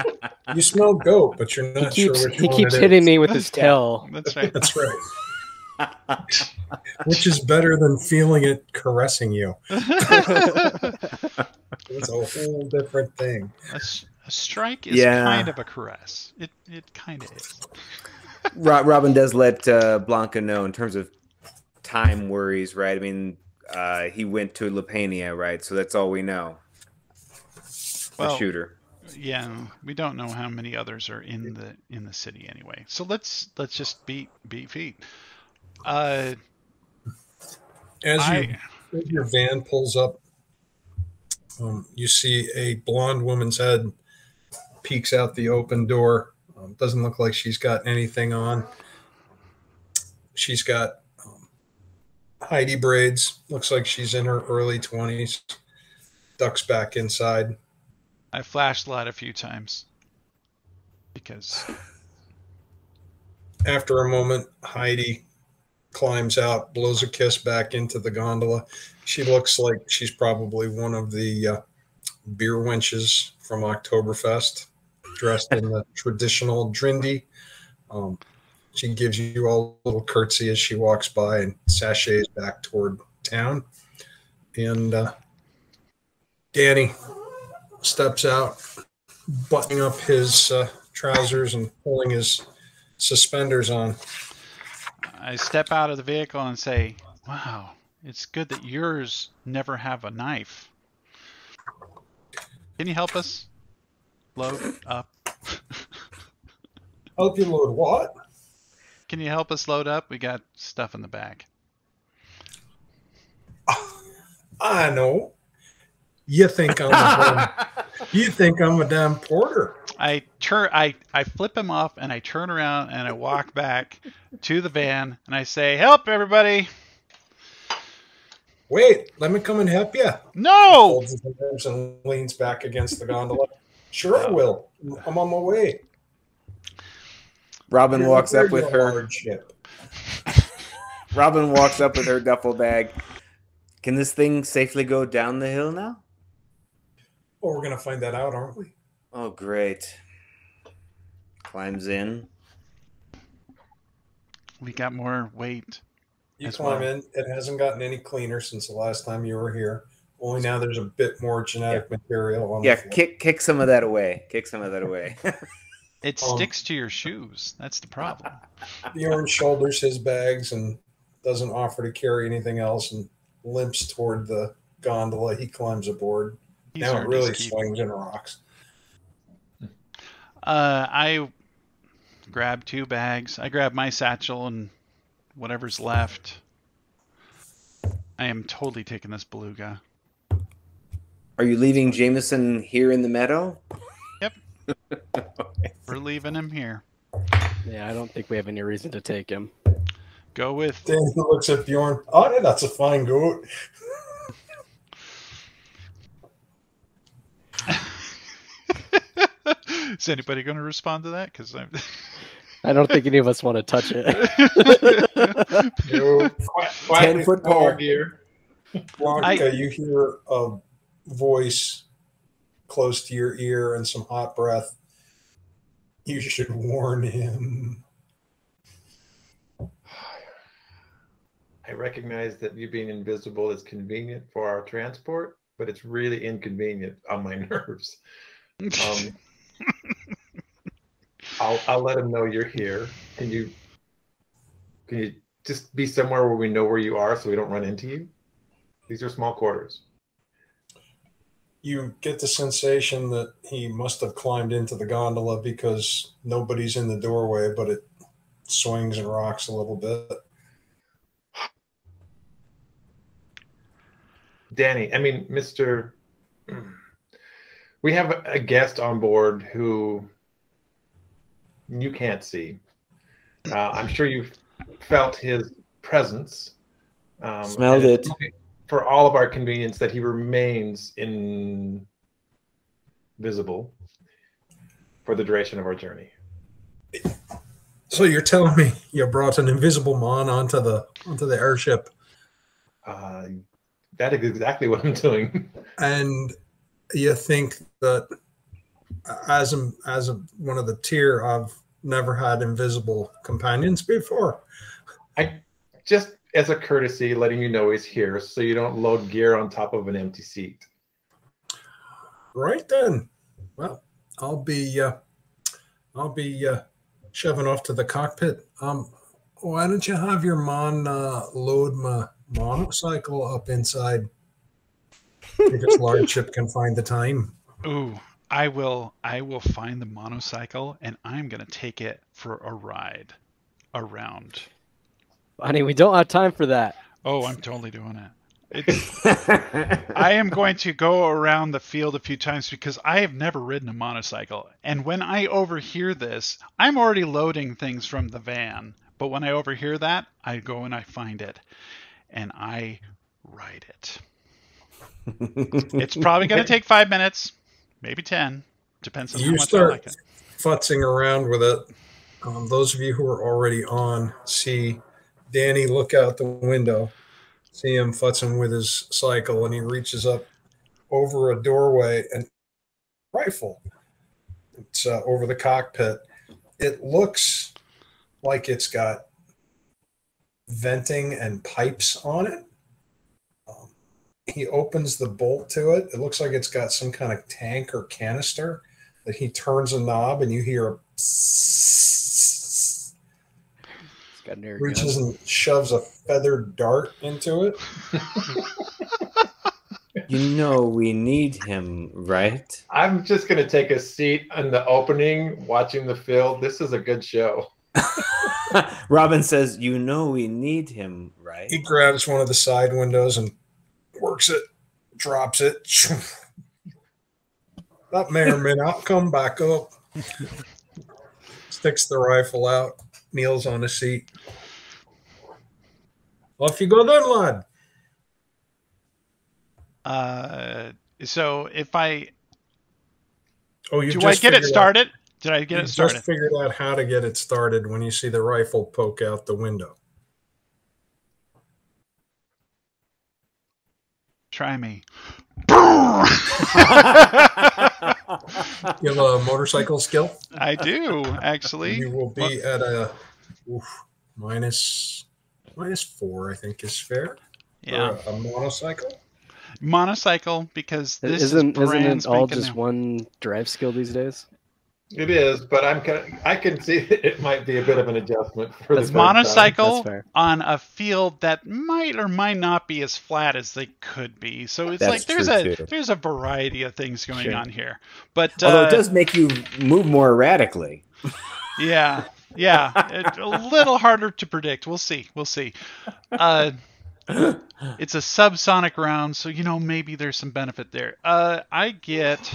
B: You smell goat, but you're not
A: He
B: sure
A: keeps
B: which
A: he
B: one
A: keeps
B: it
A: hitting
B: is.
A: me with his tail.
D: That's right.
B: That's right. Which is better than feeling it caressing you. It's a whole different thing.
D: A strike is kind of a caress. It kind of is.
C: Robin does let Blanca know in terms of time worries, right? I mean, he went to Lepania, right? So that's all we know.
D: Well,
C: the shooter.
D: Yeah, we don't know how many others are in the city anyway. So let's just beat feet.
B: As your van pulls up, you see a blonde woman's head peeks out the open door. Doesn't look like she's got anything on. She's got Heidi braids. Looks like she's in her early 20s. Ducks back inside.
D: I flashed light a few times because
B: after a moment, Heidi climbs out, blows a kiss back into the gondola. She looks like she's probably one of the beer wenches from Oktoberfest, dressed in the traditional drindy. She gives you all a little curtsy as she walks by and sachets back toward town. And Danny steps out, buttoning up his trousers and pulling his suspenders on.
D: I step out of the vehicle and say, "Wow, it's good that yours never have a knife. Can you help us load up?"
B: Help you load what?
D: Can you help us load up? We got stuff in the back.
B: I know. You think I'm a damn porter?
D: I flip him off and I turn around and I walk back to the van and I say, "Help, everybody!"
B: Wait, let me come and help you.
D: No!
B: He folds his arms and leans back against the gondola. Sure, I will. I'm on my way.
C: Robin walks up with her. Robin walks up with her duffel bag. Can this thing safely go down the hill now?
B: Well, we're going to find that out, aren't we?
C: Oh, great. Climbs in.
D: We got more weight.
B: You climb in. It hasn't gotten any cleaner since the last time you were here. Only now there's a bit more genetic material on the floor.
C: Kick some of that away. Kick some of that away.
D: It sticks to your shoes. That's the problem.
B: Bjorn shoulders his bags and doesn't offer to carry anything else and limps toward the gondola. He climbs aboard. Now it really swings and rocks.
D: I grab 2 bags. I grab my satchel and whatever's left. I am totally taking this beluga.
C: Are you leaving Jameson here in the meadow?
D: Yep. We're leaving him here.
A: Yeah, I don't think we have any reason to take him.
D: Go with...
B: Danny looks at Bjorn. Oh, that's a fine goat.
D: Is anybody going to respond to that? Because
A: I don't think any of us want to touch it.
C: 10-foot pole
E: gear.
B: Blanca, you hear a voice close to your ear and some hot breath. You should warn him.
E: I recognize that you being invisible is convenient for our transport, but it's really inconvenient on my nerves. I'll let him know you're here. Can you just be somewhere where we know where you are so we don't run into you? These are small quarters.
B: You get the sensation that he must have climbed into the gondola because nobody's in the doorway, but it swings and rocks a little bit.
E: Danny, I mean, Mr. We have a guest on board who you can't see. I'm sure you've felt his presence.
C: Smelled it.
E: For all of our convenience that he remains invisible for the duration of our journey.
B: So you're telling me you brought an invisible mon onto the airship?
E: That is exactly what I'm doing.
B: And you think that as one of the tier, I've never had invisible companions before.
E: as a courtesy, letting you know he's here, so you don't load gear on top of an empty seat.
B: Right then. Well, I'll be shoving off to the cockpit. Why don't you have your mon load my motorcycle up inside? If his lordship can find the time.
D: Ooh, I will find the motorcycle and I'm gonna take it for a ride around.
A: Honey, we don't have time for that.
D: Oh, I'm totally doing it. I am going to go around the field a few times because I have never ridden a motorcycle. And when I overhear this, I'm already loading things from the van. But when I overhear that, I go and I find it. And I ride it. It's probably going to take 5 minutes, maybe 10. Depends on how much I like it.
B: Futzing around with it. Those of you who are already on see Danny look out the window, see him futzing with his cycle, and he reaches up over a doorway and rifle. It's over the cockpit. It looks like it's got venting and pipes on it. He opens the bolt to it. It looks like it's got some kind of tank or canister that he turns a knob and you hear a psss.
A: It's got an air
B: Reaches
A: gun.
B: and shoves a feathered dart into it.
C: You know we need him, right?
E: I'm just going to take a seat in the opening, watching the field. This is a good show.
C: Robin says, you know we need him, right?
B: He grabs one of the side windows and works it, drops it. That may or may not come back up. Sticks the rifle out, kneels on the seat. Off you go then, lad.
D: So if I...
B: Oh, you
D: Do I get it started? Did I get it started?
B: Just figured out how to get it started when you see the rifle poke out the window.
D: Try me.
B: You have a motorcycle skill?
D: I do, actually.
B: You will be at a minus 4, I think is fair.
D: Yeah.
B: For a motorcycle?
D: Motorcycle, because this
A: Isn't
D: brand
A: it all
D: spanking
A: just
D: new.
A: one drive skill these days?
E: It is, but I can see that it might be a bit of an adjustment for the
D: That's
E: third time.
D: motorcycle
A: That's fair.
D: on a field that might or might not be as flat as they could be. So it's
C: That's
D: like
C: true, too.
D: there's a variety of things going
A: Sure.
D: on here. But
C: Although it does make you move more erratically.
D: yeah, it's a little harder to predict. We'll see. It's a subsonic round, so maybe there's some benefit there. I get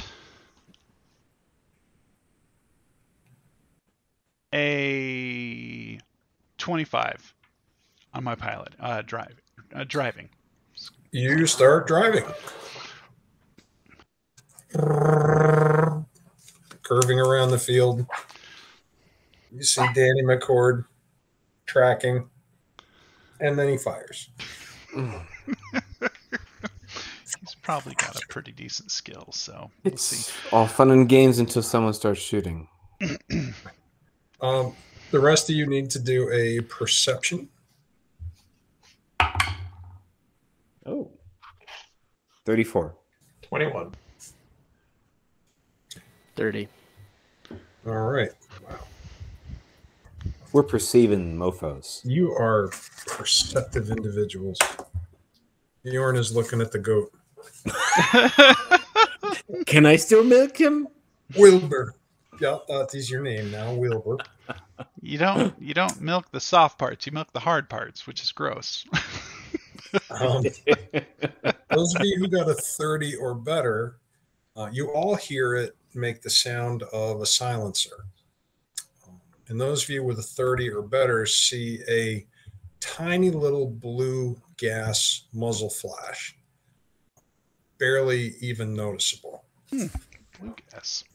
D: a 25 on my pilot driving.
B: You start driving. Curving around the field. You see Danny McCord tracking, and then he fires.
D: He's probably got a pretty decent skill, so we'll see.
F: It's all fun and games until someone starts shooting.
B: The rest of you need to do a perception.
C: Oh. 34.
E: 21.
A: 30.
B: All right.
C: We're perceiving mofos.
B: You are perceptive individuals. Bjorn is looking at the goat.
C: Can I still milk him?
B: Wilbur. Yeah, that is your name now, Wilbur.
D: You don't milk the soft parts, you milk the hard parts, which is gross.
B: Those of you who got a 30 or better, you all hear it make the sound of a silencer. And those of you with a 30 or better see a tiny little blue gas muzzle flash. Barely even noticeable.
D: Blue gas.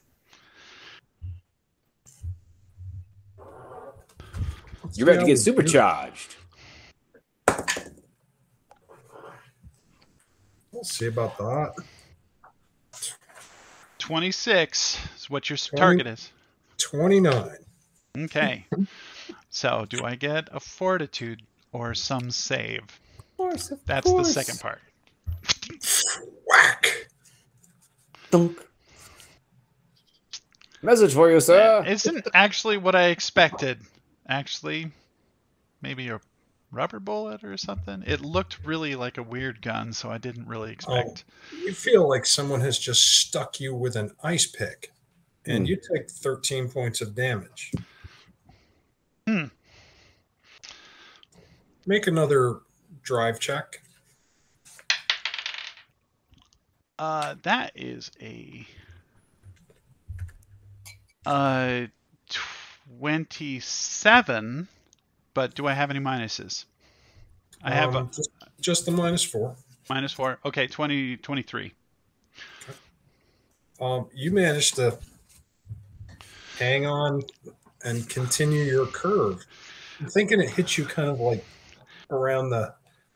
C: You're about to get supercharged.
B: We'll see about that.
D: 26 is what your target is.
B: 29.
D: Okay. So do I get a fortitude or some save.
F: Of course, of
D: That's
F: course.
D: the second part.
B: Whack.
F: Dunk. Message for you, sir.
D: Isn't actually what I expected. Actually, maybe a rubber bullet or something. It looked really like a weird gun, so I didn't really expect.
B: You feel like someone has just stuck you with an ice pick, and you take 13 points of damage. Make another drive check.
D: That is a 27. But do I have any minuses? I have
B: just the -4.
D: -4. Okay, 23.
B: You managed to hang on and continue your curve. I'm thinking it hit you kind of like around the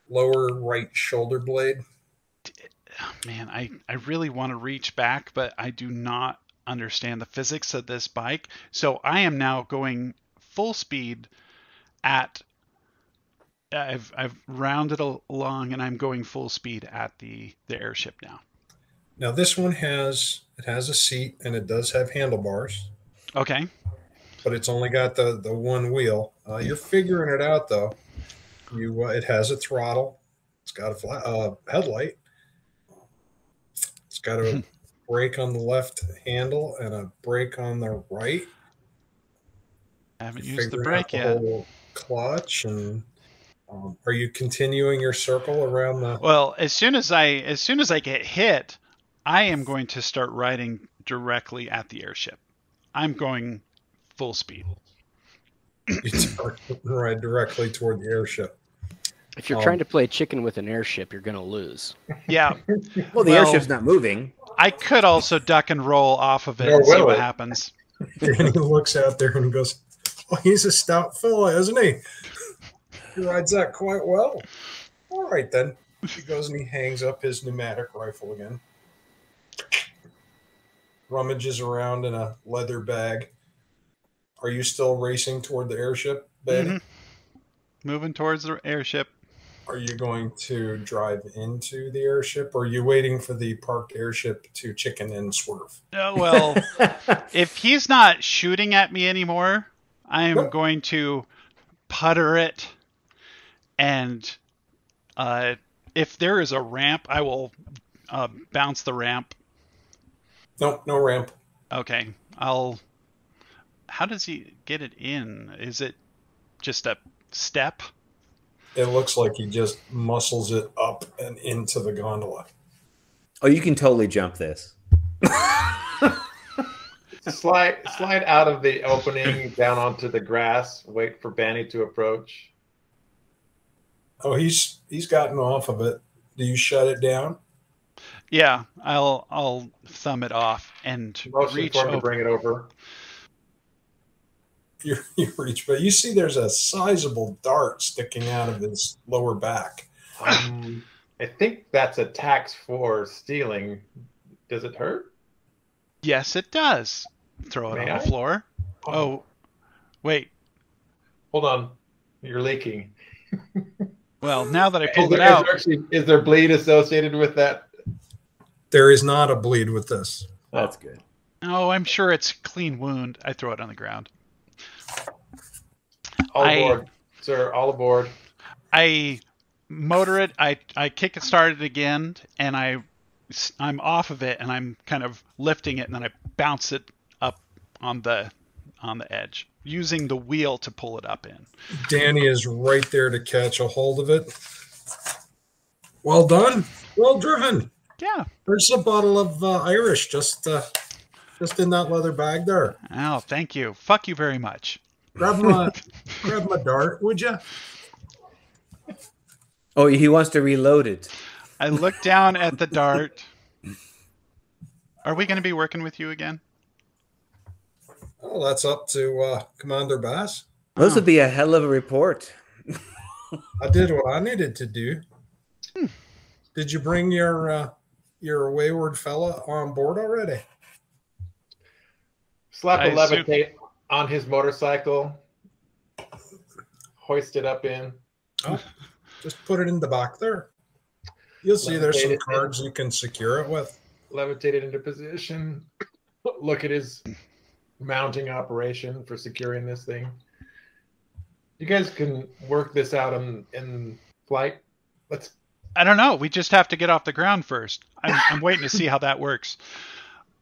B: lower right shoulder blade.
D: Man, I really want to reach back, but I do not understand the physics of this bike. So I am now going full speed at I've rounded along and I'm going full speed at the airship now.
B: Now this one has a seat and it does have handlebars.
D: Okay.
B: But it's only got the one wheel. You're figuring it out though. It has a throttle. It's got a headlight. It's got a brake on the left handle and a brake on the right.
D: I haven't used the brake yet.
B: Clutch and are you continuing your circle around the?
D: Well, as soon as I get hit, I am going to start riding directly at the airship. I'm going full speed.
B: You start ride directly toward the airship.
A: If you're trying to play chicken with an airship, you're going to lose.
D: Yeah.
C: Well, the airship's not moving.
D: I could also duck and roll off of it and see what happens.
B: And he looks out there and he goes, "Oh, he's a stout fella, isn't he? He rides that quite well." All right, then. He goes and he hangs up his pneumatic rifle again. Rummages around in a leather bag. Are you still racing toward the airship, Betty?
D: Mm-hmm. Moving towards the airship.
B: Are you going to drive into the airship, or are you waiting for the parked airship to chicken and swerve?
D: Well, if he's not shooting at me anymore, I am going to putter it, and if there is a ramp, I will bounce the ramp.
B: No ramp.
D: Okay, how does he get it in? Is it just a step?
B: It looks like he just muscles it up and into the gondola.
C: Oh, you can totally jump this.
E: Slide out of the opening down onto the grass. Wait for Banny to approach.
B: Oh, he's gotten off of it. Do you shut it down?
D: Yeah, I'll thumb it off and reach over
E: to bring it over.
B: You reach, but you see there's a sizable dart sticking out of his lower back.
E: I think that's a tax for stealing. Does it hurt?
D: Yes, it does. Throw it on the floor. Oh, wait.
E: Hold on. You're leaking.
D: Well, now that I pulled it out.
E: Is there bleed associated with that?
B: There is not a bleed with this.
C: That's good.
D: Oh, I'm sure it's a clean wound. I throw it on the ground.
E: All aboard, sir. All aboard.
D: I motor it. I kick it, start it again, and I'm off of it, and I'm kind of lifting it, and then I bounce it up on the edge, using the wheel to pull it up in.
B: Danny is right there to catch a hold of it. Well done. Well driven.
D: Yeah.
B: There's a bottle of Irish just in that leather bag there.
D: Oh, thank you. Fuck you very much.
B: Grab my dart, would you?
C: Oh, he wants to reload it.
D: I look down at the dart. Are we going to be working with you again?
B: Oh, that's up to Commander Bass.
C: This would be a hell of a report.
B: I did what I needed to do. Did you bring your wayward fella on board already?
E: Slap a levitate on his motorcycle. Hoist it up in.
B: Oh, just put it in the back there. You'll see there's some
E: Levitate it.
B: cards you can secure it with.
E: Levitate it into position. Look at his mounting operation for securing this thing. You guys can work this out in flight.
D: I don't know. We just have to get off the ground first. I'm waiting to see how that works.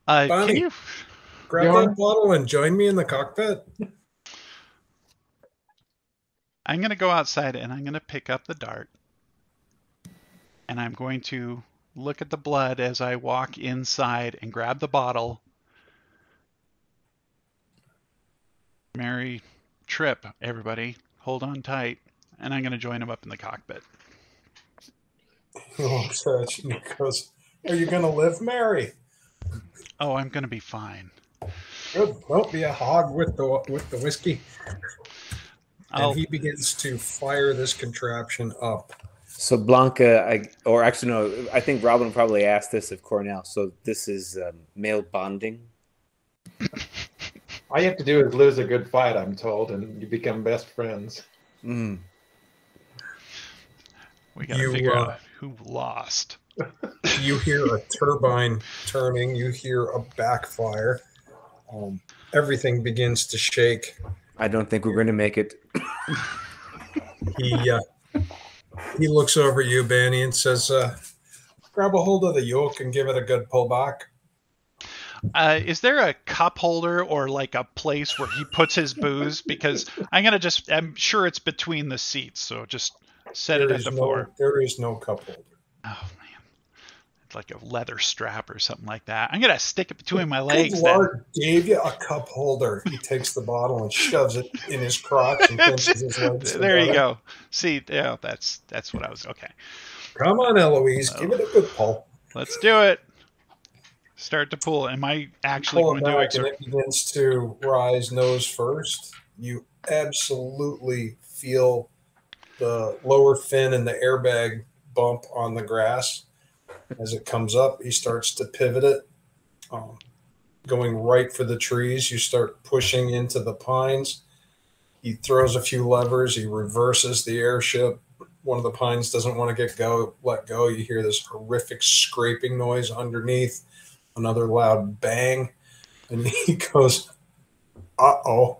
D: Can
B: Bonnie,
D: you
B: grab that bottle and join me in the cockpit.
D: I'm going to go outside and I'm going to pick up the dart. And I'm going to look at the blood as I walk inside and grab the bottle. Merry trip, everybody. Hold on tight. And I'm going to join him up in the cockpit.
B: Oh, such. And he goes, are you going to live, Mary?
D: Oh, I'm going to be fine.
B: Good. Don't be a hog with the whiskey. And he begins to fire this contraption up.
F: So Blanca, I think Robin probably asked this of Cornell. So this is male bonding.
E: All you have to do is lose a good fight, I'm told, and you become best friends.
F: Mm.
D: We got to figure out who lost.
B: You hear a turbine turning. You hear a backfire. Everything begins to shake.
F: I don't think we're going to make it.
B: He looks over you, Banny, and says, grab a hold of the yoke and give it a good pull back.
D: Is there a cup holder or like a place where he puts his booze? Because I'm sure it's between the seats. So just set it at the floor.
B: There is no cup holder.
D: Oh, man. It's like a leather strap or something like that. I'm going to stick it between my legs.
B: Good Lord gave you a cup holder. He takes the bottle and shoves it in his crotch and pinches his legs.
D: There you go. See, yeah, that's what I was. Okay.
B: Come on, Eloise. Give it a good pull.
D: Let's do it. Start to pull. Am I actually
B: Pull
D: going
B: it
D: to
B: back and it begins to rise nose first. You absolutely feel the lower fin and the airbag bump on the grass. As it comes up, he starts to pivot it, going right for the trees. You start pushing into the pines. He throws a few levers. He reverses the airship. One of the pines doesn't want to let go. You hear this horrific scraping noise underneath. Another loud bang. And he goes, uh-oh.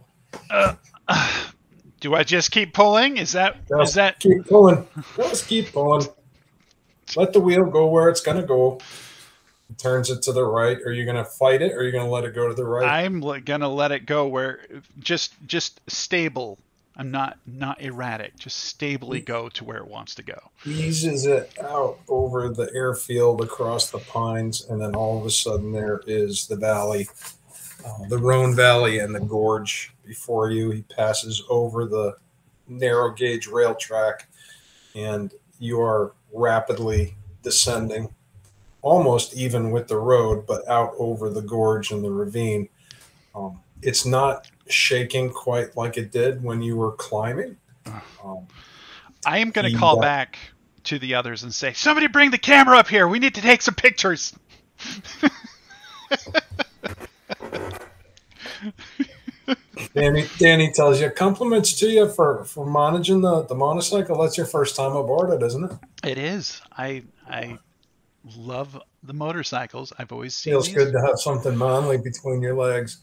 D: Do I just keep pulling? Is that
B: keep pulling? Just keep pulling. Let the wheel go where it's going to go. He turns it to the right. Are you going to fight it, or are you going to let it go to the right?
D: I'm going to let it go where just stable. I'm not erratic. Just stably go to where it wants to go.
B: Eases it out over the airfield across the pines, and then all of a sudden there is the valley, the Rhone Valley and the gorge before you. He passes over the narrow gauge rail track, and you are rapidly descending, almost even with the road, but out over the gorge and the ravine. It's not shaking quite like it did when you were climbing.
D: I am going to call back to the others and say, somebody bring the camera up here. We need to take some pictures.
B: Danny tells you, compliments to you for managing the motorcycle. That's your first time aboard it, isn't it?
D: It is. I love the motorcycles. I've always seen
B: Feels good to have something manly between your legs.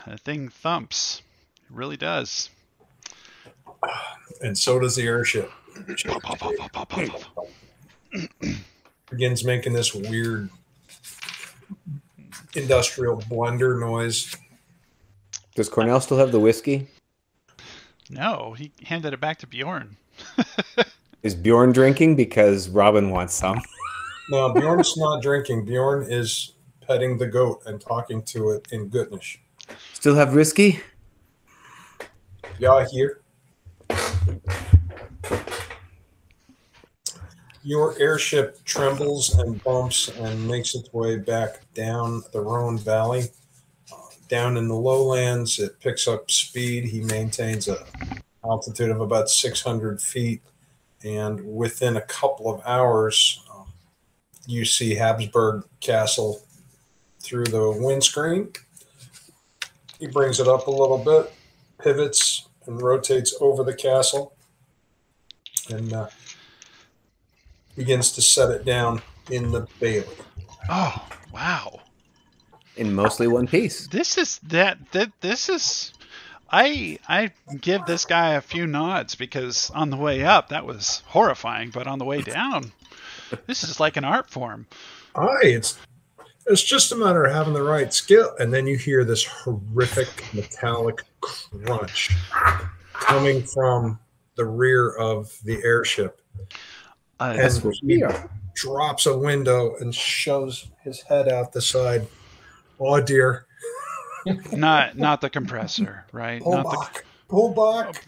D: The thing thumps. It really does.
B: And so does the airship. Begins making this weird industrial blender noise.
F: Does Cornell still have the whiskey?
D: No, he handed it back to Bjorn.
F: Is Bjorn drinking? Because Robin wants some.
B: No, Bjorn's not drinking. Bjorn is petting the goat and talking to it in Goodnish.
F: Still have whiskey?
B: Yeah, here. Your airship trembles and bumps and makes its way back down the Rhone Valley. Down in the lowlands, it picks up speed. He maintains an altitude of about 600 feet. And within a couple of hours, you see Habsburg Castle through the windscreen. He brings it up a little bit, pivots, and rotates over the castle. and begins to set it down in the bailey.
D: Oh, wow.
F: In mostly one piece.
D: This is this is I give this guy a few nods because on the way up that was horrifying, but on the way down, this is like an art form.
B: It's just a matter of having the right skill. And then you hear this horrific metallic crunch coming from the rear of the airship. And he drops a window and shows his head out the side. Oh dear.
D: Not the compressor, right?
B: Pull back. Pull back.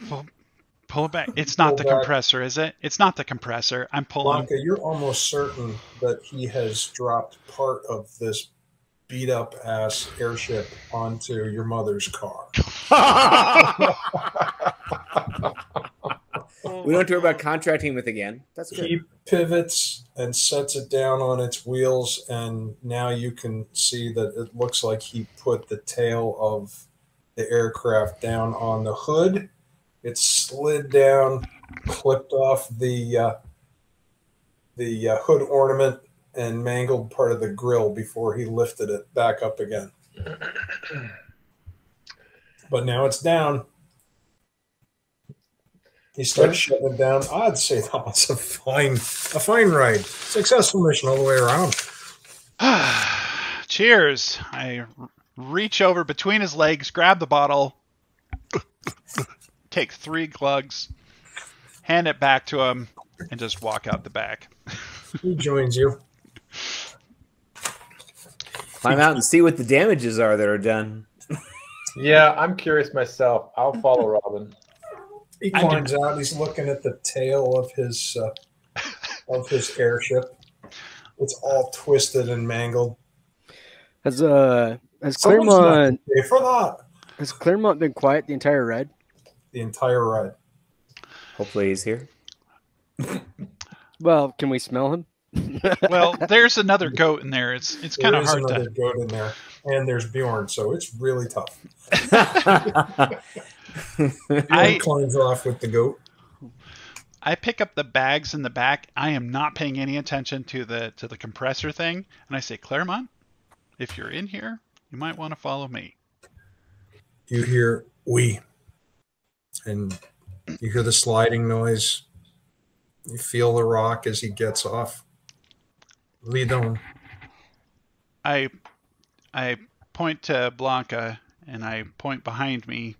D: Pull it back. It's not the compressor, is it? It's not the compressor. I'm pulling.
B: Blanca, you're almost certain that he has dropped part of this beat up ass airship onto your mother's car.
F: We don't have to worry about contracting with again. That's good.
B: He pivots and sets it down on its wheels, and now you can see that it looks like he put the tail of the aircraft down on the hood. It slid down, clipped off the hood ornament, and mangled part of the grill before he lifted it back up again. But now it's down. He starts shutting it down. I'd say that was a fine ride. Successful mission all the way around.
D: Cheers. I reach over between his legs, grab the bottle, take 3 glugs, hand it back to him, and just walk out the back.
B: He joins you.
F: Climb out and see what the damages are that are done.
E: Yeah, I'm curious myself. I'll follow Robin.
B: He climbs out. He's looking at the tail of his airship. It's all twisted and mangled.
A: Has Clairmont
B: for that?
A: Has Clairmont been quiet the entire ride?
B: The entire ride.
F: Hopefully he's here.
A: Well, can we smell him?
D: Well, there's another goat in there. It's kind of hard to.
B: There's another goat in there, and there's Bjorn, so it's really tough. Bjorn climbs off with the goat.
D: I pick up the bags in the back. I am not paying any attention to the compressor thing, and I say, Clairmont, if you're in here, you might want to follow me.
B: You hear "we," and you hear the sliding noise. You feel the rock as he gets off. Lead on.
D: I point to Blanca, and I point behind me,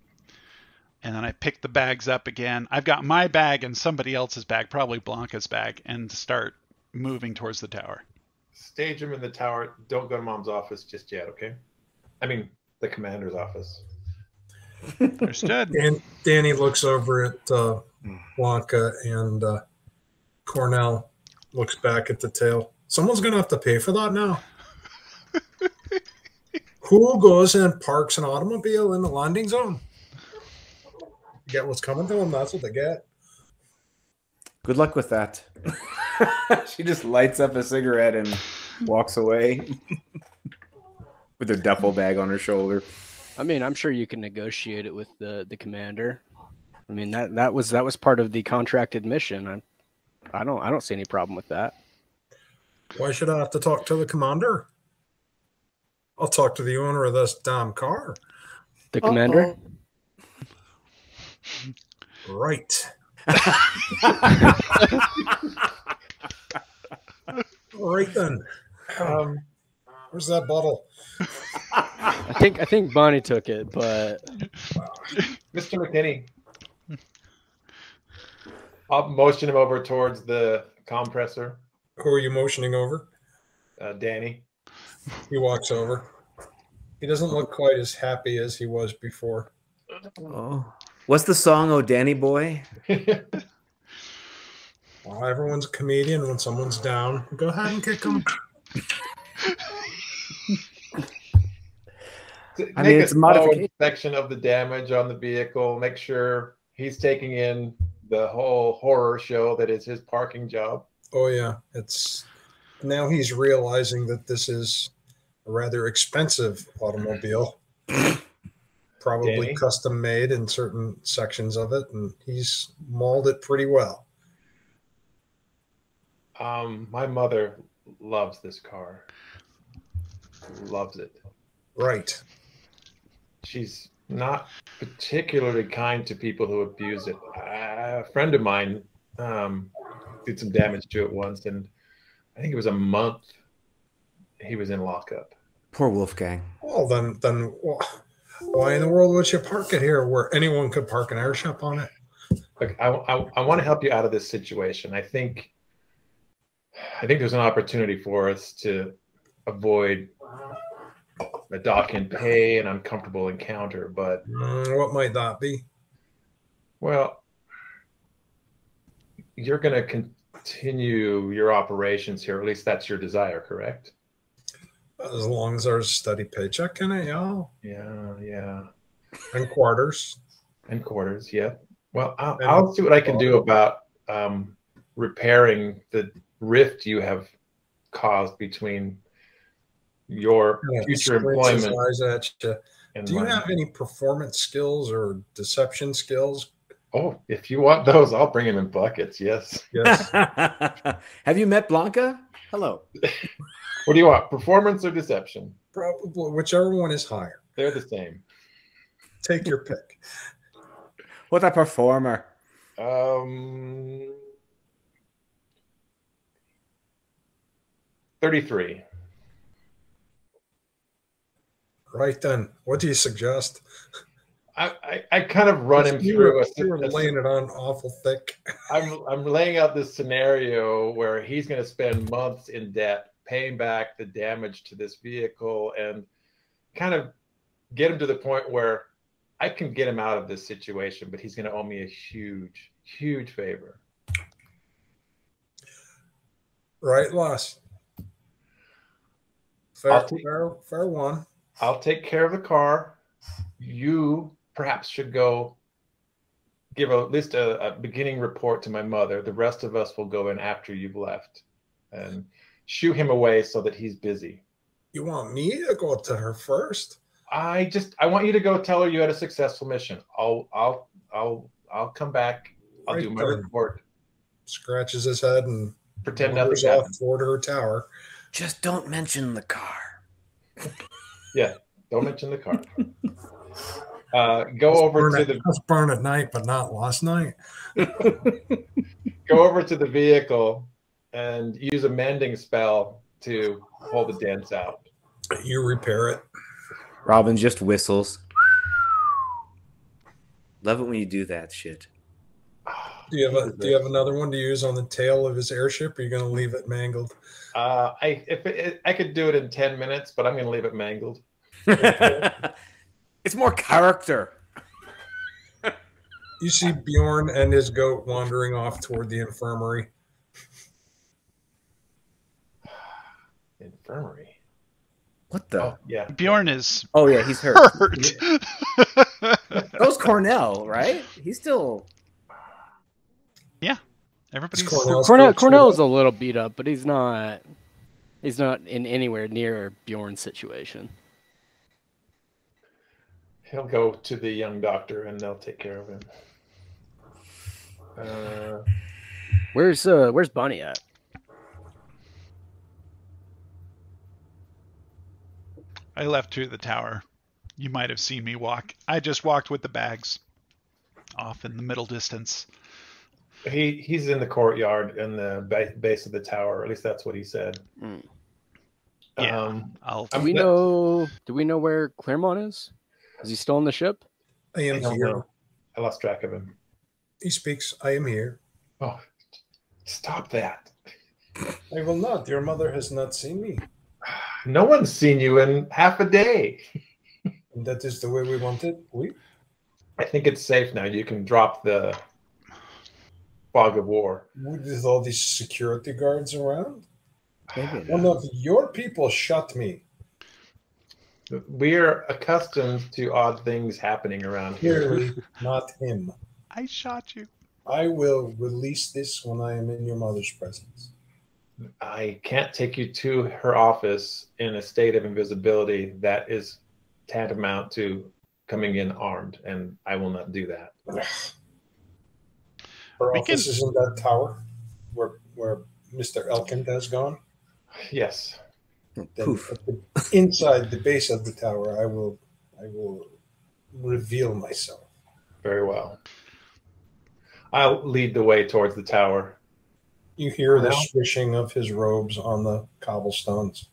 D: and then I pick the bags up again. I've got my bag and somebody else's bag, probably Blanca's bag, and start moving towards the tower.
E: Stage him in the tower. Don't go to Mom's office just yet, okay? I mean, the commander's office.
D: Understood.
B: Danny looks over at Blanca, and Cornell looks back at the tail. Someone's going to have to pay for that now. Who goes and parks an automobile in the landing zone? You get what's coming to them, that's what they get.
F: Good luck with that. She just lights up a cigarette and walks away with her duffel bag on her shoulder.
A: I mean, I'm sure you can negotiate it with the commander. I mean, that was part of the contracted mission. I don't see any problem with that.
B: Why should I have to talk to the commander? I'll talk to the owner of this damn car.
A: The commander?
B: Right. All right then. Where's that bottle?
A: I think Bonnie took it, but
E: Mr. McKinney. I'll motion him over towards the compressor.
B: Who are you motioning over?
E: Danny.
B: He walks over. He doesn't look quite as happy as he was before.
F: Oh, what's the song, "Oh Danny Boy"?
B: Well, everyone's a comedian. When someone's down, go ahead and kick them.
F: I mean, it's a modification.
E: Inspection of the damage on the vehicle. Make sure he's taking in the whole horror show that is his parking job.
B: Oh yeah, now he's realizing that this is a rather expensive automobile, probably
E: Danny?
B: custom made in certain sections of it, and he's mauled it pretty well.
E: My mother loves this car. Loves it.
B: Right.
E: She's not particularly kind to people who abuse it. A friend of mine did some damage to it once, and I think it was a month he was in lockup.
F: Poor Wolfgang.
B: Well, then why in the world would you park it here where anyone could park an airship on it?
E: Look, I want to help you out of this situation. I think there's an opportunity for us to avoid a dock and pay an uncomfortable encounter, but
B: What might that be?
E: well, you're going to continue your operations here. At least that's your desire, correct?
B: As long as there's a steady paycheck in it, yeah.
E: Yeah.
B: And quarters.
E: And quarters, yeah. Well, I'll see what I can do about repairing the rift you have caused between your future employment.
B: Do you have any performance skills or deception skills?
E: Oh, if you want those, I'll bring them in buckets. Yes.
B: Yes.
F: Have you met Blanca? Hello.
E: What do you want, performance or deception?
B: Probably whichever one is higher.
E: They're the same.
B: Take your pick.
F: What a performer.
E: 33.
B: Right then, what do you suggest?
E: I kind of run him through.
B: You were laying it on awful thick.
E: I'm laying out this scenario where he's going to spend months in debt, paying back the damage to this vehicle, and kind of get him to the point where I can get him out of this situation, but he's going to owe me a huge, huge favor.
B: Right, Loss. Fair one.
E: I'll take care of the car. You perhaps should go give at least a beginning report to my mother. The rest of us will go in after you've left and shoo him away so that he's busy.
B: You want me to go to her first?
E: I want you to go tell her you had a successful mission. I'll come back. I'll do my report.
B: Scratches his head and
E: pretend nothing's
B: off
E: happened
B: toward her tower.
F: Just don't mention the car.
E: Yeah, don't mention the car. Go over to the.
B: Let's burn at night, but not last night.
E: Go over to the vehicle and use a mending spell to pull the dents out.
B: You repair it.
F: Robin just whistles. Love it when you do that shit.
B: Do you have another one to use on the tail of his airship? Or are you going to leave it mangled?
E: I could do it in 10 minutes, but I'm going to leave it mangled.
F: It's more character.
B: You see Bjorn and his goat wandering off toward the infirmary.
E: Infirmary.
F: What the?
E: Oh, yeah.
D: Bjorn is.
F: Oh yeah, he's hurt. That was Cornell, right? He's still.
D: Yeah, everybody's.
A: Cornell's a little beat up, but he's not in anywhere near Bjorn's situation.
E: He'll go to the young doctor and they'll take care of him.
A: Where's Bunny at?
D: I left to the tower. You might have seen me walk. I just walked with the bags off in the middle distance.
E: He's in the courtyard in the base of the tower. At least that's what he said.
D: Yeah.
A: Do we know where Clairmont is? Is he still on the ship?
B: I am here.
E: I lost track of him.
B: He speaks. I am here.
E: Oh, stop that.
B: I will not. Your mother has not seen me.
E: No one's seen you in half a day.
B: And that is the way we want it.
E: I think it's safe now. You can drop the fog of war.
B: With all these security guards around? One of your people shot me.
E: We're accustomed to odd things happening around here.
B: Clearly not him.
D: I shot you.
B: I will release this when I am in your mother's presence.
E: I can't take you to her office in a state of invisibility. That is tantamount to coming in armed, and I will not do that.
B: Her office is in that tower where Mr. Elkind has gone,
E: Yes.
B: then
F: Poof.
B: inside the base of the tower, I will reveal myself.
E: Very well. I'll lead the way towards the tower.
B: You hear the
E: Well.
B: swishing of his robes on the cobblestones.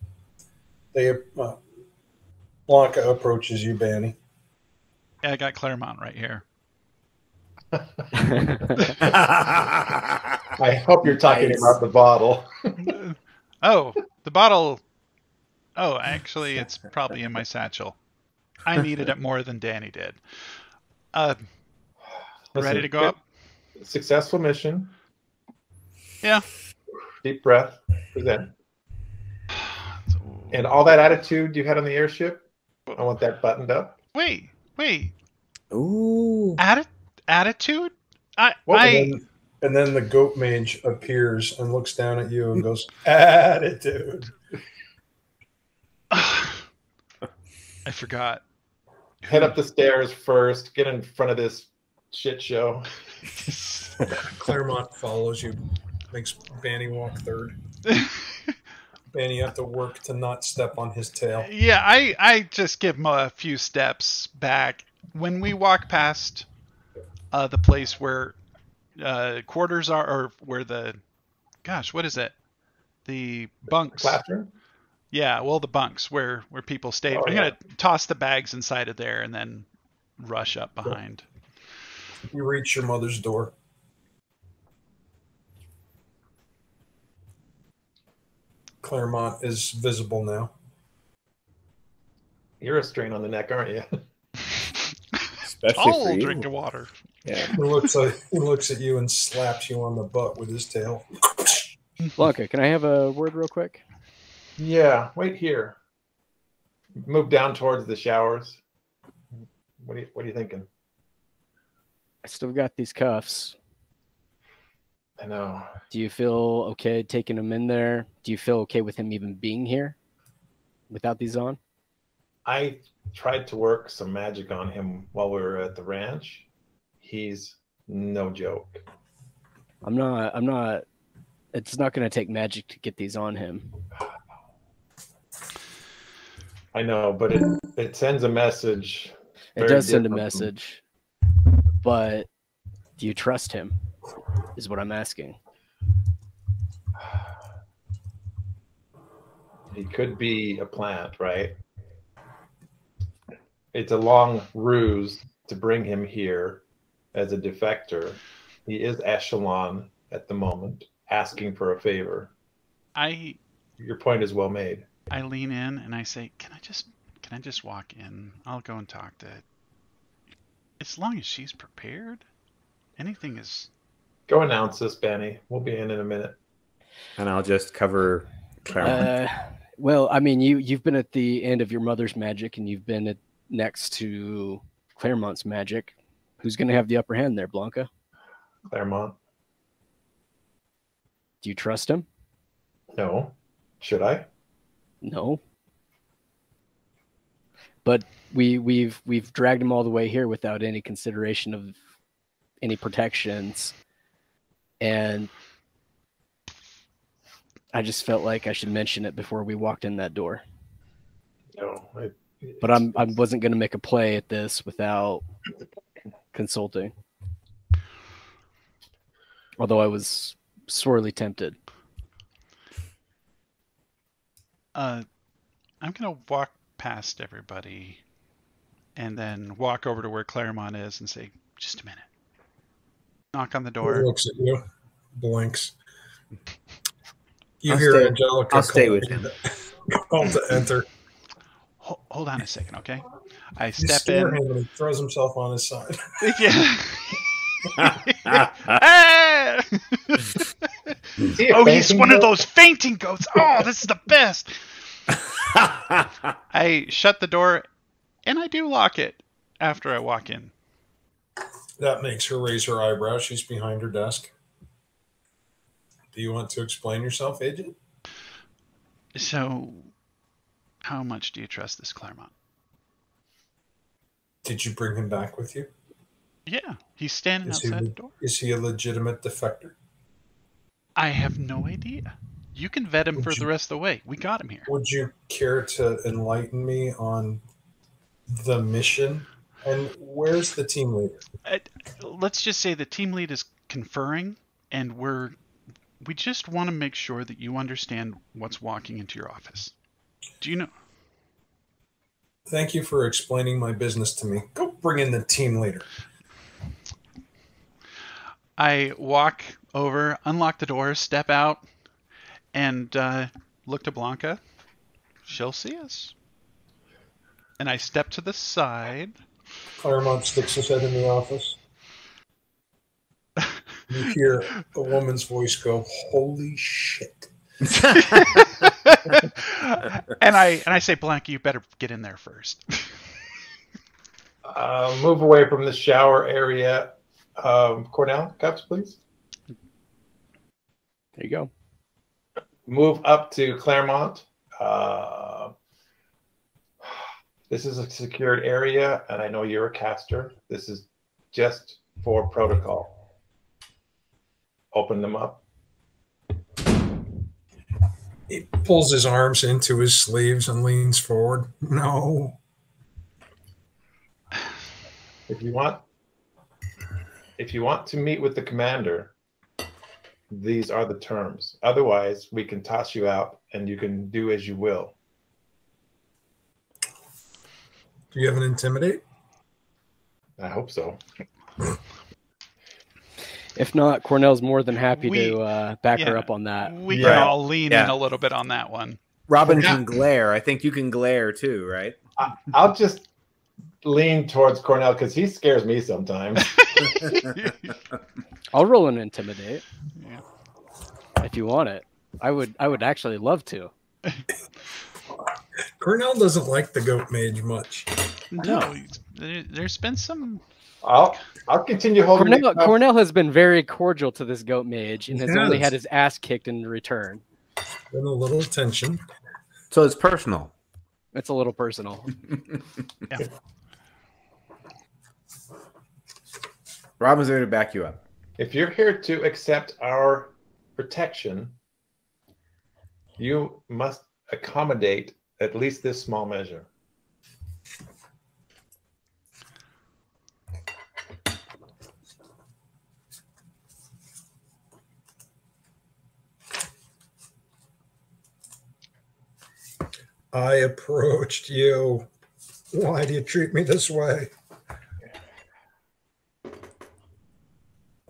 B: Blanca approaches you, Banny.
D: Yeah, I got Clairmont right here.
E: I hope you're talking
F: Nice.
E: about the bottle.
D: Oh, the bottle. Oh, actually, it's probably in my satchel. I needed it more than Danny did. Ready
E: Listen,
D: to go up?
E: Successful mission.
D: Yeah.
E: Deep breath. Present. And all that attitude you had on the airship, I want that buttoned up.
D: Wait.
F: Ooh.
D: Attitude?
B: And then the goat mage appears and looks down at you and goes, attitude.
D: I forgot.
E: Head up the stairs first. Get in front of this shit show.
B: Clairmont follows you, makes Banny walk third. Banny, you have to work to not step on his tail.
D: Yeah, I just give him a few steps back. When we walk past the place where quarters are, or where the, gosh, what is it? The bunks.
E: Classroom?
D: Yeah, well, the bunks where people stayed.
E: Oh,
D: I'm
E: yeah.
D: going to toss the bags inside of there and then rush up behind.
B: You reach your mother's door. Clairmont is visible now.
E: You're a strain on the neck, aren't you?
F: Especially for
D: Oh,
F: you.
D: drink of water.
F: Yeah.
B: He looks at you and slaps you on the butt with his tail.
A: Blanca, can I have a word real quick?
E: Yeah, wait here. Move down towards the showers. What are you thinking?
A: I still got these cuffs.
E: I know.
A: Do you feel okay taking him in there? Do you feel okay with him even being here without these on?
E: I tried to work some magic on him while we were at the ranch. He's no joke.
A: I'm not. It's not going to take magic to get these on him.
E: I know, but it sends a message.
A: It
E: very
A: does send a
E: different.
A: message. But do you trust him? Is what I'm asking.
E: He could be a plant, right? It's a long ruse to bring him here as a defector. He is Echelon at the moment, asking for a favor. Your point is well made.
D: I lean in and I say, "Can I just walk in? I'll go and talk to it. As long as she's prepared, anything is."
E: Go announce this, Benny. We'll be in a minute.
F: And I'll just cover Clairmont.
A: Well, I mean, you've been at the end of your mother's magic, and you've been next to Clairmont's magic. Who's going to have the upper hand there, Blanca?
E: Clairmont.
A: Do you trust him?
E: No. Should I?
A: No. But we've dragged him all the way here without any consideration of any protections, and I just felt like I should mention it before we walked in that door.
E: No.
A: But I wasn't going to make a play at this without consulting. Although I was sorely tempted.
D: I'm going to walk past everybody and then walk over to where Clairmont is and say, "Just a minute." Knock on the
B: He
D: door.
B: looks at you, blinks. You
F: I'll
B: hear
F: stay-
B: Angelica
F: I'll stay
B: call
F: with him.
B: call to enter.
D: Hold on a second, okay? I
B: You
D: step
B: scare
D: in.
B: him and he throws himself on his side.
D: Yeah. Ah! Oh, he's one of those fainting goats. Oh, this is the best. I shut the door and I do lock it after I walk in.
B: That makes her raise her eyebrow. She's behind her desk. Do you want to explain yourself, Agent?
D: So, how much do you trust this Clairmont?
B: Did you bring him back with you?
D: Yeah, he's standing
B: Is
D: outside the door.
B: Is he a legitimate defector?
D: I have no idea. You can vet him for the rest of the way. We got him here.
B: Would you care to enlighten me on the mission? And where's the team leader?
D: Let's just say the team lead is conferring, and we just want to make sure that you understand what's walking into your office. Do you know?
B: Thank you for explaining my business to me. Go bring in the team leader.
D: I walk over, unlock the door, step out, and look to Blanca. She'll see us. And I step to the side.
B: Clairmont sticks his head in the office. You hear a woman's voice go, "Holy shit."
D: and I say, Blanca, you better get in there first.
E: Move away from the shower area. Cornell, cups, please.
A: There you go.
E: Move up to Clairmont. This is a secured area, and I know you're a caster. This is just for protocol. Open them up.
B: He pulls his arms into his sleeves and leans forward. No.
E: If you want to meet with the commander, these are the terms. Otherwise, we can toss you out and you can do as you will.
B: Do you have an intimidate?
E: I hope so.
A: If not, Cornell's more than happy to back her up on that.
D: We can all lean in a little bit on that one.
F: Robin can glare. I think you can glare too, right?
E: I'll just lean towards Cornell because he scares me sometimes.
A: I'll roll an intimidate if you want it. I would actually love to.
B: Cornell doesn't like the goat mage much.
D: No, there's been some.
E: I'll continue holding.
A: Cornell has been very cordial to this goat mage and has only had his ass kicked in return.
B: Been a little tension.
F: So it's personal.
A: It's a little personal.
D: Yeah.
F: Robin's there to back you up.
E: If you're here to accept our protection, you must accommodate at least this small measure.
B: I approached you. Why do you treat me this way?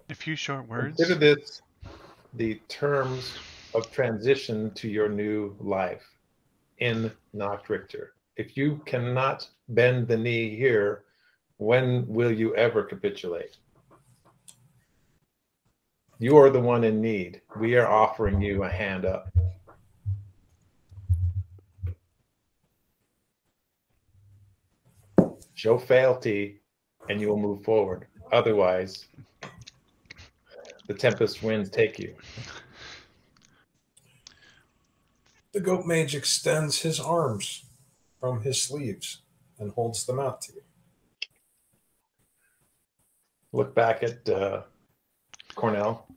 D: A few short words.
E: Consider this the terms of transition to your new life in Nacht Richter. If you cannot bend the knee here, when will you ever capitulate? You are the one in need. We are offering you a hand up. Show fealty and you will move forward. Otherwise, the tempest winds take you.
B: The goat mage extends his arms from his sleeves and holds them out to you.
E: Look back at Cornell.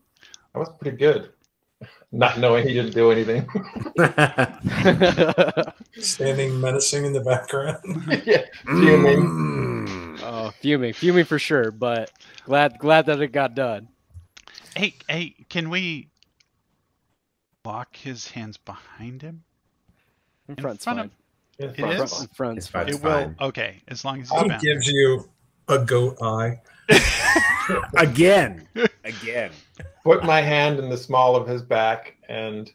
E: That was pretty good. Not knowing he didn't do anything.
B: Standing menacing in the background.
E: Yeah, fuming.
A: Oh, fuming for sure, but glad that it got done.
D: Hey, can we lock his hands behind him?
A: In front's fine.
E: In
D: It
E: front.
D: is?
A: In front's fine.
D: It will. Okay, as long as
B: He
D: he's bound.
B: gives you a goat eye.
F: Again.
E: Put my hand in the small of his back, and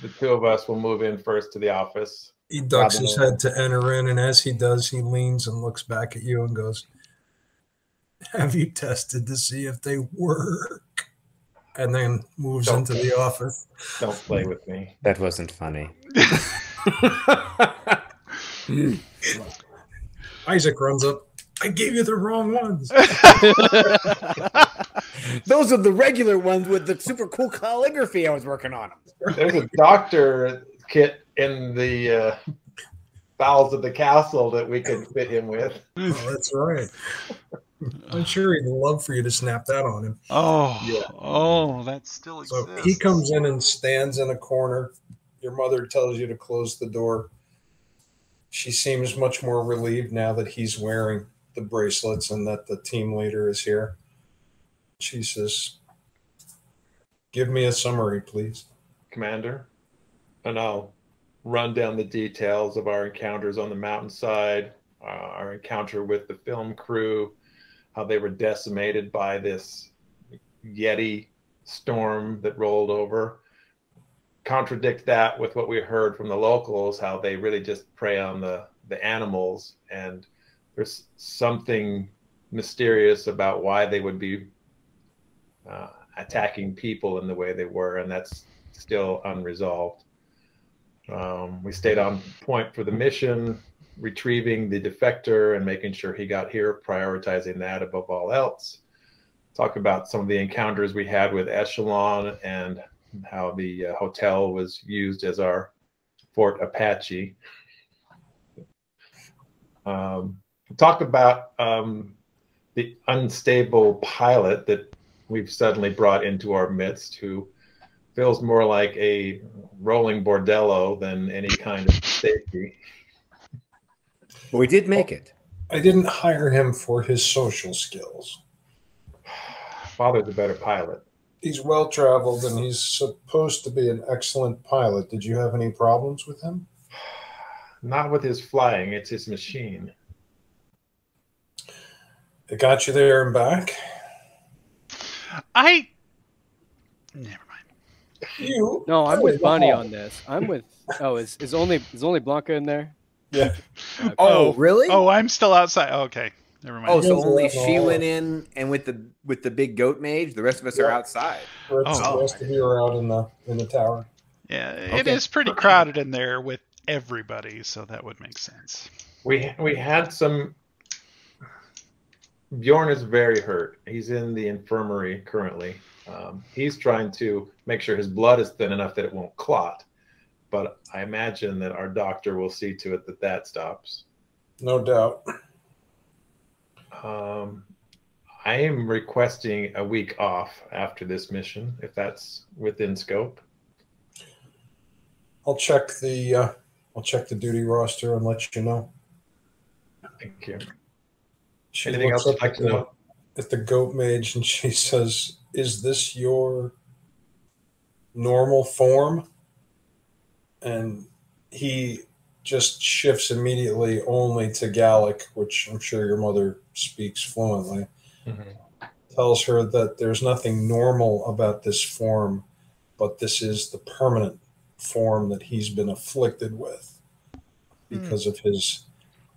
E: the two of us will move in first to the office.
B: He ducks his head to enter in, and as he does, he leans and looks back at you and goes, "Have you tested to see if they work?" And then moves into the office.
E: Don't play with me.
F: That wasn't funny.
B: Isaac runs up. I gave you the wrong ones.
F: Those are the regular ones with the super cool calligraphy I was working on.
E: There's a doctor kit in the bowels of the castle that we could fit him with.
B: Oh, that's right. I'm sure he'd love for you to snap that on him.
D: Oh,
E: Yeah.
D: oh, that still
B: So
D: exists.
B: he comes in and stands in a corner. Your mother tells you to close the door. She seems much more relieved now that he's wearing the bracelets and that the team leader is here. She says, "Give me a summary, please."
E: Commander, and I'll run down the details of our encounters on the mountainside, our encounter with the film crew, how they were decimated by this Yeti storm that rolled over. Contradict that with what we heard from the locals, how they really just prey on the animals, and there's something mysterious about why they would be attacking people in the way they were, and that's still unresolved. We stayed on point for the mission, retrieving the defector and making sure he got here, prioritizing that above all else. Talk about some of the encounters we had with Echelon and how the hotel was used as our Fort Apache. Talk about the unstable pilot that we've suddenly brought into our midst, who feels more like a rolling bordello than any kind of safety.
C: But we did make it.
B: I didn't hire him for his social skills.
E: Father's a better pilot.
B: He's well traveled and he's supposed to be an excellent pilot. Did you have any problems with him?
E: Not with his flying, it's his machine.
B: It got you there and back?
D: Never mind.
B: You?
A: No, I'm
B: Oh,
A: with Bunny
B: wow.
A: on this. I'm with. Oh, is only Blanca in there?
B: Yeah.
A: Okay.
C: Oh, really?
D: Oh, I'm still outside. Okay, never mind.
C: Oh, so
B: You guys are
C: only
B: up in
C: she
B: all-
C: went in, and with the big goat mage, the rest of us are
B: Yeah.
C: outside.
B: The
D: Oh.
B: rest of you are out in the tower.
D: Yeah, it
C: Okay.
D: is pretty crowded in there with everybody, so that would make sense.
E: We had some. Bjorn is very hurt. He's in the infirmary currently. He's trying to make sure his blood is thin enough that it won't clot. But I imagine that our doctor will see to it that that stops.
B: No doubt.
E: I am requesting a week off after this mission, if that's within scope.
B: I'll check the duty roster and let you know.
E: Thank you.
B: She
E: Anything
B: looks
E: else you'd
B: up
E: like to know?
B: at the goat mage and she says, "Is this your normal form?" And he just shifts immediately only to Gallic, which I'm sure your mother speaks fluently. Tells her that there's nothing normal about this form, but this is the permanent form that he's been afflicted with because of his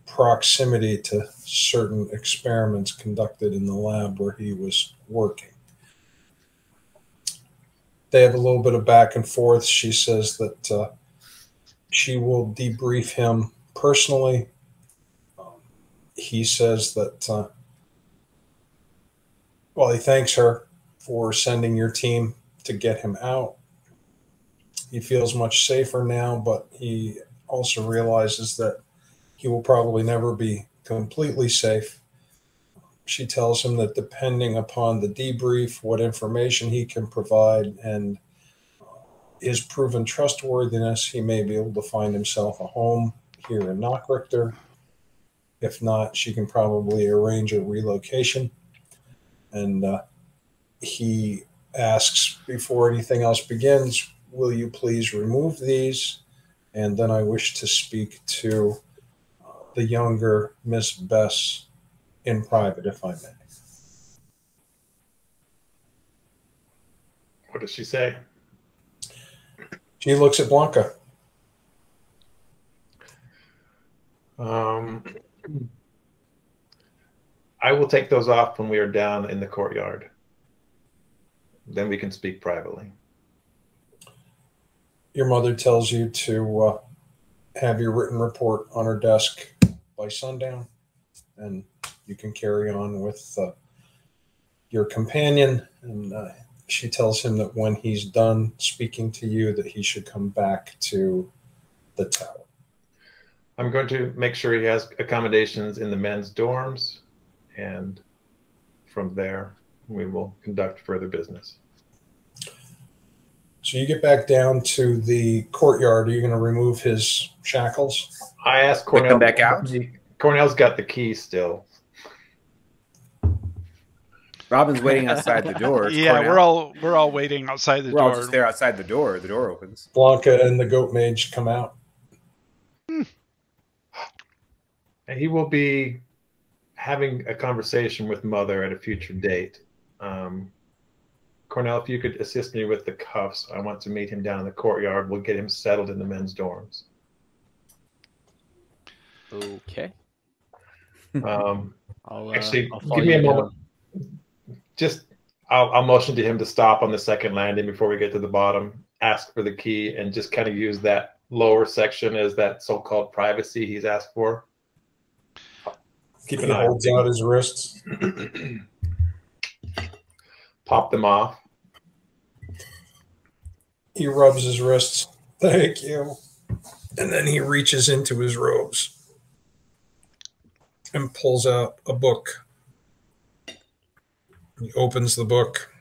B: proximity to certain experiments conducted in the lab where he was working. They have a little bit of back and forth. She says that she will debrief him personally. He says that, well, he thanks her for sending your team to get him out. He feels much safer now, but he also realizes that he will probably never be completely safe. She tells him that depending upon the debrief, what information he can provide, and his proven trustworthiness, he may be able to find himself a home here in Knockrichter. If not, she can probably arrange a relocation. And he asks, before anything else begins, "Will you please remove these? And then I wish to speak to the younger Miss Bess in private, if I may."
E: What does she say?
B: She looks at Blanca.
E: I will take those off when we are down in the courtyard. Then we can speak privately.
B: Your mother tells you to have your written report on her desk by sundown, and you can carry on with your companion. And she tells him that when he's done speaking to you, that he should come back to the tower.
E: I'm going to make sure he has accommodations in the men's dorms, and from there, we will conduct further business.
B: So you get back down to the courtyard. Are you going to remove his shackles?
E: I asked
F: Come
E: Cornell.
F: back out.
E: Cornell's got the key still.
F: Robin's waiting outside the door. It's
D: Yeah,
F: Cornell.
D: we're all waiting outside the
F: We're all
D: door.
F: just there outside the door. The door opens.
B: Blanca and the goat mage come out.
E: And he will be having a conversation with Mother at a future date. Cornell, if you could assist me with the cuffs, I want to meet him down in the courtyard. We'll get him settled in the men's dorms.
A: Okay.
E: Actually,
A: I'll follow
E: give me a
A: you
E: moment.
A: down.
E: I'll motion to him to stop on the second landing before we get to the bottom, ask for the key, and just kind of use that lower section as that so-called privacy he's asked for. Keep an eye.
B: Holds out his wrists.
E: Pop them off.
B: He rubs his wrists. Thank you. And then he reaches into his robes and pulls out a book. He opens the book.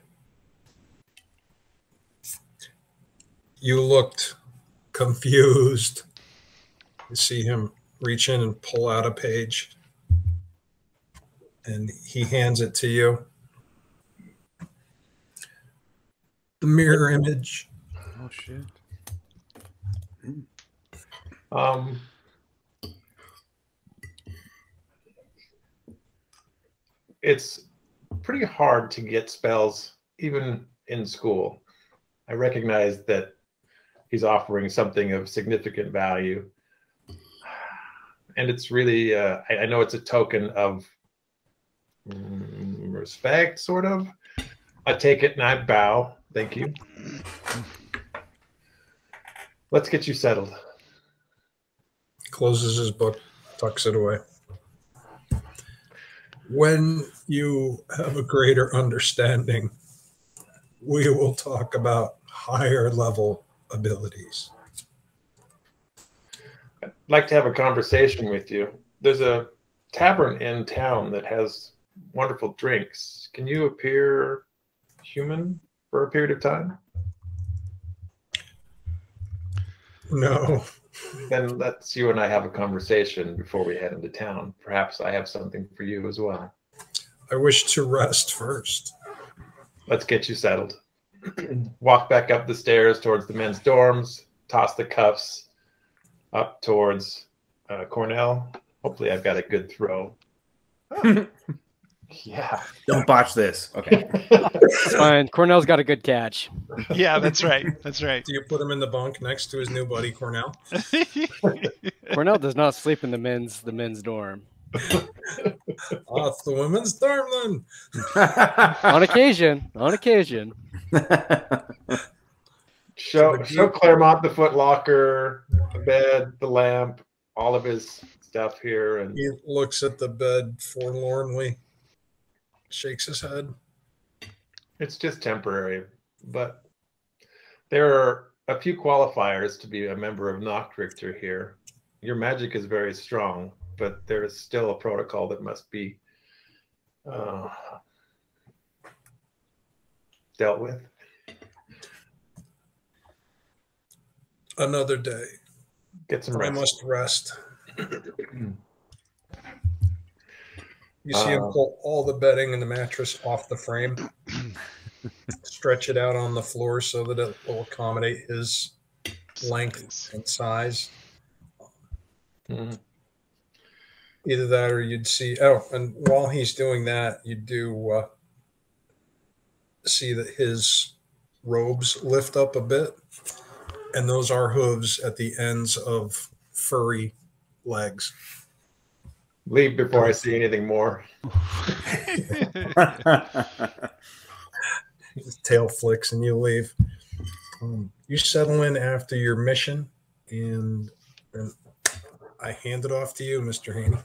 B: You looked confused. You see him reach in and pull out a page. And he hands it to you. The mirror image.
F: Oh, shit.
E: It's pretty hard to get spells even in school. I recognize that he's offering something of significant value. And it's really, I know it's a token of respect, sort of. I take it and I bow. Thank you. Let's get you settled.
B: Closes his book, tucks it away. When you have a greater understanding, we will talk about higher level abilities.
E: I'd like to have a conversation with you. There's a tavern in town that has wonderful drinks. Can you appear human for a period of time?
B: No.
E: Then let's you and I have a conversation before we head into town. Perhaps I have something for you as well.
B: I wish to rest first.
E: Let's get you settled. Walk back up the stairs towards the men's dorms, toss the cuffs up towards Cornell. Hopefully I've got a good throw. Yeah.
F: Don't botch this. Okay.
A: It's fine. Cornell's got a good catch.
D: Yeah, that's right. That's right.
B: Do you put him in the bunk next to his new buddy Cornell?
A: Cornell does not sleep in the men's dorm.
B: Off the women's dorm then.
A: On occasion. On occasion.
E: Show Clairmont the foot locker, the bed, the lamp, all of his stuff here. And
B: He looks at the bed forlornly, shakes his head.
E: it's just temporary, but there are a few qualifiers to be a member of Noctrichter here. Your magic is very strong, but there is still a protocol that must be dealt with.
B: Another day.
E: Get some
B: I
E: rest.
B: must rest. You see him pull all the bedding and the mattress off the frame, stretch it out on the floor so that it will accommodate his length and size.
E: Mhm.
B: Either that or you'd see, oh, and while he's doing that, you do see that his robes lift up a bit, and those are hooves at the ends of furry legs.
E: Leave before I see anything more.
B: His tail flicks and you leave. You settle in after your mission, and I hand it off to you, Mr. Haney.